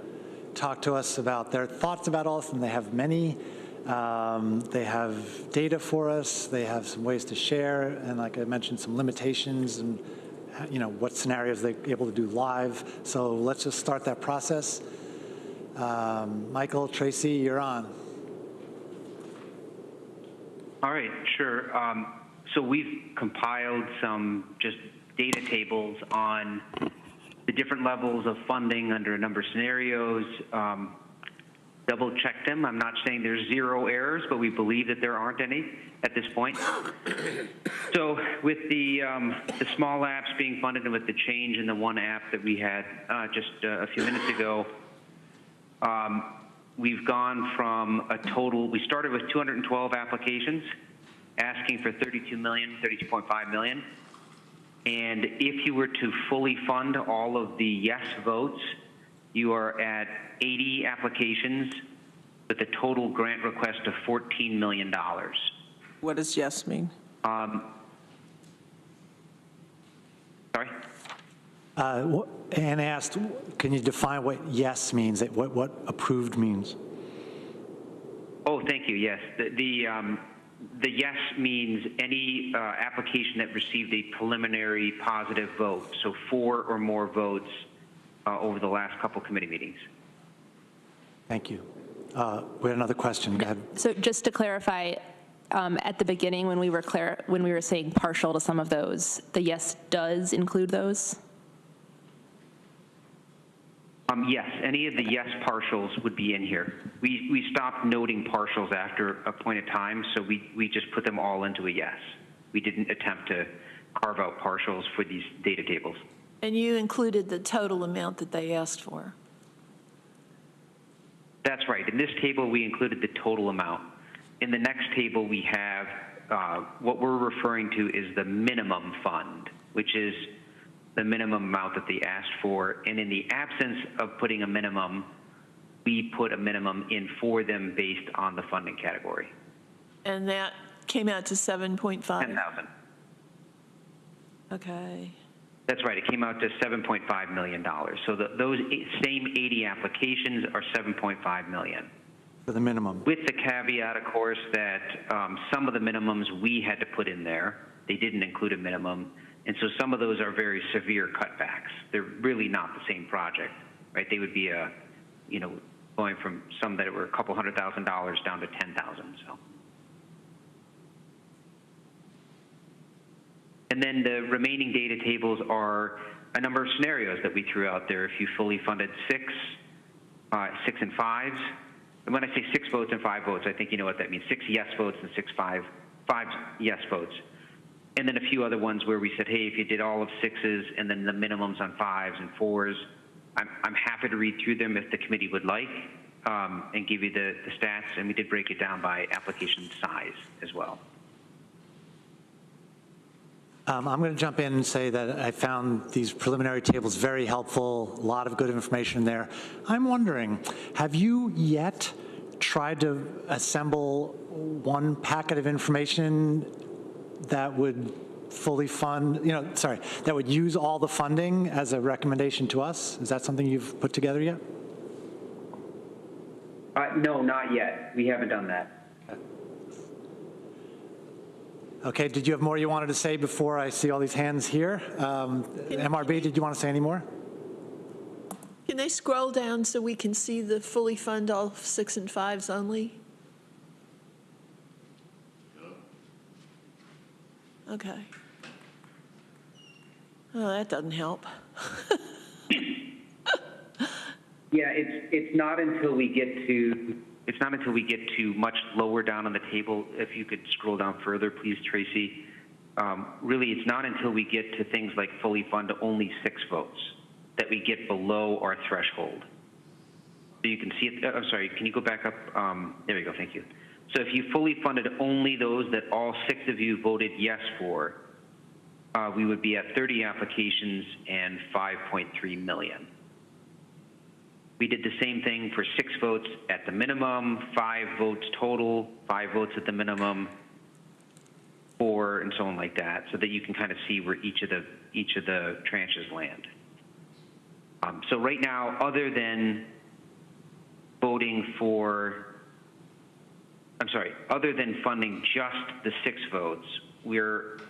Speaker 1: talk to us about their thoughts about all this, and they have many. They have data for us. They have some ways to share, and like I mentioned, some limitations and what scenarios they're able to do live. So let's just start that process. Michael, Tracy, you're on.
Speaker 11: All right, sure. So we've compiled some just data tables on the different levels of funding under a number of scenarios. Double checked them. I'm not saying there's zero errors, but we believe that there aren't any at this point. So with the small apps being funded and with the change in the one app that we had just a few minutes ago, we've gone from a total, we started with 212 applications asking for 32.5 million. And if you were to fully fund all of the yes votes, you are at 80 applications with a total grant request of $14 million.
Speaker 3: What does yes mean?
Speaker 11: Sorry?
Speaker 1: Ann asked, can you define what yes means, what approved means?
Speaker 11: Oh, thank you, yes. The yes means any application that received a preliminary positive vote, so 4 or more votes over the last couple committee meetings.
Speaker 1: Thank you. We had another question. Go ahead.
Speaker 7: So just to clarify, at the beginning when we were saying partial to some of those, the yes does include those?
Speaker 11: Yes, any of the yes partials would be in here. We stopped noting partials after a point of time, so we just put them all into a yes. We didn't attempt to carve out partials for these data tables.
Speaker 2: And you included the total amount that they asked for?
Speaker 11: That's right. In this table, we included the total amount. In the next table, we have what we're referring to is the minimum fund, which is the minimum amount that they asked for. And in the absence of putting a minimum, we put a minimum in for them based on the funding category.
Speaker 2: And that came out to 7.5?
Speaker 11: 10,000.
Speaker 2: Okay.
Speaker 11: That's right. It came out to $7.5 million. So those same 80 applications are $7.5 million.
Speaker 1: For the minimum.
Speaker 11: With the caveat, of course, that some of the minimums we had to put in there. They didn't include a minimum. And so some of those are very severe cutbacks. They're really not the same project, right? They would be going from some that were a couple $100,000 down to 10,000. So. And then the remaining data tables are a number of scenarios that we threw out there. If you fully funded six and fives, and when I say 6 votes and 5 votes, I think you know what that means. 6 yes votes and 5 yes votes. And then a few other ones where we said, hey, if you did all of 6s and then the minimums on 5s and 4s, I'm happy to read through them if the committee would like and give you the stats. And we did break it down by application size as well.
Speaker 1: I'm going to jump in and say that I found these preliminary tables very helpful, a lot of good information there. I'm wondering, have you yet tried to assemble one packet of information that would fully fund, that would use all the funding as a recommendation to us? Is that something you've put together yet?
Speaker 11: No, not yet. We haven't done that.
Speaker 1: Okay, did you have more you wanted to say before I see all these hands here? MRB, did you want to say any more?
Speaker 2: Can they scroll down so we can see the fully fund all 6 and 5s only? Okay. Oh, that doesn't help.
Speaker 11: Yeah, it's not until we get to much lower down on the table. If you could scroll down further, please, Tracy. Really, it's not until we get to things like fully fund only 6 votes that we get below our threshold. So you can see it. I'm sorry. Can you go back up? There we go. Thank you. So if you fully funded only those that all 6 of you voted yes for, we would be at 30 applications and 5.3 million. We did the same thing for 6 votes at the minimum, 5 votes total, 5 votes at the minimum, 4, and so on like that, so that you can kind of see where each of the tranches land. So right now, other than other than funding just the 6 votes,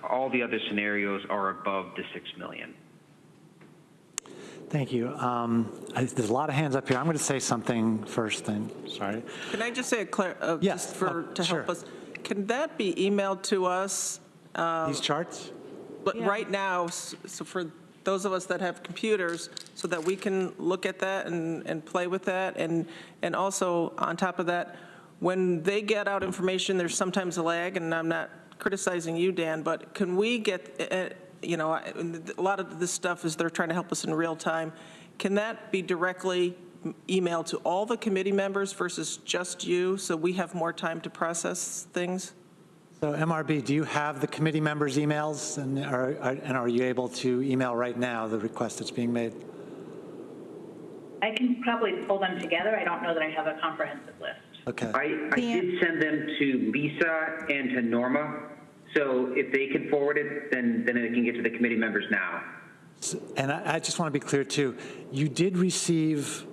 Speaker 11: all the other scenarios are above the 6 million.
Speaker 1: Thank you. There's a lot of hands up here. I'm going to say something first then. Sorry.
Speaker 3: Can I just say
Speaker 1: Yes.
Speaker 3: to
Speaker 1: Sure.
Speaker 3: help us? Can that be emailed to us?
Speaker 1: These charts?
Speaker 3: But right now, so for those of us that have computers, so that we can look at that and play with that, and also on top of that, when they get out information, there's sometimes a lag, and I'm not criticizing you, Dan, but can we get, a lot of this stuff is they're trying to help us in real time. Can that be directly emailed to all the committee members versus just you, so we have more time to process things?
Speaker 1: So MRB, do you have the committee members' emails, and are you able to email right now the request that's being made?
Speaker 8: I can probably pull them together. I don't know that I have a comprehensive list.
Speaker 1: Okay.
Speaker 11: I did send them to Lisa and to Norma, so if they can forward it, then it can get to the committee members now.
Speaker 1: And I just want to be clear too, you did receive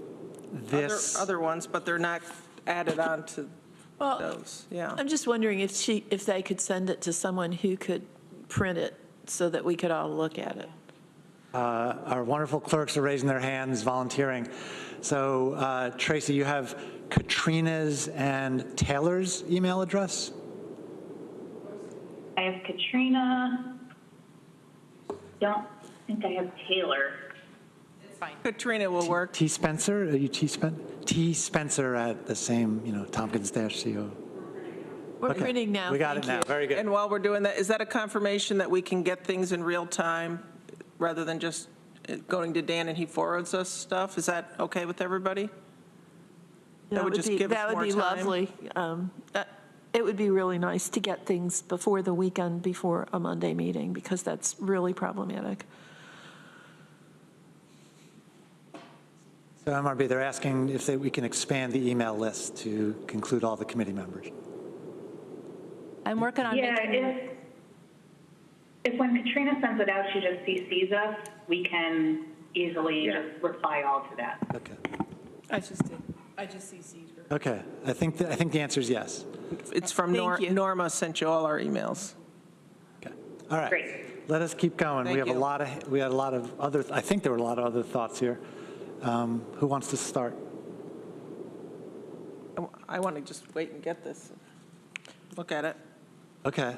Speaker 1: this.
Speaker 3: Other ones, but they're not added on to those, yeah.
Speaker 2: I'm just wondering if they could send it to someone who could print it so that we could all look at it.
Speaker 1: Our wonderful clerks are raising their hands, volunteering. So Tracy, you have Katrina's and Taylor's email address?
Speaker 8: I have Katrina. Don't think I have Taylor.
Speaker 3: Katrina will work.
Speaker 1: T. Spencer? Are you T. Spencer? T. Spencer at the same, Tompkins-CO.
Speaker 2: We're printing now.
Speaker 1: We got it now. Very good.
Speaker 3: And while we're doing that, is that a confirmation that we can get things in real time rather than just going to Dan and he forwards us stuff? Is that okay with everybody? That would just give us more time.
Speaker 2: Lovely. It would be really nice to get things before the weekend, before a Monday meeting, because that's really problematic.
Speaker 1: So MRB, they're asking if we can expand the email list to conclude all the committee members.
Speaker 7: I'm working on making.
Speaker 8: If when Katrina sends it out, she just CCs us, we can easily just reply all to that.
Speaker 1: Okay.
Speaker 2: I just did. I just CC'd her.
Speaker 1: Okay. I think the answer is yes.
Speaker 3: It's from Norma sent you all our emails.
Speaker 1: Okay. All right.
Speaker 8: Great.
Speaker 1: Let us keep going.
Speaker 3: Thank
Speaker 1: We had
Speaker 3: you.
Speaker 1: a lot of other. I think there were a lot of other thoughts here. Who wants to start?
Speaker 3: I want to just wait and get this, look at it.
Speaker 1: Okay.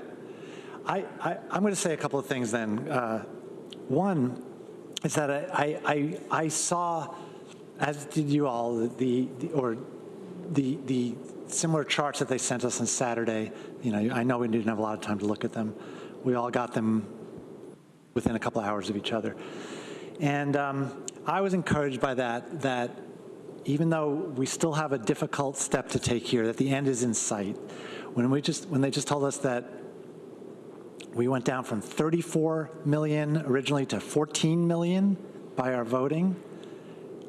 Speaker 1: I'm going to say a couple of things then. One is that I saw, as did you all, the similar charts that they sent us on Saturday. You know, I know we didn't have a lot of time to look at them. We all got them within a couple of hours of each other. And I was encouraged by that even though we still have a difficult step to take here, that the end is in sight. When they just told us that we went down from 34 million originally to 14 million by our voting,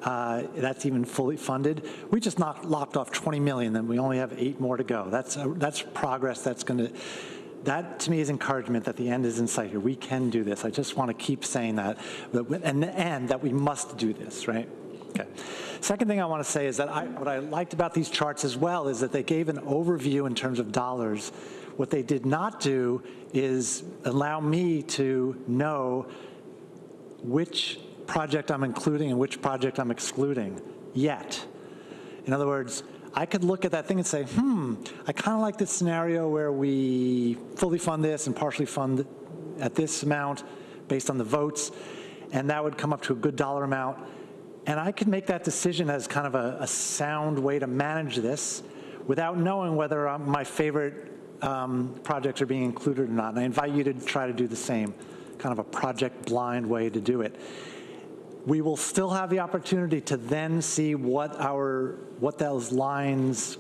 Speaker 1: that's even fully funded. We just lopped off 20 million, then we only have 8 more to go. That's progress. That to me is encouragement that the end is in sight here. We can do this. I just want to keep saying that, and that we must do this, right? Okay. Second thing I want to say is that what I liked about these charts as well is that they gave an overview in terms of dollars. What they did not do is allow me to know which project I'm including and which project I'm excluding yet. In other words, I could look at that thing and say, I kind of like this scenario where we fully fund this and partially fund at this amount based on the votes, and that would come up to a good dollar amount. And I could make that decision as kind of a sound way to manage this without knowing whether my favorite projects are being included or not. And I invite you to try to do the same, kind of a project blind way to do it. We will still have the opportunity to then see what those lines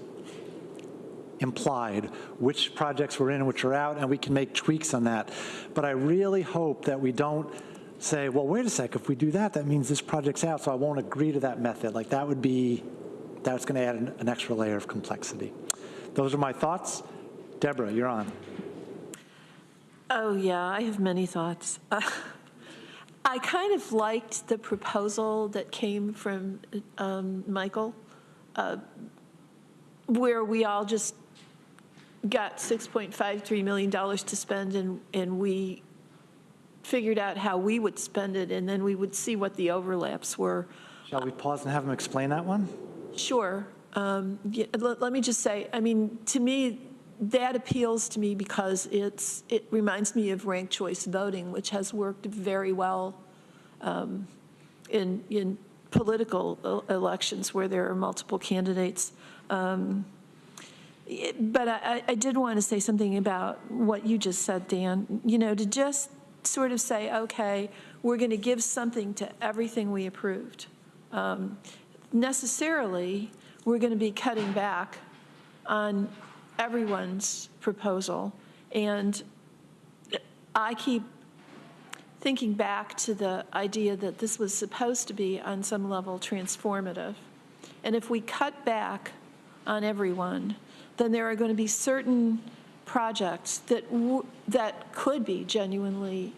Speaker 1: implied, which projects were in and which are out, and we can make tweaks on that. But I really hope that we don't say, well, wait a sec, if we do that, that means this project's out, so I won't agree to that method. Like that's going to add an extra layer of complexity. Those are my thoughts. Deborah, you're on.
Speaker 2: Oh, yeah, I have many thoughts. I kind of liked the proposal that came from Michael, where we all just got $6.53 million to spend, and we figured out how we would spend it, and then we would see what the overlaps were.
Speaker 1: Shall we pause and have him explain that one?
Speaker 2: Sure. Let me just say, I mean, to me, that appeals to me because it reminds me of ranked choice voting, which has worked very well in political elections where there are multiple candidates. But I did want to say something about what you just said, Dan. You know, to just sort of say, okay, we're going to give something to everything we approved. Necessarily, we're going to be cutting back on everyone's proposal. And I keep thinking back to the idea that this was supposed to be on some level transformative. And if we cut back on everyone, then there are going to be certain projects that could be genuinely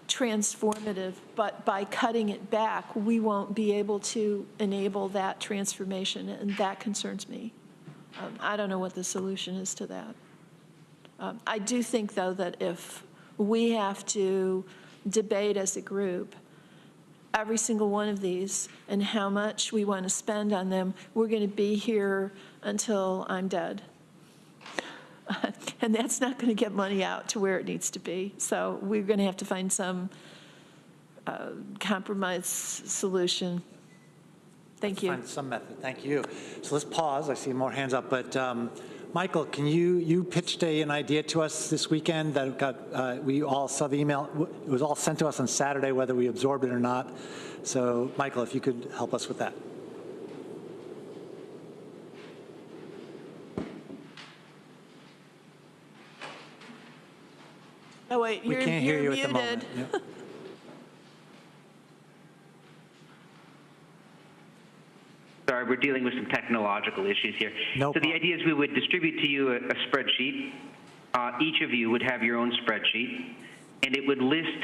Speaker 2: transformative, but by cutting it back, we won't be able to enable that transformation, and that concerns me. I don't know what the solution is to that. I do think, though, that if we have to debate as a group every single one of these and how much we want to spend on them, we're going to be here until I'm dead. And that's not going to get money out to where it needs to be. So we're going to have to find some compromise solution. Thank you.
Speaker 1: Find some method. Thank you. So let's pause. I see more hands up. But Michael, can you pitched an idea to us this weekend that got, we all saw the email. It was all sent to us on Saturday, whether we absorbed it or not. So Michael, if you could help us with that.
Speaker 2: Oh, wait,
Speaker 1: We can't hear you
Speaker 2: muted.
Speaker 1: at the moment. Yep.
Speaker 11: Sorry, we're dealing with some technological issues here.
Speaker 1: No
Speaker 11: So the
Speaker 1: problem.
Speaker 11: idea is we would distribute to you a spreadsheet. Each of you would have your own spreadsheet, and it would list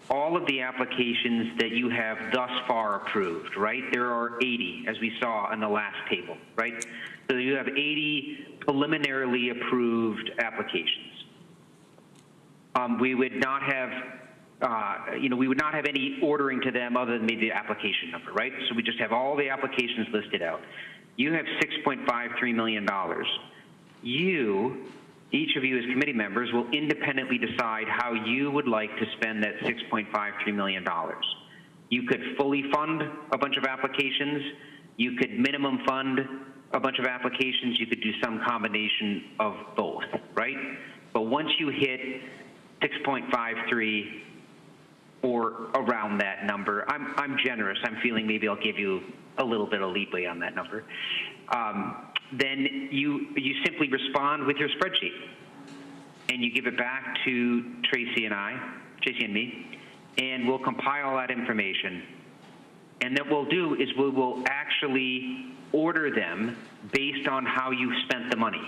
Speaker 11: all of the applications that you have thus far approved, right? There are 80, as we saw on the last table, right? So you have 80 preliminarily approved applications. We would not have, we would not have any ordering to them other than maybe the application number, right? So we just have all the applications listed out. You have $6.53 million. Each of you as committee members will independently decide how you would like to spend that $6.53 million. You could fully fund a bunch of applications. You could minimum fund a bunch of applications. You could do some combination of both, right? But once you hit 6.53 or around that number, I'm generous. I'm feeling maybe I'll give you a little bit of leeway on that number. Then you simply respond with your spreadsheet, and you give it back to Tracy and me, and we'll compile that information. And what we'll do is we will actually order them based on how you spent the money,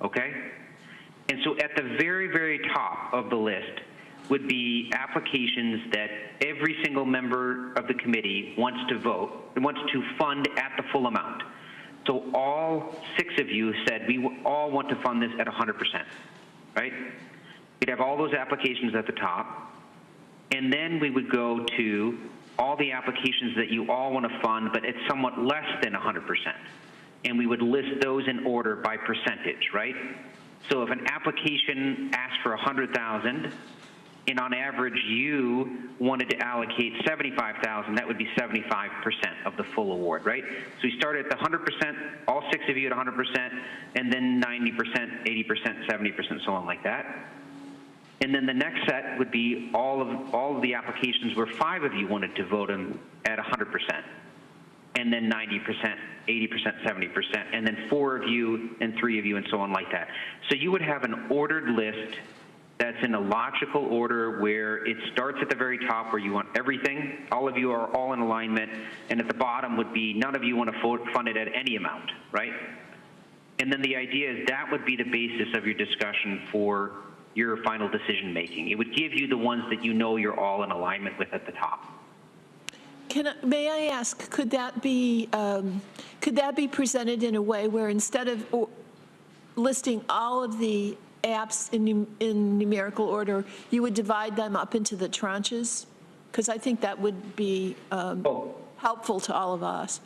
Speaker 11: okay? And so at the very, very top of the list would be applications that every single member of the committee wants to fund at the full amount. So all 6 of you said we all want to fund this at 100%, right? We'd have all those applications at the top, and then we would go to all the applications that you all want to fund, but it's somewhat less than 100%. And we would list those in order by percentage, right? So if an application asked for 100,000, and on average you wanted to allocate 75,000, that would be 75% of the full award, right? So we started at the 100%, all 6 of you at 100%, and then 90%, 80%, 70%, so on like that. And then the next set would be all of the applications where 5 of you wanted to vote them at 100%, and then 90%, 80%, 70%, and then 4 of you and 3 of you, and so on like that. So you would have an ordered list that's in a logical order where it starts at the very top where you want everything. All of you are all in alignment, and at the bottom would be none of you want to fund it at any amount, right? And then the idea is that would be the basis of your discussion for your final decision making. It would give you the ones that you know you're all in alignment with at the top.
Speaker 2: May I ask, could that be presented in a way where instead of listing all of the apps in numerical order, you would divide them up into the tranches? Because I think that would be helpful to all of us.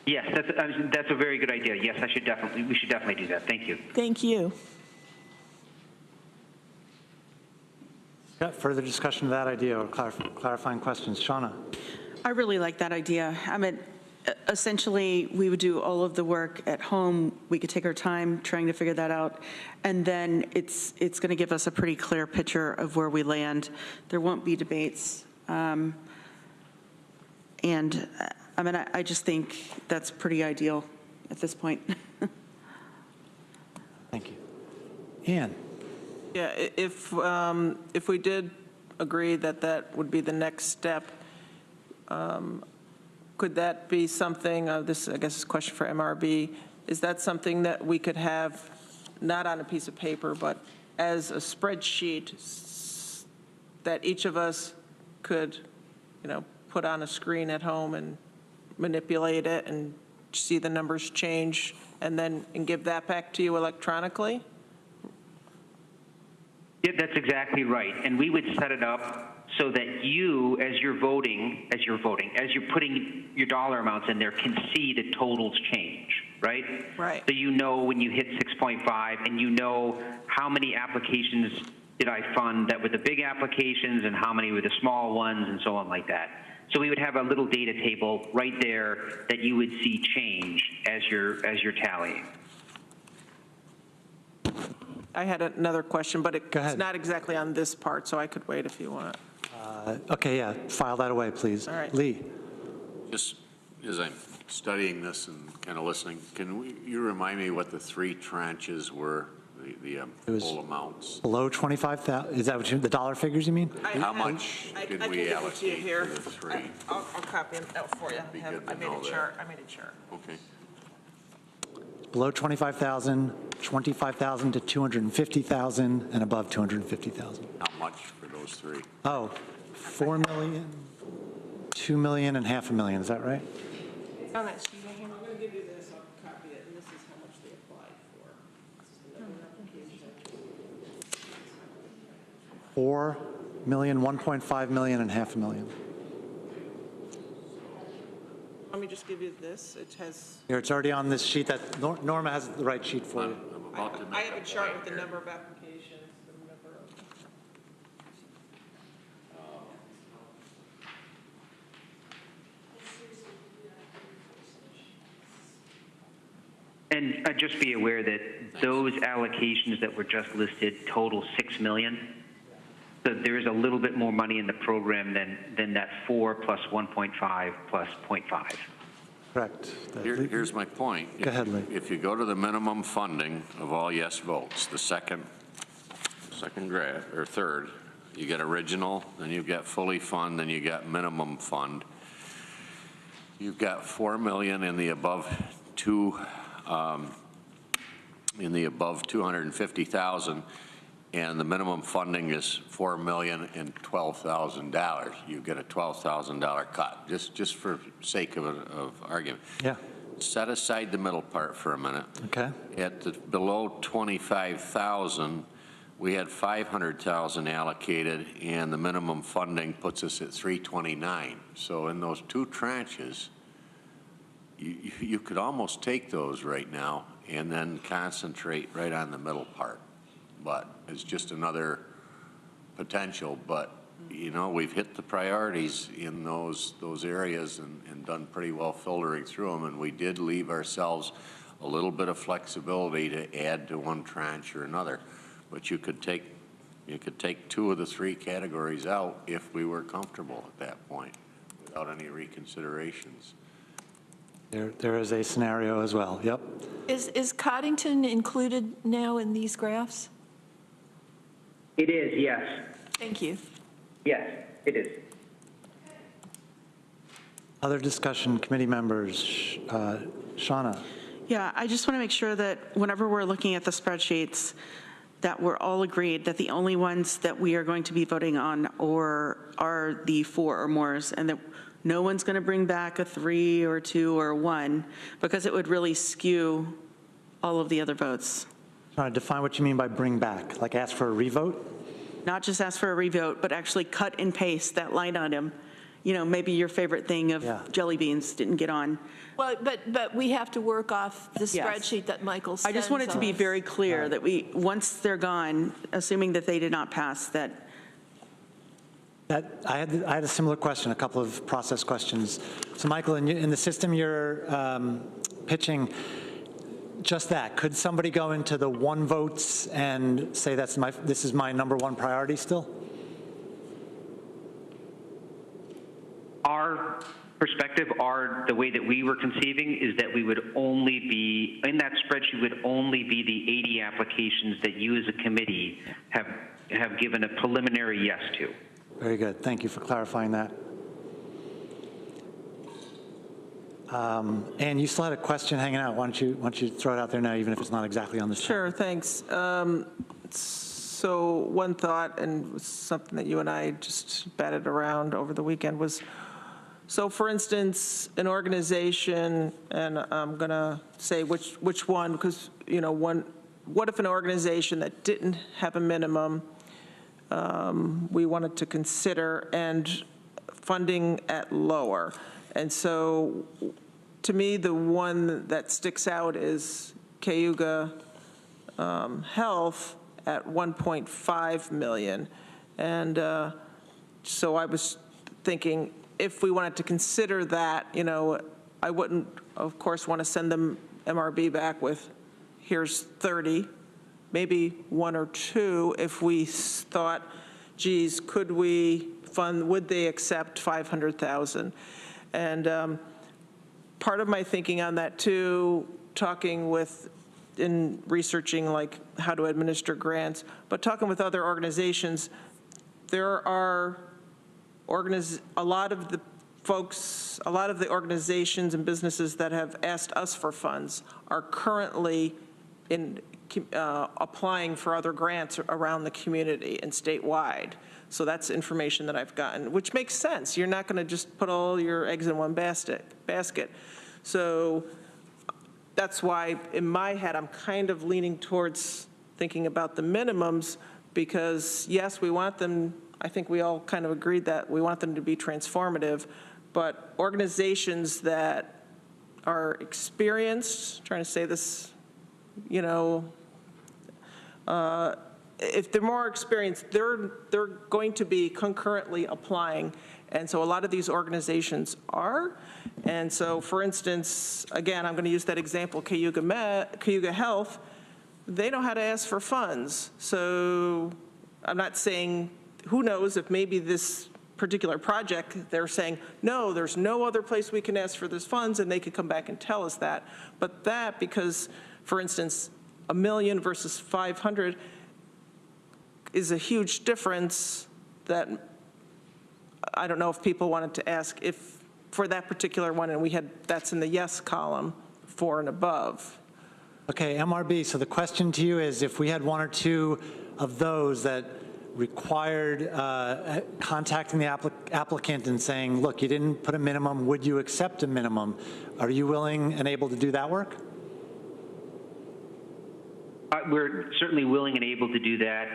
Speaker 11: Yes, that's a very good idea. Yes, we should definitely do that. Thank you.
Speaker 2: Thank you.
Speaker 1: Got further discussion of that idea or clarifying questions? Shauna?
Speaker 4: I really like that idea. I mean, essentially, we would do all of the work at home. We could take our time trying to figure that out, and then it's going to give us a pretty clear picture of where we land. There won't be debates, and I mean, I just think that's pretty ideal at this point.
Speaker 1: Thank you. Ann?
Speaker 3: Yeah, if we did agree that that would be the next step, could that be something, this I guess is a question for MRB, is that something that we could have not on a piece of paper, but as a spreadsheet that each of us could, put on a screen at home and manipulate it and see the numbers change and give that back to you electronically?
Speaker 11: Yeah, that's exactly right. And we would set it up so that you, as you're putting your dollar amounts in there, can see the totals change, right?
Speaker 3: Right.
Speaker 11: So you know when you hit 6.5 and you know how many applications did I fund that were the big applications and how many were the small ones and so on like that. So we would have a little data table right there that you would see change as you're tallying.
Speaker 3: I had another question, but
Speaker 1: Go ahead.
Speaker 3: it's not exactly on this part, so I could wait if you want.
Speaker 1: Okay, yeah, file that away, please.
Speaker 3: All right.
Speaker 1: Lee?
Speaker 5: Just as I'm studying this and kind of listening, you remind me what the 3 tranches were, the full amounts?
Speaker 1: Below 25,000, is that what the dollar figures you mean?
Speaker 5: How much did we allocate
Speaker 3: here.
Speaker 5: to the 3?
Speaker 3: I'll copy them out for you.
Speaker 5: That'd be good to
Speaker 3: I made
Speaker 5: know
Speaker 3: a
Speaker 5: that.
Speaker 3: chart.
Speaker 5: Okay.
Speaker 1: Below 25,000, 25,000 to 250,000, and above 250,000.
Speaker 5: How much for those 3?
Speaker 1: Oh, 4 million, 2 million, and half a million, is that right?
Speaker 3: On that sheet, I'm going to give you this. I'll copy it, and this is how much they applied for.
Speaker 1: 4 million, 1.5 million, and half a million.
Speaker 3: I'm me just give you this? It has,
Speaker 1: Here, it's already on this sheet that Norma has the right sheet for you.
Speaker 5: I'm about to
Speaker 3: I
Speaker 5: make
Speaker 3: have a chart with the number of applications, the number of.
Speaker 11: And just be aware that those allocations that were just listed total $6 million. So there is a little bit more money in the program than that 4 plus 1.5 plus 0.5.
Speaker 1: Correct.
Speaker 5: Here's my point.
Speaker 1: Go ahead, Lee.
Speaker 5: If you go to the minimum funding of all yes votes, the second graph, or third, you get original, then you've got fully fund, then you got minimum fund. You've got 4 million in the above 250,000, and the minimum funding is $4,012,000. You get a $12,000 cut, just for sake of argument.
Speaker 1: Yeah.
Speaker 5: Set aside the middle part for a minute.
Speaker 1: Okay.
Speaker 5: At the below 25,000, we had 500,000 allocated, and the minimum funding puts us at 329. So in those two tranches, you could almost take those right now and then concentrate right on the middle part. But it's just another potential. But, you know, we've hit the priorities in those areas and done pretty well filtering through them. And we did leave ourselves a little bit of flexibility to add to one tranche or another. But you could take 2 of the 3 categories out if we were comfortable at that point without any reconsiderations.
Speaker 1: There is a scenario as well. Yep.
Speaker 2: Is Coddington included now in these graphs?
Speaker 11: It is, yes.
Speaker 2: Thank you.
Speaker 11: Yes, it is.
Speaker 1: Other discussion, committee members. Shauna.
Speaker 4: Yeah, I just want to make sure that whenever we're looking at the spreadsheets, that we're all agreed that the only ones that we are going to be voting on are the 4 or mores, and that no one's going to bring back a 3 or 2 or 1, because it would really skew all of the other votes.
Speaker 1: Trying to define what you mean by bring back, like ask for a revote?
Speaker 4: Not just ask for a revote, but actually cut and paste that line item. You know, maybe your favorite thing of jelly beans didn't get on.
Speaker 2: Well, but we have to work off the
Speaker 4: Yes.
Speaker 2: spreadsheet that Michael sends
Speaker 4: I just wanted to be
Speaker 2: us.
Speaker 4: very clear that once they're gone, assuming that they did not pass, that
Speaker 1: I had a similar question, a couple of process questions. So Michael, in the system you're pitching, just that, could somebody go into the 1 votes and say this is my number 1 priority still?
Speaker 11: Our perspective, the way that we were conceiving is that we would only be, in that spreadsheet would only be the 80 applications that you as a committee have given a preliminary yes to.
Speaker 1: Very good. Thank you for clarifying that. Ann, you still had a question hanging out. Why don't you throw it out there now, even if it's not exactly on the sheet?
Speaker 3: Sure, thanks. So one thought, and something that you and I just batted around over the weekend was, so for instance, an organization, and I'm going to say which one, because, you know, what if an organization that didn't have a minimum we wanted to consider, and funding at lower? And so to me, the one that sticks out is Cayuga Health at 1.5 million. And so I was thinking, if we wanted to consider that, you know, I wouldn't, of course, want to send them MRB back with, here's 30, maybe 1 or 2 if we thought, geez, could we fund, would they accept 500,000? And part of my thinking on that too, talking with, in researching like how to administer grants, but talking with other organizations, there are a lot of the organizations and businesses that have asked us for funds are currently applying for other grants around the community and statewide. So that's information that I've gotten, which makes sense. You're not going to just put all your eggs in one basket. So that's why in my head I'm kind of leaning towards thinking about the minimums, because yes, we want them, I think we all kind of agreed that we want them to be transformative, but organizations that are experienced, trying to say this, you know, if they're more experienced, they're going to be concurrently applying. And so a lot of these organizations are. And so, for instance, again, I'm going to use that example, Cayuga Health, they know how to ask for funds. So I'm not saying, who knows if maybe this particular project, they're saying, no, there's no other place we can ask for this funds, and they could come back and tell us that. But that, because, for instance, $1 million versus 500 is a huge difference that I don't know if people wanted to ask if for that particular one, and we had, that's in the yes column, 4 and above.
Speaker 1: Okay, MRB, so the question to you is, if we had one or two of those that required contacting the applicant and saying, look, you didn't put a minimum, would you accept a minimum? Are you willing and able to do that work?
Speaker 11: We're certainly willing and able to do that.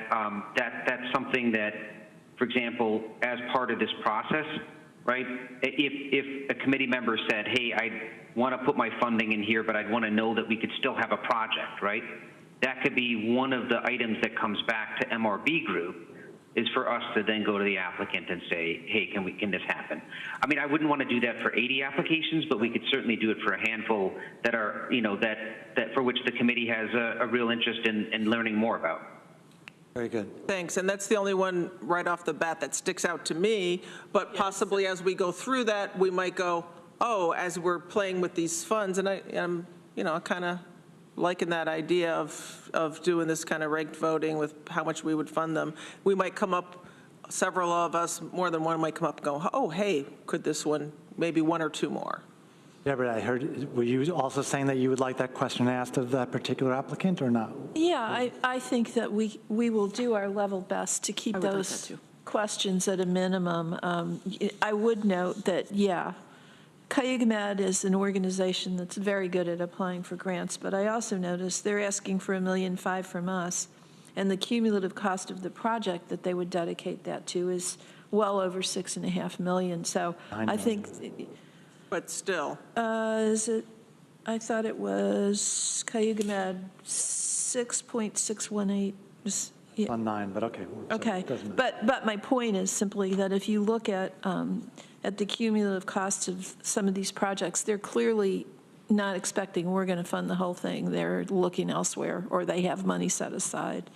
Speaker 11: That's something that, for example, as part of this process, right, if a committee member said, hey, I want to put my funding in here, but I'd want to know that we could still have a project, right? That could be one of the items that comes back to MRB Group, is for us to then go to the applicant and say, hey, can this happen? I mean, I wouldn't want to do that for 80 applications, but we could certainly do it for a handful that are, you know, that for which the committee has a real interest in learning more about.
Speaker 1: Very good.
Speaker 3: Thanks, and that's the only one right off the bat that sticks out to me, but possibly as we go through that, we might go, oh, as we're playing with these funds, and I'm, you know, kind of liking that idea of doing this kind of ranked voting with how much we would fund them. We might come up, several of us, more than one might come up and go, oh, hey, could this one, maybe one or two more.
Speaker 1: Deborah, I heard, were you also saying that you would like that question asked of that particular applicant or not?
Speaker 2: Yeah, I think that we will do our level best to keep those questions at a minimum. I would note that, yeah, Cayuga Med is an organization that's very good at applying for grants, but I also noticed they're asking for $1.5 million from us, and the cumulative cost of the project that they would dedicate that to is well over $6.5 million. So I think.
Speaker 3: But still.
Speaker 2: Is it? I thought it was Cayuga Med 6.618. Yeah.
Speaker 1: On 9, but okay.
Speaker 2: Okay, but my point is simply that if you look at the cumulative costs of some of these projects, they're clearly not expecting we're going to fund the whole thing. They're looking elsewhere, or they have money set aside.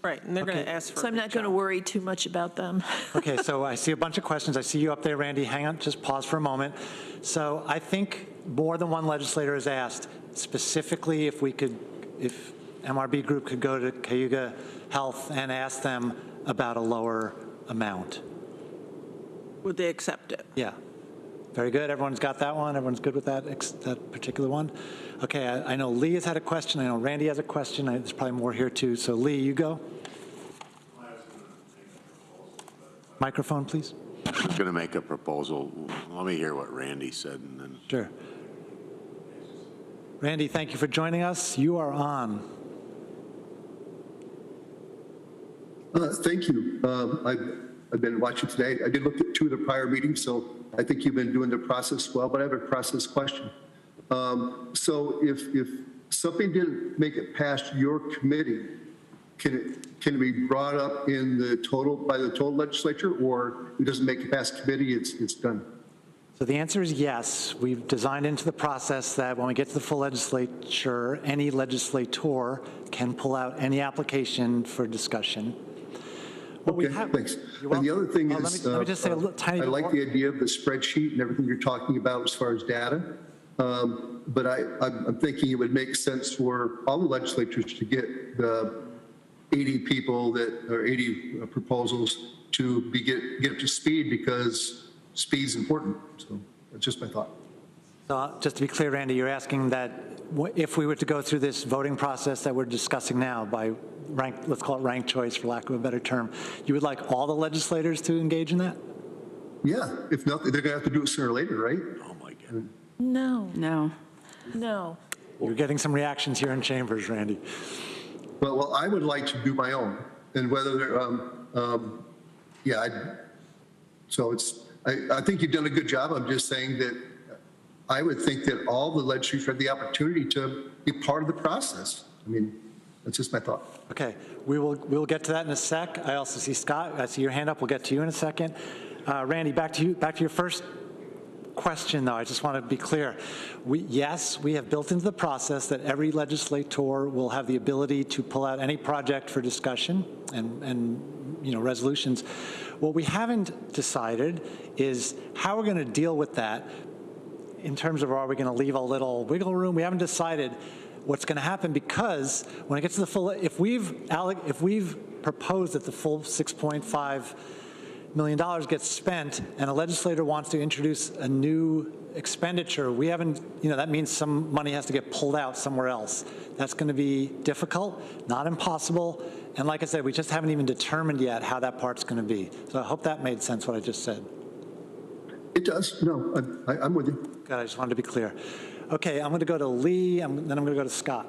Speaker 3: Right, and they're going to ask for.
Speaker 2: So I'm not going to worry too much about them.
Speaker 1: Okay, so I see a bunch of questions. I see you up there, Randy. Hang on, just pause for a moment. So I think more than one legislator has asked specifically if MRB Group could go to Cayuga Health and ask them about a lower amount.
Speaker 3: Would they accept it?
Speaker 1: Yeah. Very good. Everyone's got that one. Everyone's good with that particular one. Okay, I know Lee has had a question. I know Randy has a question. There's probably more here too. So Lee, you go. Microphone, please.
Speaker 5: I was going to make a proposal. Let me hear what Randy said and then.
Speaker 1: Sure. Randy, thank you for joining us. You are on.
Speaker 12: Thank you. I've been watching today. I did look at 2 of the prior meetings, so I think you've been doing the process well, but I have a process question. So if something didn't make it past your committee, can it be brought up in the by the total legislature, or if it doesn't make it past committee, it's done?
Speaker 1: So the answer is yes. We've designed into the process that when we get to the full legislature, any legislator can pull out any application for discussion.
Speaker 12: Okay, thanks. And the other thing is,
Speaker 1: let me just say a little tiny
Speaker 12: I like the idea of the spreadsheet and everything you're talking about as far as data. But I'm thinking it would make sense for all the legislatures to get the 80 people or 80 proposals to get up to speed, because speed's important. So that's just my thought.
Speaker 1: So just to be clear, Randy, you're asking that if we were to go through this voting process that we're discussing now by let's call it ranked choice for lack of a better term, you would like all the legislators to engage in that?
Speaker 12: Yeah, if not, they're going to have to do it sooner or later, right?
Speaker 5: Oh my God.
Speaker 2: No.
Speaker 12: You're
Speaker 1: getting some reactions here in chambers, Randy.
Speaker 12: Well, I would like to do my own, and whether they're, so I think you've done a good job. I'm just saying that I would think that all the legislators had the opportunity to be part of the process. I mean, that's just my thought.
Speaker 1: Okay, we'll get to that in a sec. I also see Scott, I see your hand up. We'll get to you in a second. Randy, back to you, back to your first question, though. I just want to be clear. Yes, we have built into the process that every legislator will have the ability to pull out any project for discussion and resolutions. What we haven't decided is how we're going to deal with that in terms of, are we going to leave a little wiggle room? We haven't decided what's going to happen, because when it gets to the full, if we've proposed that the full $6.5 million gets spent and a legislator wants to introduce a new expenditure, we haven't, that means some money has to get pulled out somewhere else. That's going to be difficult, not impossible. And like I said, we just haven't even determined yet how that part's going to be. So I hope that made sense, what I just said.
Speaker 12: It does. No, I'm with you.
Speaker 1: Good, I just wanted to be clear. Okay, I'm going to go to Lee, and then I'm going to go to Scott.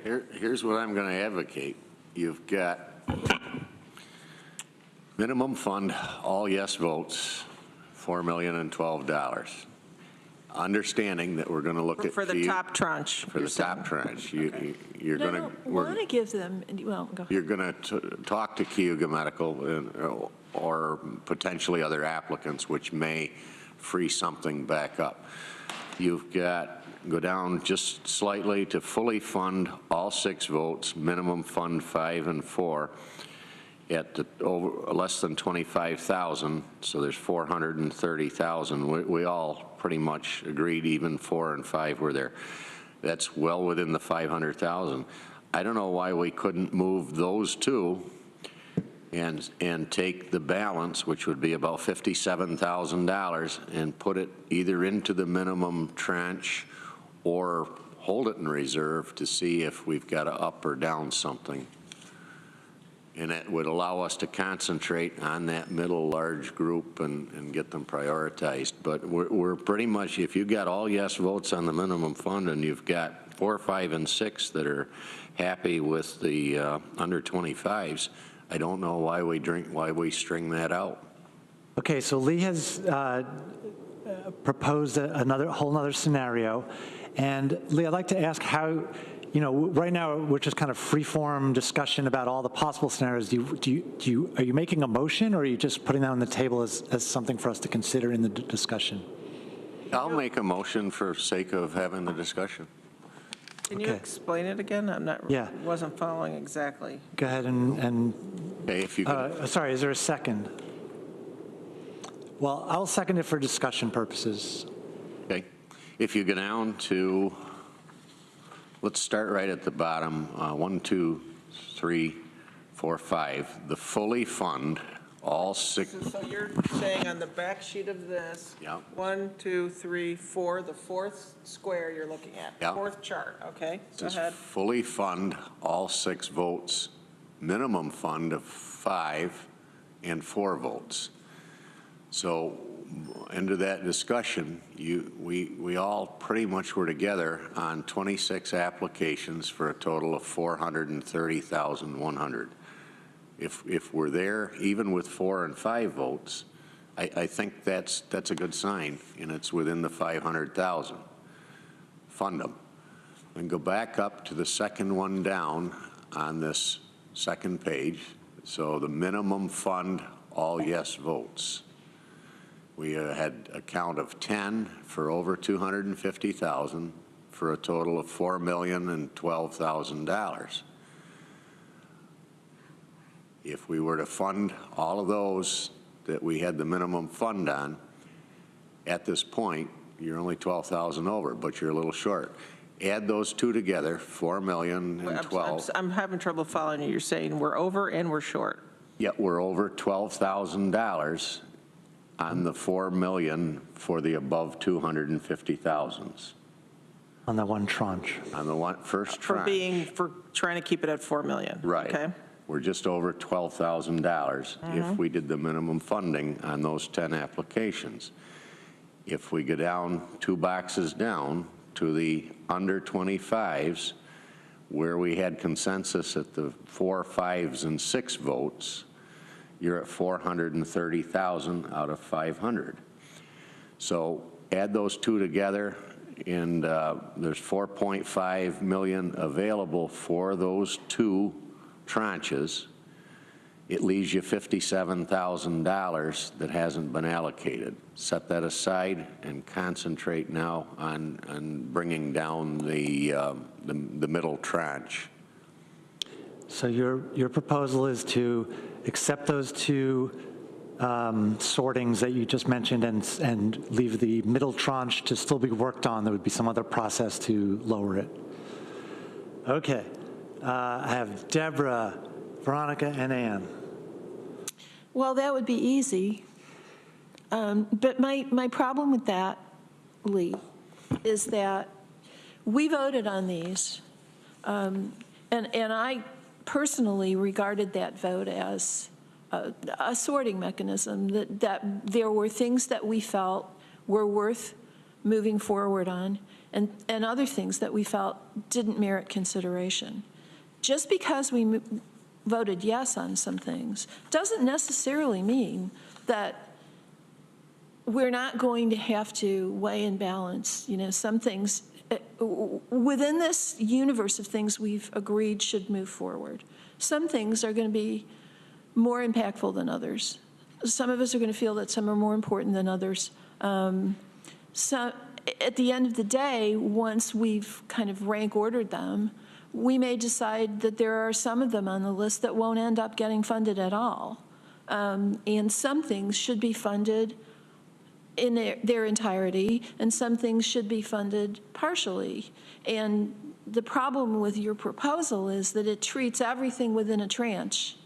Speaker 5: Here's what I'm going to advocate. You've got minimum fund, all yes votes, $4,012. Understanding that we're going to look at
Speaker 3: For the top tranche.
Speaker 5: For the top tranche, you're
Speaker 2: But I
Speaker 5: going to.
Speaker 2: don't want to give them, well, go ahead.
Speaker 5: You're going to talk to Cayuga Medical or potentially other applicants, which may free something back up. You've got, go down just slightly to fully fund all 6 votes, minimum fund 5 and 4 at less than 25,000, so there's 430,000. We all pretty much agreed even 4 and 5 were there. That's well within the 500,000. I don't know why we couldn't move those 2 and take the balance, which would be about $57,000, and put it either into the minimum tranche or hold it in reserve to see if we've got to up or down something. And it would allow us to concentrate on that middle large group and get them prioritized. But we're pretty much, if you got all yes votes on the minimum fund and you've got 4, 5, and 6 that are happy with the under 25s, I don't know why we string that out.
Speaker 1: Okay, so Lee has proposed a whole nother scenario. And Lee, I'd like to ask how, right now we're just kind of free-form discussion about all the possible scenarios. Are you making a motion, or are you just putting that on the table as something for us to consider in the discussion?
Speaker 5: I'll make a motion for sake of having the discussion.
Speaker 3: Can you explain it again? Wasn't following exactly.
Speaker 1: Go ahead and
Speaker 5: okay, if you could.
Speaker 1: Sorry, is there a second? Well, I'll second it for discussion purposes.
Speaker 5: Okay. If you go down to, let's start right at the bottom, 1, 2, 3, 4, 5, the fully fund, all 6.
Speaker 3: So you're saying on the back sheet of this, 1, 2, 3, 4, the 4th square you're looking at, 4th chart, okay? Go ahead.
Speaker 5: Fully fund, all 6 votes, minimum fund of 5 and 4 votes. So into that discussion, we all pretty much were together on 26 applications for a total of 430,100. If we're there, even with 4 and 5 votes, I think that's a good sign, and it's within the 500,000. Fund them. And go back up to the second one down on this second page. So the minimum fund, all yes votes. We had a count of 10 for over 250,000 for a total of $4,012,000. If we were to fund all of those that we had the minimum fund on, at this point, you're only 12,000 over, but you're a little short. Add those 2 together, 4,012.
Speaker 3: I'm having trouble following you. You're saying we're over and we're short.
Speaker 5: Yet we're over $12,000 on the 4 million for the above 250,000s.
Speaker 1: On the one tranche.
Speaker 5: On the first tranche.
Speaker 3: For trying to keep it at 4 million.
Speaker 5: Right.
Speaker 3: Okay.
Speaker 5: We're just over $12,000 if we did the minimum funding on those 10 applications. If we go down 2 boxes down to the under 25s, where we had consensus at the 4, 5s, and 6 votes, you're at 430,000 out of 500. So add those two together, and there's 4.5 million available for those two tranches. It leaves you $57,000 that hasn't been allocated. Set that aside and concentrate now on bringing down the middle tranche.
Speaker 1: So your proposal is to accept those two sortings that you just mentioned and leave the middle tranche to still be worked on. There would be some other process to lower it. Okay. I have Deborah, Veronica, and Ann.
Speaker 2: Well, that would be easy. But my problem with that, Lee, is that we voted on these, and I personally regarded that vote as a sorting mechanism, that there were things that we felt were worth moving forward on, and other things that we felt didn't merit consideration. Just because we voted yes on some things doesn't necessarily mean that we're not going to have to weigh and balance, some things within this universe of things we've agreed should move forward. Some things are going to be more impactful than others. Some of us are going to feel that some are more important than others. So at the end of the day, once we've kind of rank ordered them, we may decide that there are some of them on the list that won't end up getting funded at all. And some things should be funded in their entirety, and some things should be funded partially. And the problem with your proposal is that it treats everything within a tranche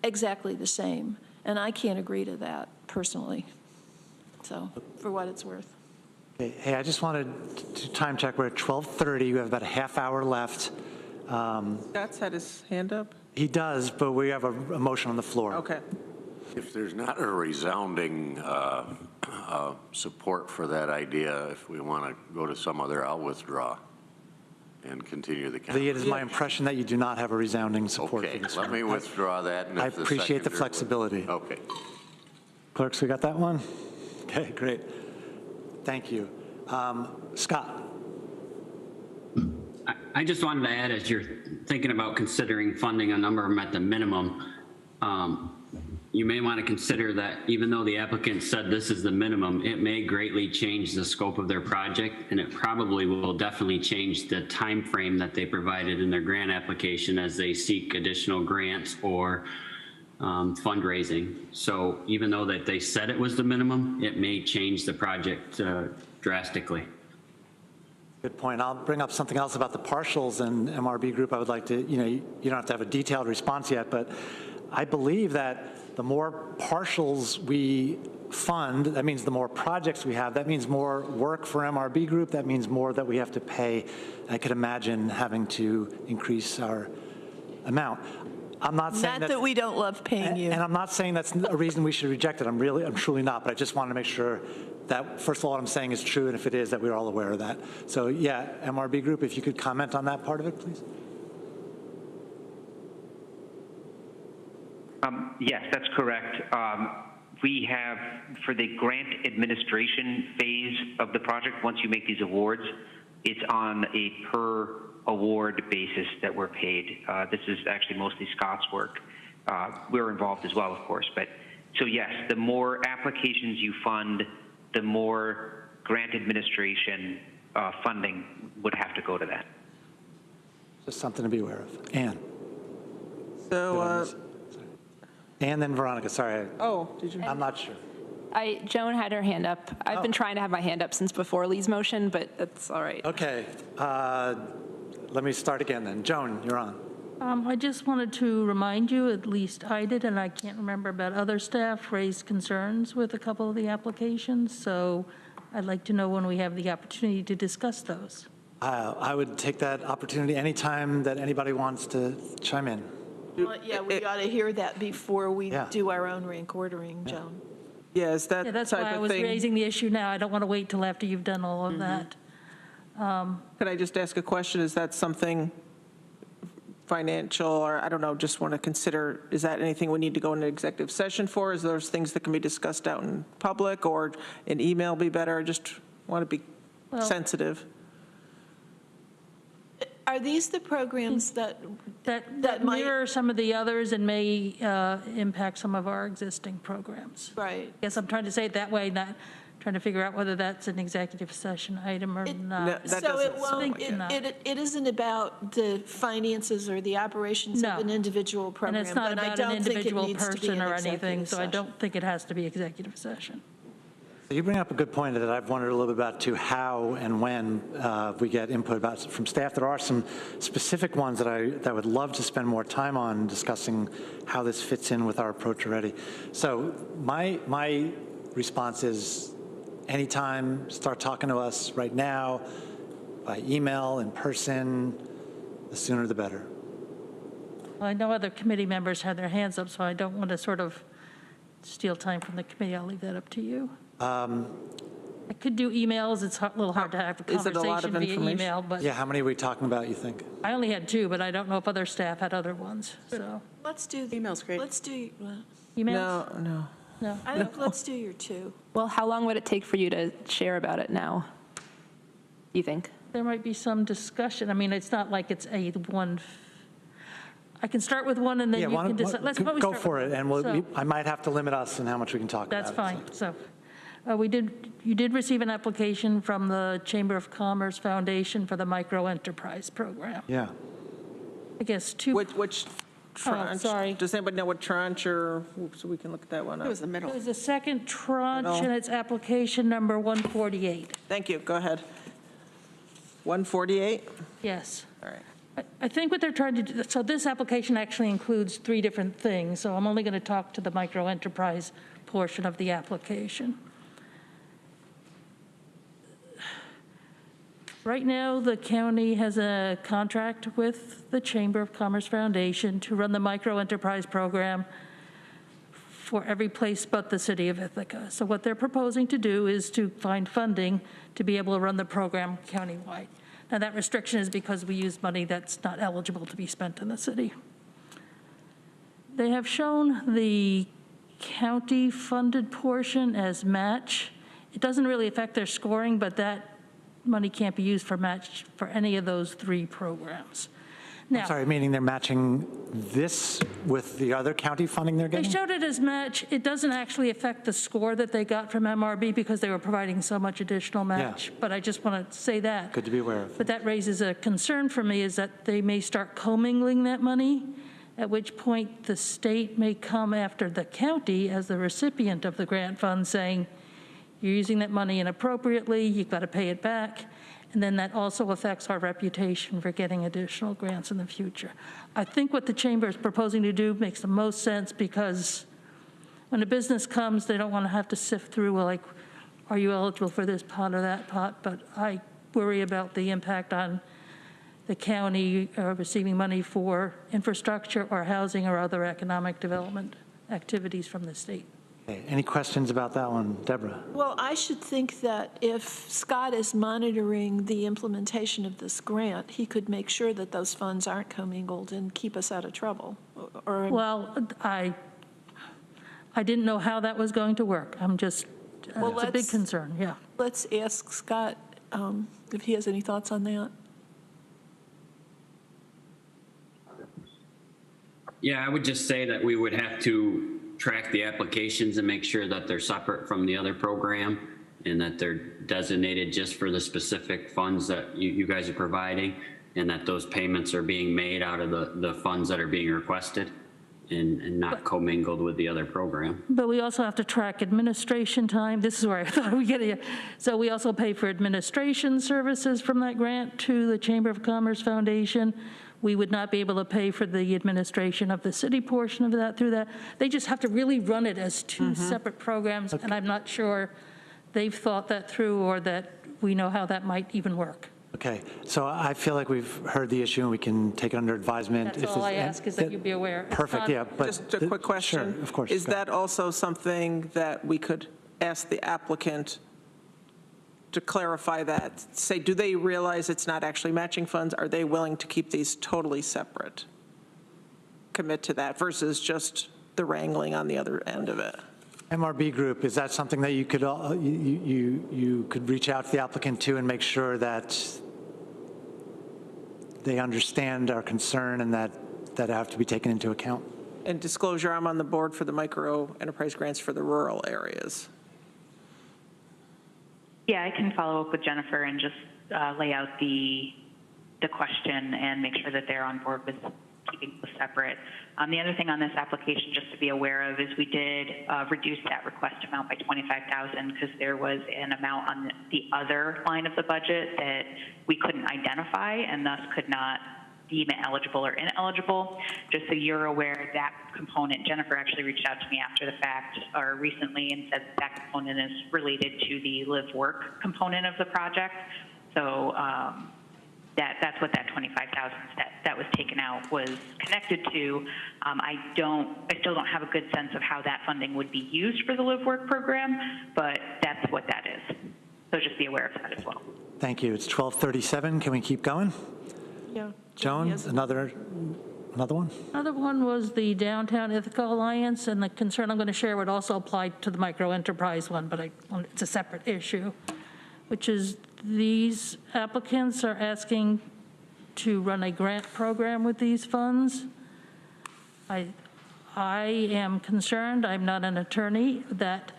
Speaker 2: exactly the same. And I can't agree to that personally. So, for what it's worth.
Speaker 1: Hey, I just wanted to time check. We're at 12:30. You have about a half hour left.
Speaker 3: Scott's had his hand up?
Speaker 1: He does, but we have a motion on the floor.
Speaker 3: Okay.
Speaker 5: If there's not a resounding support for that idea, if we want to go to some other, I'll withdraw and continue the conversation.
Speaker 1: It is my impression that you do not have a resounding support for this.
Speaker 5: Okay, let me withdraw that. And
Speaker 1: I
Speaker 5: if
Speaker 1: appreciate the
Speaker 5: seconder
Speaker 1: flexibility.
Speaker 5: Okay.
Speaker 1: Clerks, we got that one? Okay, great. Thank you. Scott.
Speaker 13: I just wanted to add, as you're thinking about considering funding a number of them at the minimum, you may want to consider that even though the applicant said this is the minimum, it may greatly change the scope of their project, and it probably will definitely change the time frame that they provided in their grant application as they seek additional grants or fundraising. So even though that they said it was the minimum, it may change the project drastically.
Speaker 1: Good point. I'll bring up something else about the partials and MRB group. I would like to, you don't have to have a detailed response yet, but I believe that the more partials we fund, that means the more projects we have, that means more work for MRB group, that means more that we have to pay. I could imagine having to increase our amount. I'm not saying
Speaker 2: Not that we don't love paying you.
Speaker 1: And I'm not saying that's a reason we should reject it. I'm truly not, but I just want to make sure that, first of all, what I'm saying is true, and if it is, that we're all aware of that. So yeah, MRB group, if you could comment on that part of it, please.
Speaker 11: Yes, that's correct. We have, for the grant administration phase of the project, once you make these awards, it's on a per award basis that we're paid. This is actually mostly Scott's work. We're involved as well, of course. But so yes, the more applications you fund, the more grant administration funding would have to go to that.
Speaker 1: Just something to be aware of. Ann.
Speaker 3: So,
Speaker 1: and then Veronica, sorry.
Speaker 3: oh, did you?
Speaker 1: I'm not sure.
Speaker 7: Joan had her hand up. I've been trying to have my hand up since before Lee's motion, but that's all right.
Speaker 1: Okay. Let me start again then. Joan, you're on.
Speaker 9: I just wanted to remind you, at least I did, and I can't remember about other staff, raised concerns with a couple of the applications, so I'd like to know when we have the opportunity to discuss those.
Speaker 1: I would take that opportunity anytime that anybody wants to chime in.
Speaker 2: Well, yeah, we ought to hear that before we do our own rank ordering, Joan.
Speaker 3: Yeah, is that
Speaker 9: Yeah, that's
Speaker 3: type
Speaker 9: why I
Speaker 3: of
Speaker 9: was
Speaker 3: thing?
Speaker 9: raising the issue now. I don't want to wait till after you've done all of that.
Speaker 3: Could I just ask a question? Is that something financial, or I don't know, just want to consider, is that anything we need to go into executive session for? Is those things that can be discussed out in public, or an email be better? I just want to be sensitive.
Speaker 2: Are these the programs that might?
Speaker 9: mirror some of the others and may impact some of our existing programs.
Speaker 2: Right.
Speaker 9: Guess I'm trying to say it that way, not trying to figure out whether that's an executive session item or not.
Speaker 2: So it won't, it isn't about the finances or the operations of an individual program.
Speaker 9: And it's not
Speaker 2: and I
Speaker 9: about
Speaker 2: don't
Speaker 9: an
Speaker 2: think it
Speaker 9: individual
Speaker 2: needs to be
Speaker 9: person
Speaker 2: an
Speaker 9: or anything,
Speaker 2: executive
Speaker 9: so I
Speaker 2: session.
Speaker 9: don't think it has to be executive session.
Speaker 1: You bring up a good point that I've wondered a little bit about too, how and when we get input about from staff. There are some specific ones that I would love to spend more time on discussing how this fits in with our approach already. So my response is anytime, start talking to us right now, by email, in person, the sooner the better.
Speaker 9: Well, I know other committee members had their hands up, so I don't want to sort of steal time from the committee. I'll leave that up to you. I could do emails. It's a little hard to have a
Speaker 3: Is it a lot of
Speaker 9: conversation via
Speaker 3: information?
Speaker 9: email, but
Speaker 1: Yeah, how many are we talking about, you think?
Speaker 9: I only had 2, but I don't know if other staff had other ones, so.
Speaker 2: Let's do,
Speaker 4: Email's great.
Speaker 2: let's do,
Speaker 9: Emails?
Speaker 3: No.
Speaker 9: No.
Speaker 2: I think let's do your 2.
Speaker 7: Well, how long would it take for you to share about it now, do you think?
Speaker 9: There might be some discussion. I mean, it's not like it's a one. I can start with one and then
Speaker 1: Yeah,
Speaker 9: you can decide. Let's
Speaker 1: go for it, and
Speaker 9: So-
Speaker 1: I might have to limit us in how much we can talk about.
Speaker 9: That's
Speaker 1: it,
Speaker 9: fine. So you did receive an application from the Chamber of Commerce Foundation for the Micro Enterprise Program.
Speaker 1: Yeah.
Speaker 9: I guess 2.
Speaker 3: Which tranche?
Speaker 9: sorry.
Speaker 3: Does anybody know what tranche, or, so we can look at that one
Speaker 4: It
Speaker 3: up?
Speaker 4: was the middle.
Speaker 9: There's a second tranche,
Speaker 3: Middle.
Speaker 9: and it's application number 148.
Speaker 3: Thank you, go ahead. 148?
Speaker 9: Yes.
Speaker 3: All right.
Speaker 9: I think what they're trying to do, so this application actually includes 3 different things, so I'm only going to talk to the micro enterprise portion of the application. Right now, the county has a contract with the Chamber of Commerce Foundation to run the micro enterprise program for every place but the city of Ithaca. So what they're proposing to do is to find funding to be able to run the program countywide. Now, that restriction is because we use money that's not eligible to be spent in the city. They have shown the county-funded portion as match. It doesn't really affect their scoring, but that money can't be used for match for any of those 3 programs. Now,
Speaker 1: Sorry, meaning they're matching this with the other county funding they're
Speaker 9: they
Speaker 1: getting?
Speaker 9: showed it as match. It doesn't actually affect the score that they got from MRB because they were providing so much additional match. But I just want to say that.
Speaker 1: Good to be aware of.
Speaker 9: But that raises a concern for me, is that they may start commingling that money, at which point the state may come after the county as the recipient of the grant fund saying, you're using that money inappropriately, you've got to pay it back. And then that also affects our reputation for getting additional grants in the future. I think what the chamber is proposing to do makes the most sense, because when a business comes, they don't want to have to sift through, well, like, are you eligible for this pot or that pot? But I worry about the impact on the county receiving money for infrastructure or housing or other economic development activities from the state.
Speaker 1: Okay, any questions about that one, Deborah?
Speaker 2: Well, I should think that if Scott is monitoring the implementation of this grant, he could make sure that those funds aren't commingled and keep us out of trouble. Or
Speaker 9: Well, I didn't know how that was going to work. I'm just,
Speaker 2: Well,
Speaker 9: it's a big
Speaker 2: let's-
Speaker 9: concern, yeah.
Speaker 2: let's ask Scott if he has any thoughts on that.
Speaker 13: Yeah, I would just say that we would have to track the applications and make sure that they're separate from the other program and that they're designated just for the specific funds that you guys are providing, and that those payments are being made out of the funds that are being requested and not commingled with the other program.
Speaker 9: But we also have to track administration time. This is where I thought we get it. So we also pay for administration services from that grant to the Chamber of Commerce Foundation. We would not be able to pay for the administration of the city portion of that through that. They just have to really run it as 2 separate programs, and I'm not sure they've thought that through or that we know how that might even work.
Speaker 1: Okay, so I feel like we've heard the issue and we can take it under advisement.
Speaker 9: That's
Speaker 1: If
Speaker 9: all I
Speaker 1: there's-
Speaker 9: ask, is that you be aware. It's
Speaker 1: Perfect,
Speaker 9: not-
Speaker 1: yeah, but.
Speaker 3: Just a quick question.
Speaker 1: Sure, of course.
Speaker 3: Is
Speaker 1: go
Speaker 3: that also something that we could ask the applicant to clarify that? Say, do they realize it's not actually matching funds? Are they willing to keep these totally separate? commit to that versus just the wrangling on the other end of it.
Speaker 1: MRB Group, is that something that you could, you could reach out to the applicant to and make sure that they understand our concern and that have to be taken into account?
Speaker 3: And disclosure, I'm on the board for the micro enterprise grants for the rural areas.
Speaker 10: Yeah, I can follow up with Jennifer and just lay out the question and make sure that they're on board with keeping those separate. The other thing on this application, just to be aware of, is we did reduce that request amount by $25,000 because there was an amount on the other line of the budget that we couldn't identify and thus could not deem it eligible or ineligible. Just so you're aware, that component, Jennifer actually reached out to me after the fact or recently and said that component is related to the live work component of the project. So that's what that $25,000 that was taken out was connected to. I still don't have a good sense of how that funding would be used for the live work program, but that's what that is. So just be aware of that as well.
Speaker 1: Thank you. It's 12:37. Can we keep going?
Speaker 2: Yeah.
Speaker 1: Joan, another one?
Speaker 9: Another one was the Downtown Ithaca Alliance, and the concern I'm going to share would also apply to the micro enterprise one, but it's a separate issue, which is these applicants are asking to run a grant program with these funds. I am concerned, I'm not an attorney, that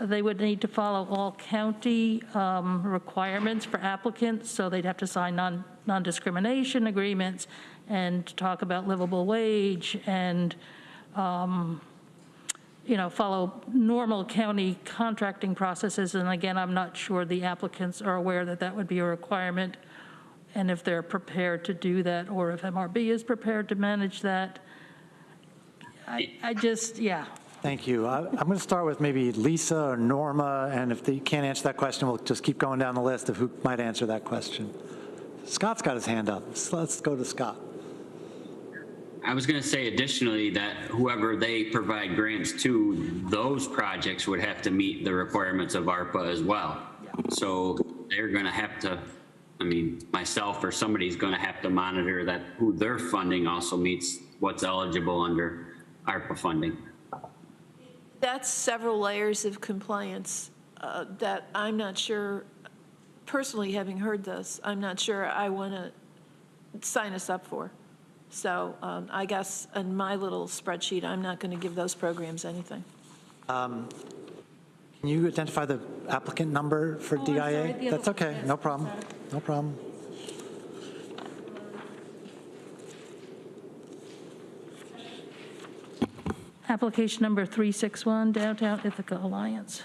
Speaker 9: they would need to follow all county requirements for applicants, so they'd have to sign non-discrimination agreements and talk about livable wage and follow normal county contracting processes. And again, I'm not sure the applicants are aware that that would be a requirement, and if they're prepared to do that, or if MRB is prepared to manage that. I just, yeah.
Speaker 1: Thank you. I'm going to start with maybe Lisa or Norma, and if they can't answer that question, we'll just keep going down the list of who might answer that question. Scott's got his hand up. So let's go to Scott.
Speaker 13: I was going to say additionally that whoever they provide grants to, those projects would have to meet the requirements of ARPA as well. So they're going to have to, myself or somebody's going to have to monitor that who their funding also meets what's eligible under ARPA funding.
Speaker 2: That's several layers of compliance that I'm not sure, personally having heard this, I'm not sure I want to sign us up for. So I guess in my little spreadsheet, I'm not going to give those programs anything.
Speaker 1: Can you identify the applicant number for DIA?
Speaker 9: Sorry,
Speaker 1: That's okay, no problem, no problem.
Speaker 9: Application number 361, Downtown Ithaca Alliance.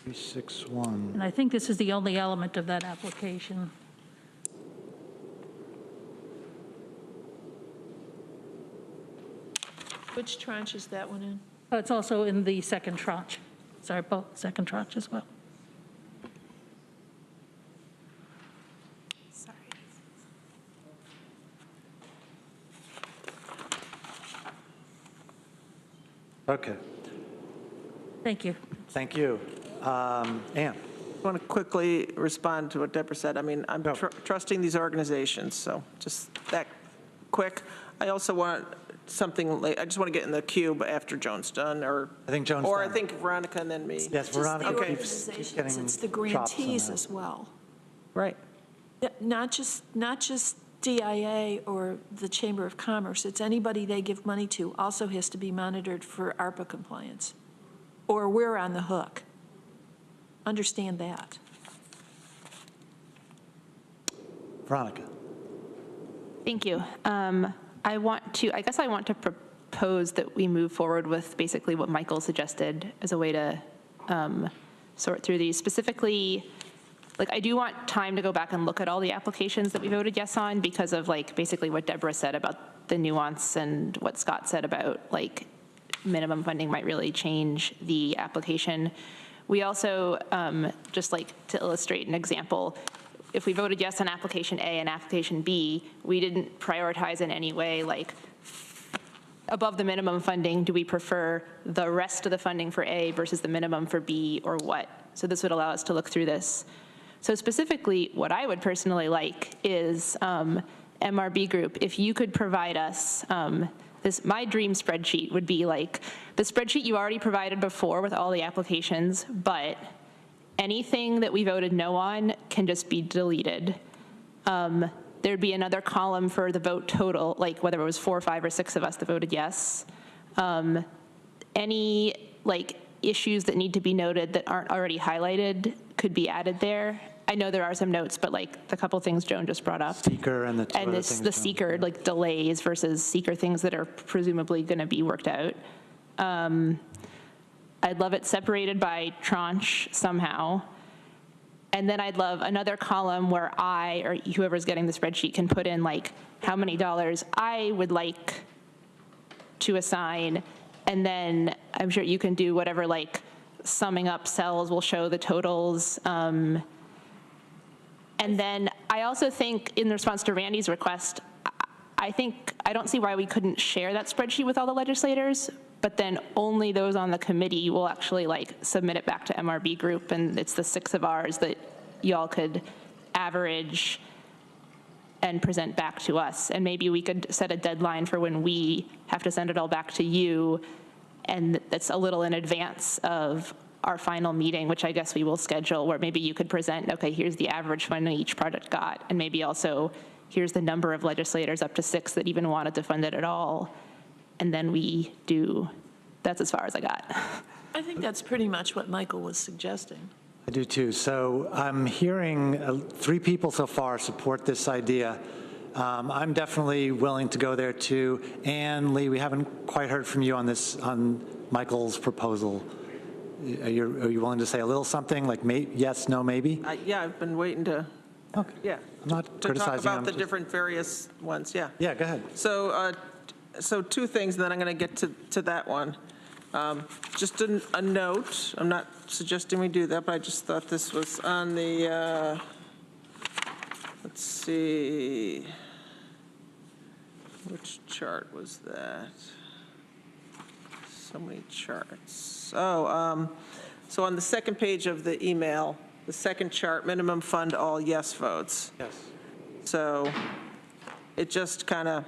Speaker 1: 361.
Speaker 9: And I think this is the only element of that application.
Speaker 2: Which tranche is that one in?
Speaker 9: It's also in the second tranche. Sorry, both second tranche as well.
Speaker 2: Sorry.
Speaker 1: Okay,
Speaker 9: Thank you.
Speaker 1: thank you. Ann?
Speaker 3: I want to quickly respond to what Deborah said. I'm trusting these organizations, so just that quick. I also want something, I just want to get in the queue after Joan's done, or
Speaker 1: I think Joan's
Speaker 3: or
Speaker 1: done.
Speaker 3: I think Veronica and then me.
Speaker 1: Yes, Veronica
Speaker 2: It's the
Speaker 1: keeps
Speaker 2: organizations,
Speaker 1: getting
Speaker 2: it's the
Speaker 1: chops on
Speaker 2: grantees
Speaker 1: that.
Speaker 2: as well.
Speaker 3: Right.
Speaker 2: Yeah, not just DIA or the Chamber of Commerce. It's anybody they give money to also has to be monitored for ARPA compliance, or we're on the hook. Understand that.
Speaker 1: Veronica?
Speaker 7: Thank you. I guess I want to propose that we move forward with basically what Michael suggested as a way to sort through these. Specifically, I do want time to go back and look at all the applications that we voted yes on because of basically what Deborah said about the nuance and what Scott said about minimum funding might really change the application. We also, just to illustrate an example, if we voted yes on application A and application B, we didn't prioritize in any way, above the minimum funding, do we prefer the rest of the funding for A versus the minimum for B or what? So this would allow us to look through this. So specifically, what I would personally like is MRB Group, if you could provide us my dream spreadsheet would be like the spreadsheet you already provided before with all the applications, but anything that we voted no on can just be deleted. There'd be another column for the vote total, like whether it was 4, 5, or 6 of us that voted yes. Any like issues that need to be noted that aren't already highlighted could be added there. I know there are some notes, but like the couple things Joan just brought up.
Speaker 1: Seeker and the two other things,
Speaker 7: the seeker, like delays versus seeker things that are presumably going to be worked out. I'd love it separated by tranche somehow. And then I'd love another column where I, or whoever's getting the spreadsheet, can put in like how many dollars I would like to assign. And then I'm sure you can do whatever, like summing up cells will show the totals. And then I also think in response to Randy's request, I don't see why we couldn't share that spreadsheet with all the legislators, but then only those on the committee will actually like submit it back to MRB Group, and it's the 6 of ours that y'all could average and present back to us. And maybe we could set a deadline for when we have to send it all back to you, and that's a little in advance of our final meeting, which I guess we will schedule, where maybe you could present, okay, here's the average funding each project got, and maybe also here's the number of legislators, up to 6, that even wanted to fund it at all. And then we do, that's as far as I got.
Speaker 2: I think that's pretty much what Michael was suggesting.
Speaker 1: I do too. So I'm hearing 3 people so far support this idea. I'm definitely willing to go there too. Ann, Lee, we haven't quite heard from you on this, on Michael's proposal. Are you willing to say a little something, like yes, no, maybe?
Speaker 3: Yeah, I've been waiting to,
Speaker 1: Okay.
Speaker 3: yeah.
Speaker 1: I'm not
Speaker 3: To
Speaker 1: criticizing.
Speaker 3: talk about
Speaker 1: I'm
Speaker 3: the
Speaker 1: just-
Speaker 3: different various ones, yeah.
Speaker 1: Yeah, go ahead.
Speaker 3: So 2 things, and then I'm going to get to that one. Just a note, I'm not suggesting we do that, but I just thought this was on the, let's see, which chart was that? So many charts. Oh, so on the second page of the email, the second chart, minimum fund all yes votes.
Speaker 1: Yes.
Speaker 3: So it just kind of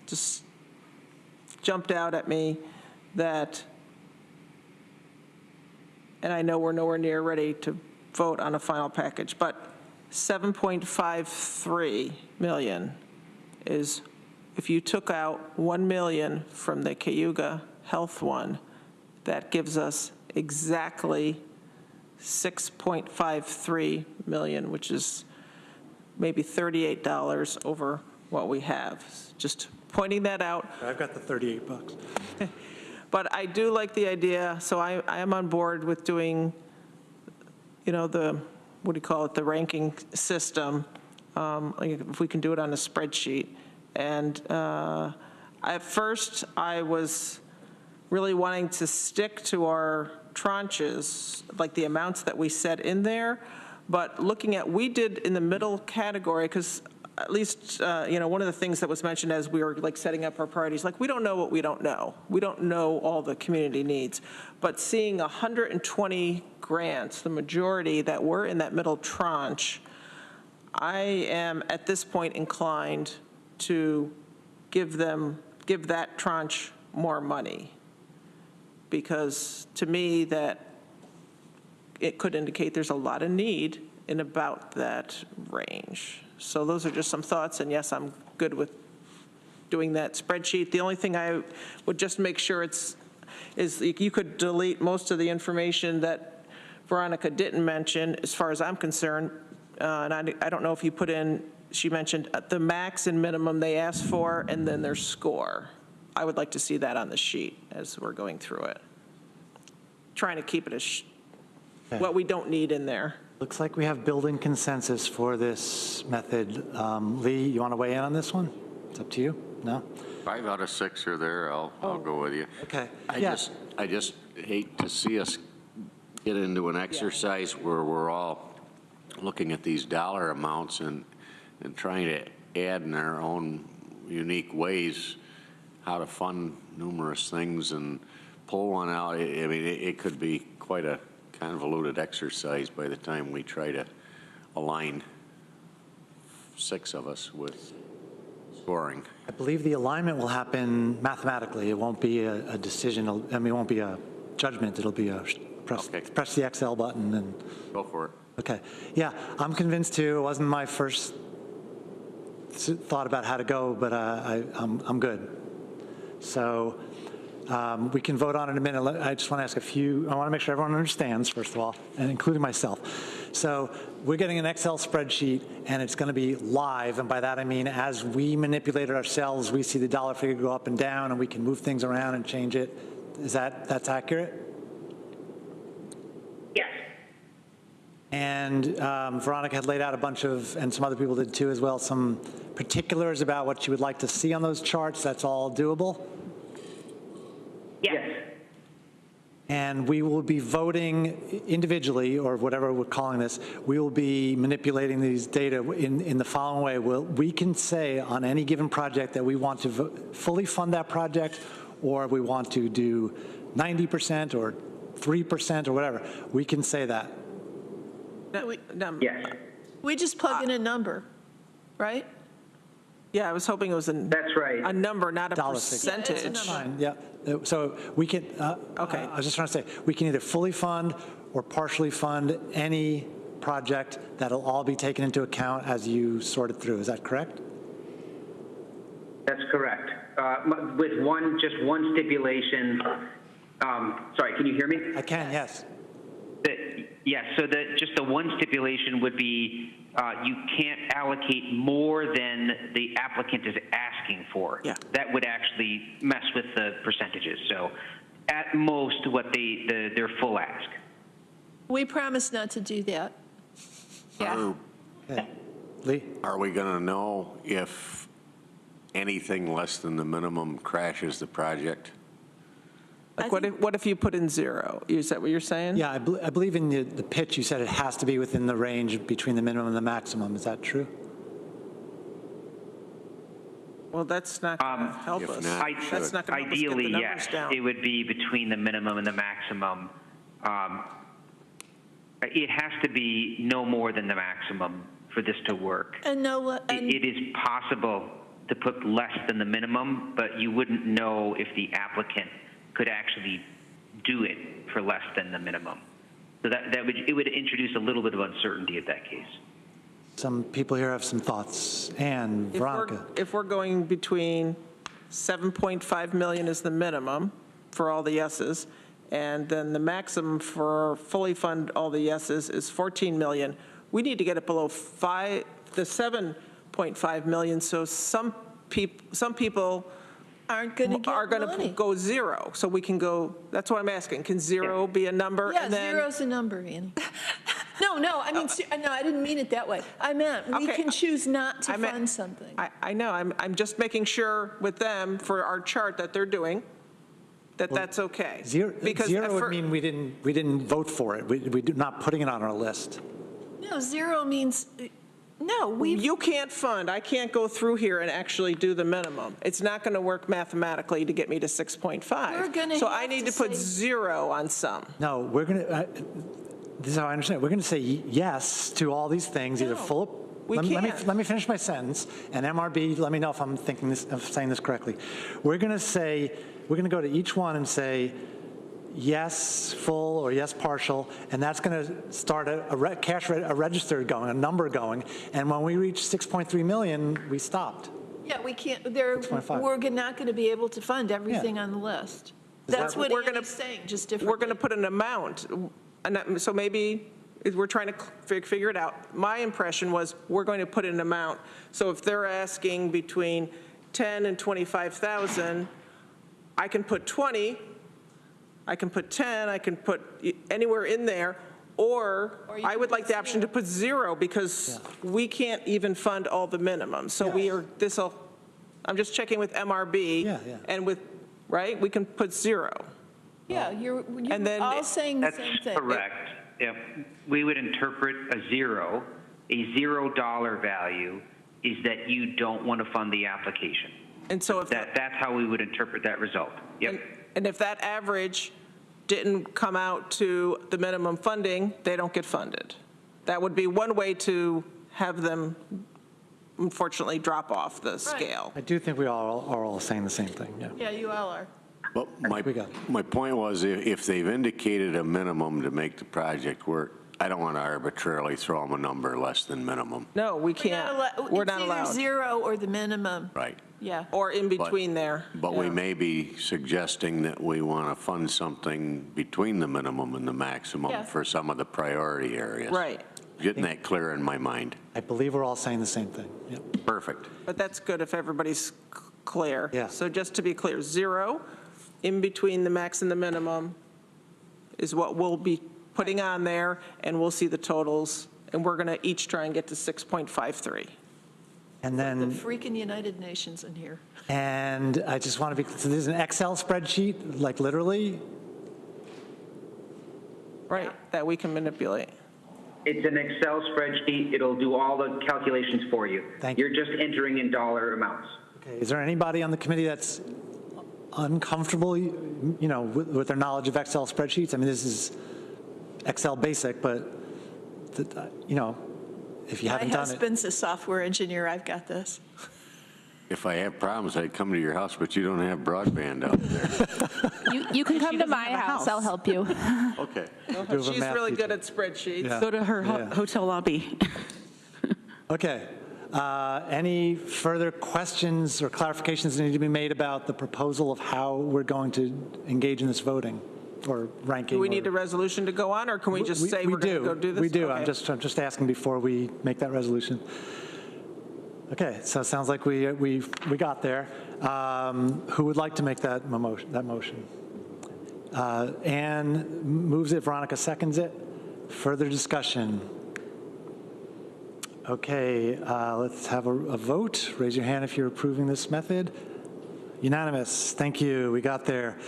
Speaker 3: just jumped out at me that, and I know we're nowhere near ready to vote on a final package, but 7.53 million is, if you took out 1 million from the Cayuga Health one, that gives us exactly 6.53 million, which is maybe $38 over what we have. Just pointing that out.
Speaker 1: I've got the $38.
Speaker 3: But I do like the idea, so I am on board with doing, the, what do you call it, the ranking system, like if we can do it on a spreadsheet. And at first, I was really wanting to stick to our tranches, like the amounts that we set in there, but looking at, we did in the middle category, because at least, one of the things that was mentioned as we were like setting up our priorities, like we don't know what we don't know. We don't know all the community needs. But seeing 120 grants, the majority that were in that middle tranche, I am at this point inclined to give that tranche more money. Because to me, that it could indicate there's a lot of need in about that range. So those are just some thoughts, and yes, I'm good with doing that spreadsheet. The only thing I would just make sure is you could delete most of the information that Veronica didn't mention, as far as I'm concerned, and I don't know if you put in, she mentioned the max and minimum they asked for, and then their score. I would like to see that on the sheet as we're going through it. Trying to keep it as what we don't need in there.
Speaker 1: Looks like we have building consensus for this method. Lee, you want to weigh in on this one? It's up to you. No?
Speaker 5: 5 out of 6 are there. I'll go with you.
Speaker 1: Okay.
Speaker 5: I just hate to see us get into an exercise where we're all looking at these dollar amounts and trying to add in our own unique ways how to fund numerous things and pull one out. I mean, it could be quite a convoluted exercise by the time we try to align 6 of us with scoring?
Speaker 1: I believe the alignment will happen mathematically. It won't be a decision, I mean, it won't be a judgment. It'll be a press the Excel button and.
Speaker 5: Go for it.
Speaker 1: Okay. Yeah, I'm convinced too. It wasn't my first thought about how to go, but I'm good. So we can vote on it in a minute. I just want to ask I want to make sure everyone understands, first of all, and including myself. So we're getting an Excel spreadsheet, and it's going to be live, and by that I mean as we manipulate it ourselves, we see the dollar figure go up and down, and we can move things around and change it. That's accurate?
Speaker 10: Yes.
Speaker 1: And Veronica had laid out a bunch of, and some other people did too as well, some particulars about what you would like to see on those charts. That's all doable?
Speaker 10: Yes.
Speaker 1: And we will be voting individually, or whatever we're calling this, we will be manipulating these data in the following way. We can say on any given project that we want to fully fund that project, or we want to do 90% or 3% or whatever. We can say that.
Speaker 10: Yes.
Speaker 2: We just plug in a number, right?
Speaker 3: Yeah, I was hoping it was
Speaker 10: That's right.
Speaker 3: a number, not a
Speaker 1: Dollar figure.
Speaker 3: percentage.
Speaker 2: Yeah, it's a number.
Speaker 1: Yeah, so we can,
Speaker 3: Okay.
Speaker 1: I was just trying to say, we can either fully fund or partially fund any project. That'll all be taken into account as you sort it through. Is that correct?
Speaker 11: That's correct. With just one stipulation. Sorry, can you hear me?
Speaker 1: I can, yes.
Speaker 11: Yes, so just the one stipulation would be you can't allocate more than the applicant is asking for.
Speaker 3: Yeah.
Speaker 11: That would actually mess with the percentages. So at most what their full ask.
Speaker 2: We promise not to do that. Yeah.
Speaker 1: Okay. Lee?
Speaker 5: Are we going to know if anything less than the minimum crashes the project?
Speaker 3: Like, what if you put in zero? Is that what you're saying?
Speaker 1: Yeah, I believe in the pitch you said it has to be within the range between the minimum and the maximum. Is that true?
Speaker 3: Well, that's not going to help
Speaker 5: If
Speaker 3: us.
Speaker 5: not,
Speaker 3: That's not going to help us get the
Speaker 11: Ideally,
Speaker 3: numbers
Speaker 11: yes.
Speaker 3: down.
Speaker 11: It would be between the minimum and the maximum. It has to be no more than the maximum for this to work.
Speaker 2: And
Speaker 11: It is possible to put less than the minimum, but you wouldn't know if the applicant could actually do it for less than the minimum. So it would introduce a little bit of uncertainty in that case.
Speaker 1: Some people here have some thoughts. And Veronica?
Speaker 3: If we're going between 7.5 million is the minimum for all the yeses, and then the maximum for fully fund all the yeses is 14 million, we need to get it below the 7.5 million, so some people
Speaker 2: aren't going to get
Speaker 3: are going
Speaker 2: money.
Speaker 3: to go zero. So we can go, that's what I'm asking. Can zero be a number?
Speaker 2: Yeah,
Speaker 3: and then,
Speaker 2: zero's a number, Annie. No, I mean, no, I didn't mean it that way. I meant we can choose not to fund something.
Speaker 3: I know. I'm just making sure with them for our chart that they're doing that that's okay.
Speaker 1: Zero
Speaker 3: Because
Speaker 1: would mean we didn't vote for it. We're not putting it on our list.
Speaker 2: No, zero means,
Speaker 3: You can't fund. I can't go through here and actually do the minimum. It's not going to work mathematically to get me to 6.5.
Speaker 2: We're gonna
Speaker 3: so
Speaker 2: have
Speaker 3: I need
Speaker 2: to
Speaker 3: to put
Speaker 2: say-
Speaker 3: zero on some.
Speaker 1: No, we're going to, this is how I understand it. We're going to say yes to all these things, either full. Let me finish my sentence, and MRB, let me know if I'm saying this correctly. We're going to go to each one and say yes full or yes partial, and that's going to start a register going, a number going, and when we reach 6.3 million, we stopped.
Speaker 2: yeah, we can't,
Speaker 1: 6.5.
Speaker 2: we're not going to be able to fund everything on the list. That's what Annie's saying, just differently.
Speaker 3: We're going to put an amount. And so maybe we're trying to figure it out. My impression was we're going to put an amount. So if they're asking between 10 and 25,000, I can put 20, I can put 10, I can put anywhere in there, or I would like the option to put zero because we can't even fund all the minimums. So I'm just checking with MRB and with, right, we can put zero.
Speaker 2: Yeah, you're
Speaker 3: And then
Speaker 2: all saying the
Speaker 11: That's
Speaker 2: same thing.
Speaker 11: correct. Yeah. We would interpret a $0 value is that you don't want to fund the application.
Speaker 3: And so if
Speaker 11: that's how we would interpret that result. Yep.
Speaker 3: And if that average didn't come out to the minimum funding, they don't get funded. That would be one way to have them unfortunately drop off the scale.
Speaker 1: I do think we all are all saying the same thing, yeah.
Speaker 2: Yeah, you all are.
Speaker 5: But my point was, if they've indicated a minimum to make the project work, I don't want to arbitrarily throw them a number less than minimum.
Speaker 3: No, we can't. We're not allowed.
Speaker 2: It's either zero or the minimum.
Speaker 5: Right.
Speaker 2: Yeah.
Speaker 3: Or in between there.
Speaker 5: But we may be suggesting that we want to fund something between the minimum and the maximum
Speaker 2: Yeah.
Speaker 5: for some of the priority areas.
Speaker 3: Right.
Speaker 5: Getting that clear in my mind.
Speaker 1: I believe we're all saying the same thing, yeah.
Speaker 5: Perfect.
Speaker 3: But that's good if everybody's clear.
Speaker 1: Yeah.
Speaker 3: So just to be clear, zero, in between the max and the minimum is what we'll be putting on there, and we'll see the totals, and we're going to each try and get to 6.53.
Speaker 1: And
Speaker 2: The
Speaker 1: then,
Speaker 2: freaking United Nations in here.
Speaker 1: and I just want to be, so this is an Excel spreadsheet, like literally?
Speaker 3: Right, that we can manipulate.
Speaker 11: It's an Excel spreadsheet. It'll do all the calculations for you.
Speaker 1: Thank you.
Speaker 11: You're just entering in dollar amounts.
Speaker 1: Okay, is there anybody on the committee that's uncomfortable, with their knowledge of Excel spreadsheets? I mean, this is Excel basic, but, if you haven't
Speaker 2: My
Speaker 1: done it.
Speaker 2: husband's a software engineer, I've got this.
Speaker 5: If I have problems, I'd come to your house, but you don't have broadband out there.
Speaker 7: You can come to
Speaker 4: doesn't
Speaker 7: my
Speaker 4: have a
Speaker 7: house,
Speaker 4: house.
Speaker 7: I'll help you.
Speaker 5: Okay.
Speaker 1: Do a
Speaker 3: She's
Speaker 1: math
Speaker 3: really good
Speaker 1: teacher.
Speaker 3: at spreadsheets.
Speaker 1: Yeah.
Speaker 4: Go to her
Speaker 1: Yeah.
Speaker 4: hotel lobby.
Speaker 1: Okay. Any further questions or clarifications that need to be made about the proposal of how we're going to engage in this voting or ranking?
Speaker 3: Do we need
Speaker 1: or-
Speaker 3: a resolution to go on, or can we just say we're going to go do this?
Speaker 1: We do.
Speaker 3: Okay.
Speaker 1: I'm just asking before we make that resolution. Okay, so it sounds like we got there. Who would like to make that motion? Ann moves it, Veronica seconds it. Further discussion? Okay, let's have a vote. Raise your hand if you're approving this method. Unanimous, thank you, we got there.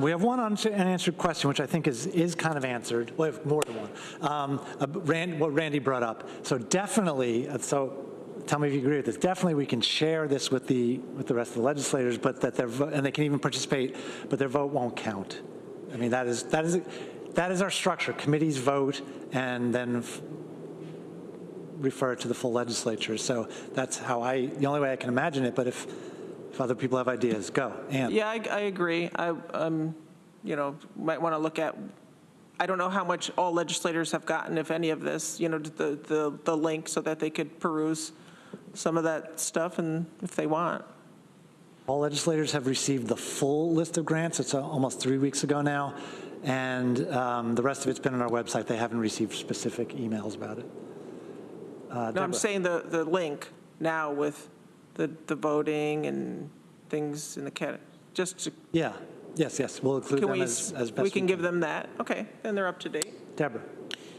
Speaker 1: We have one unanswered question, which I think is kind of answered. Well, we have more than one. What Randy brought up. So definitely, so tell me if you agree with this. Definitely, we can share this with the rest of the legislators, but that and they can even participate, but their vote won't count. I mean, that is our structure. Committees vote and then refer it to the full legislature. So that's how the only way I can imagine it. But if other people have ideas, go. Ann.
Speaker 3: Yeah, I agree. I might want to look at, I don't know how much all legislators have gotten, if any of this, the link so that they could peruse some of that stuff, and if they want.
Speaker 1: All legislators have received the full list of grants. It's almost 3 weeks ago now. And the rest of it's been on our website. They haven't received specific emails about it.
Speaker 3: No, I'm
Speaker 1: Deborah.
Speaker 3: saying the link now with the voting and things in the just to,
Speaker 1: Yeah, yes, we'll include
Speaker 3: can
Speaker 1: them
Speaker 3: we,
Speaker 1: as best
Speaker 3: we can give them that? Okay, then they're up to date.
Speaker 1: Deborah.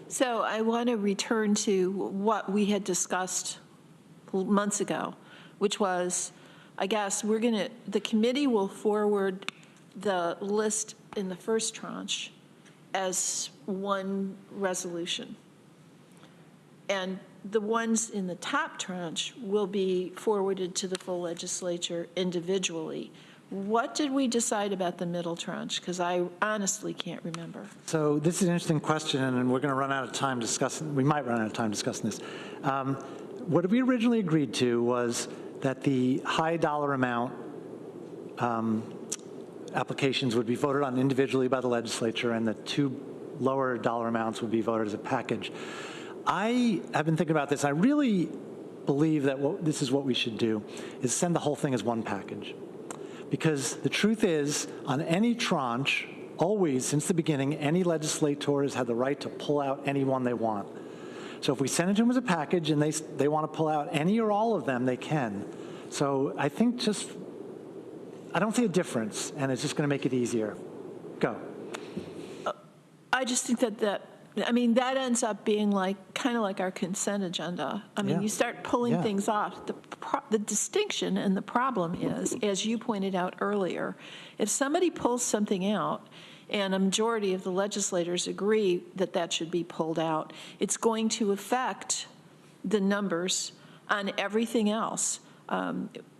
Speaker 2: So I want to return to what we had discussed months ago, which was, I guess, the committee will forward the list in the first tranche as one resolution. And the ones in the top tranche will be forwarded to the full legislature individually. What did we decide about the middle tranche? Because I honestly can't remember.
Speaker 1: So this is an interesting question, and we're going to run out of time discussing. We might run out of time discussing this. What we originally agreed to was that the high dollar amount applications would be voted on individually by the legislature, and the two lower dollar amounts would be voted as a package. I have been thinking about this. I really believe that this is what we should do, is send the whole thing as one package. Because the truth is, on any tranche, always, since the beginning, any legislator has had the right to pull out any one they want. So if we send it to them as a package and they want to pull out any or all of them, they can. So I think I don't see a difference, and it's just going to make it easier. Go.
Speaker 2: I just think that ends up being kind of like our consent agenda. I mean,
Speaker 1: Yeah.
Speaker 2: you start pulling
Speaker 1: Yeah.
Speaker 2: things off. The distinction and the problem is, as you pointed out earlier, if somebody pulls something out and a majority of the legislators agree that that should be pulled out, it's going to affect the numbers on everything else.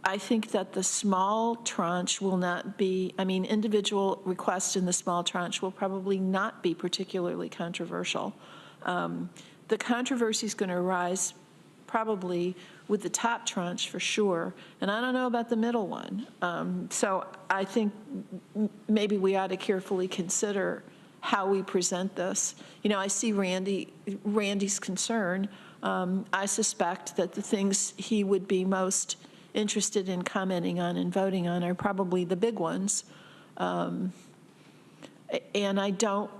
Speaker 2: I think that the small tranche will not be, individual requests in the small tranche will probably not be particularly controversial. The controversy is going to arise probably with the top tranche for sure, and I don't know about the middle one. So I think maybe we ought to carefully consider how we present this. You know, I see Randy's concern. I suspect that the things he would be most interested in commenting on and voting on are probably the big ones. And I don't,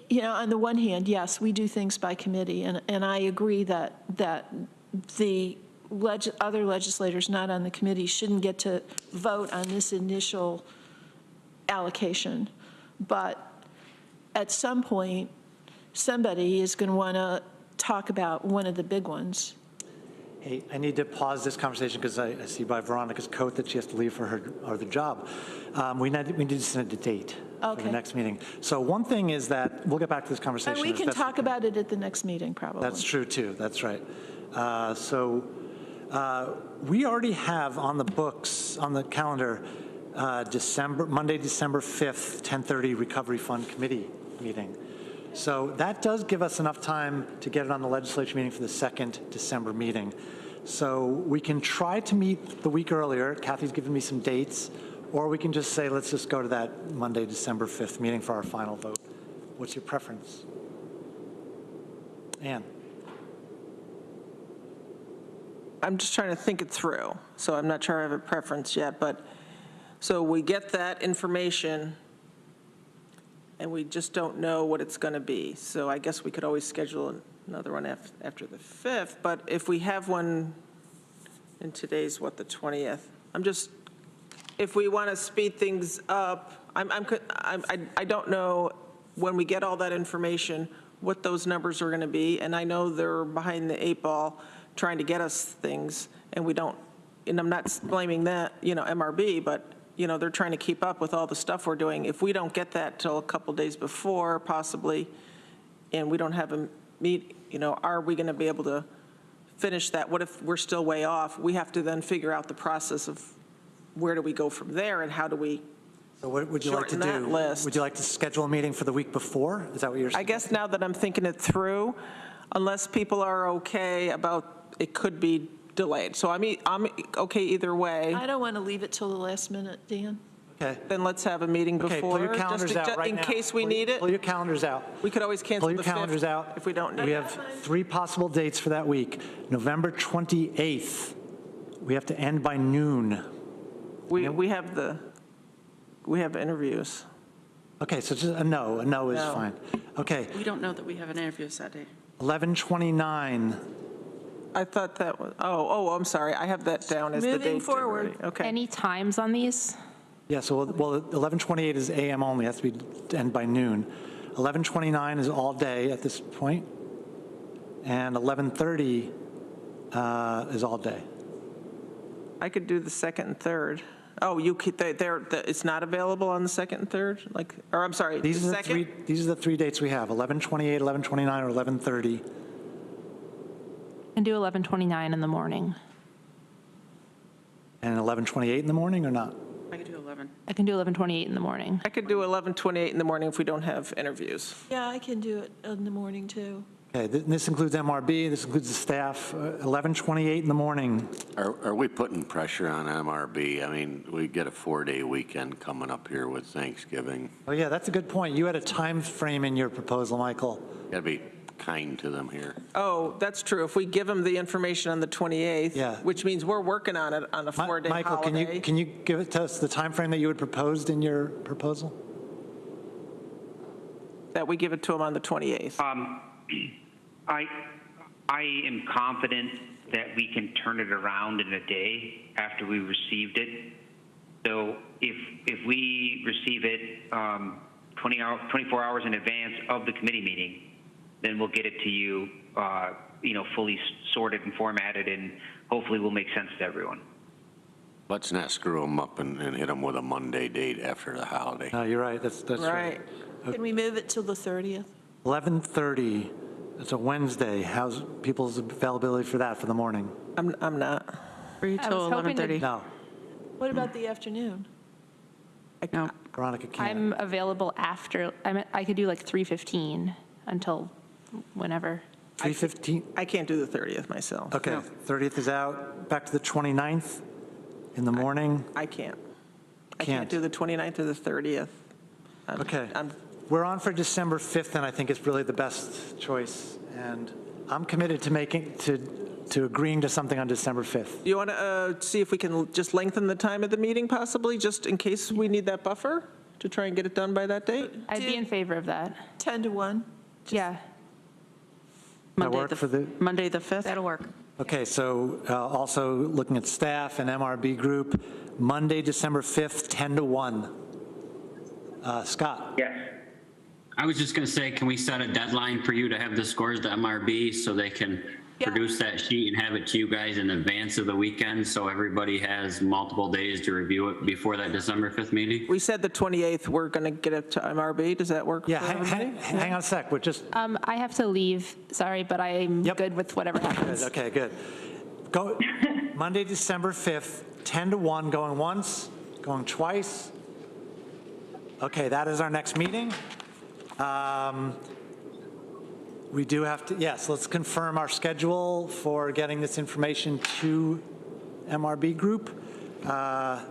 Speaker 2: you know, on the one hand, yes, we do things by committee, and I agree that the other legislators not on the committee shouldn't get to vote on this initial allocation. But at some point, somebody is going to want to talk about one of the big ones.
Speaker 1: Hey, I need to pause this conversation because I see by Veronica's coat that she has to leave for her other job. We need to send a date for the next meeting. So one thing is that, we'll get back to this conversation.
Speaker 2: And we can talk about it at the next meeting, probably.
Speaker 1: That's true, too. That's right. We already have on the books, on the calendar, Monday, December 5th, 10:30 Recovery Fund Committee meeting. So that does give us enough time to get it on the legislature meeting for the second December meeting. So we can try to meet the week earlier. Kathy's given me some dates. Or we can just say, let's just go to that Monday, December 5th meeting for our final vote. What's your preference? Ann?
Speaker 3: I'm just trying to think it through, so I'm not sure I have a preference yet, but, so we get that information, and we just don't know what it's going to be. So I guess we could always schedule another one after the 5th, but if we have one, and today's what, the 20th? If we want to speed things up, I don't know when we get all that information, what those numbers are going to be, and I know they're behind the 8 ball trying to get us things, and we don't, and I'm not blaming that, you know, MRB, but, you know, they're trying to keep up with all the stuff we're doing. If we don't get that till a couple days before, possibly, and we don't have a meet, you know, are we going to be able to finish that? What if we're still way off? We have to then figure out the process of where do we go from there, and how do we
Speaker 1: So what would you like to
Speaker 3: shorten that
Speaker 1: do?
Speaker 3: list?
Speaker 1: Would you like to schedule a meeting for the week before? Is that what you're saying?
Speaker 3: I guess now that I'm thinking it through, unless people are okay about it could be delayed. So I'm okay either way.
Speaker 2: I don't want to leave it till the last minute, Dan.
Speaker 1: Okay.
Speaker 3: Then let's have a meeting
Speaker 1: Okay,
Speaker 3: before.
Speaker 1: pull your calendars out right now.
Speaker 3: In case we need it.
Speaker 1: Pull your calendars out.
Speaker 3: We could always cancel
Speaker 1: Pull
Speaker 3: the
Speaker 1: your calendars
Speaker 3: 5th
Speaker 1: out.
Speaker 3: if we don't need
Speaker 1: We
Speaker 3: it.
Speaker 1: have 3 possible dates for that week. November 28th, we have to end by noon.
Speaker 3: We have interviews.
Speaker 1: Okay, so just a no is
Speaker 3: No.
Speaker 1: fine. Okay,
Speaker 4: We don't know that we have an interview that day.
Speaker 1: 11/29.
Speaker 3: I thought that was, I'm sorry, I have that down as the date.
Speaker 2: Moving forward.
Speaker 3: already. Okay.
Speaker 7: Any times on these?
Speaker 1: Yeah, so, well, 11/28 is AM only, has to be end by noon. 11/29 is all day at this point, and 11:30 is all day.
Speaker 3: I could do the 2nd and 3rd. Oh, you could, it's not available on the 2nd and 3rd? Or I'm sorry, the
Speaker 1: These are the
Speaker 3: 2nd?
Speaker 1: these are the 3 dates we have, 11/28, 11/29, or 11:30.
Speaker 7: And do 11:29 in the morning.
Speaker 1: And 11/28 in the morning or not?
Speaker 4: I could do 11.
Speaker 7: I can do 11:28 in the morning.
Speaker 3: I could do 11:28 in the morning if we don't have interviews.
Speaker 2: Yeah, I can do it in the morning, too.
Speaker 1: Okay, this includes MRB, this includes the staff, 11/28 in the morning.
Speaker 5: Are we putting pressure on MRB? I mean, we get a 4-day weekend coming up here with Thanksgiving.
Speaker 1: Oh, yeah, that's a good point. You had a time frame in your proposal, Michael.
Speaker 5: Got to be kind to them here.
Speaker 3: Oh, that's true. If we give them the information on the 28th,
Speaker 1: Yeah.
Speaker 3: which means we're working on it on a 4-day
Speaker 1: Michael,
Speaker 3: holiday.
Speaker 1: can you give it to us the time frame that you had proposed in your proposal?
Speaker 3: That we give it to them on the 28th.
Speaker 11: I am confident that we can turn it around in a day after we received it. So if we receive it 24 hours in advance of the committee meeting, then we'll get it to you, fully sorted and formatted, and hopefully will make sense to everyone.
Speaker 5: Let's not screw them up and hit them with a Monday date after the holiday.
Speaker 1: No, you're right, that's right.
Speaker 3: Right.
Speaker 2: Can we move it till the 30th?
Speaker 1: 11:30, it's a Wednesday. How's people's availability for that for the morning?
Speaker 3: I'm not.
Speaker 4: Free
Speaker 7: I
Speaker 4: till
Speaker 7: was hoping to-
Speaker 4: 11:30.
Speaker 1: No,
Speaker 2: What about the afternoon?
Speaker 4: No.
Speaker 1: Veronica can't.
Speaker 7: I'm available after, I could do like 3:15 until whenever.
Speaker 1: 3:15?
Speaker 3: I can't do the 30th myself.
Speaker 1: Okay, 30th is out. Back to the 29th in the morning?
Speaker 3: I can't. I
Speaker 1: Can't.
Speaker 3: can't do the 29th or the 30th.
Speaker 1: Okay. We're on for December 5th, and I think it's really the best choice. And I'm committed to agreeing to something on December 5th.
Speaker 3: You want to see if we can just lengthen the time of the meeting possibly, just in case we need that buffer to try and get it done by that date?
Speaker 7: I'd be in favor of that.
Speaker 2: 10 to 1?
Speaker 7: Yeah,
Speaker 1: That work for the?
Speaker 4: Monday, the 5th?
Speaker 7: that'll work.
Speaker 1: Okay, so also looking at staff and MRB group, Monday, December 5th, 10 to 1. Scott?
Speaker 11: Yes.
Speaker 13: I was just going to say, can we set a deadline for you to have the scores to MRB so they can produce that sheet and have it to you guys in advance of the weekend so everybody has multiple days to review it before that December 5th meeting?
Speaker 3: We said the 28th, we're going to get it to MRB. Does that work?
Speaker 1: Yeah,
Speaker 3: for everybody?
Speaker 1: hang on a sec. We're just,
Speaker 7: I have to leave, sorry, but I'm good with whatever happens.
Speaker 1: okay, good. Go, Monday, December 5th, 10 to 1, going once, going twice. Okay, that is our next meeting. We do have to, yes, let's confirm our schedule for getting this information to MRB group. The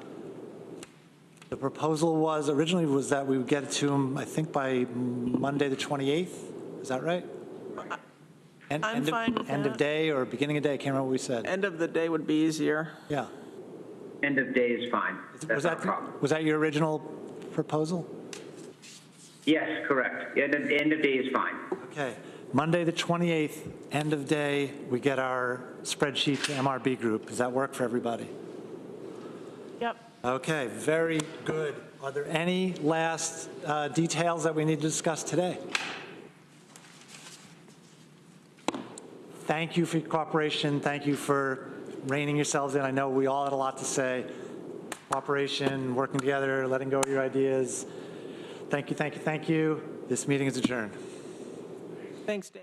Speaker 1: proposal was, originally was that we would get it to them, I think, by Monday, the 28th. Is that right?
Speaker 3: I'm fine with
Speaker 1: End of
Speaker 3: that.
Speaker 1: day or beginning of day, I can't remember what we said.
Speaker 3: End of the day would be easier.
Speaker 1: Yeah.
Speaker 11: End of day is fine. That's not a problem.
Speaker 1: Was that your original proposal?
Speaker 11: Yes, correct. End of day is fine.
Speaker 1: Okay. Monday, the 28th, end of day, we get our spreadsheet to MRB group. Does that work for everybody?
Speaker 3: Yep.
Speaker 1: Okay, very good. Are there any last details that we need to discuss today? Thank you for your cooperation. Thank you for reining yourselves in. I know we all had a lot to say. Cooperation, working together, letting go of your ideas. Thank you, thank you, thank you. This meeting is adjourned.
Speaker 3: Thanks, Dan.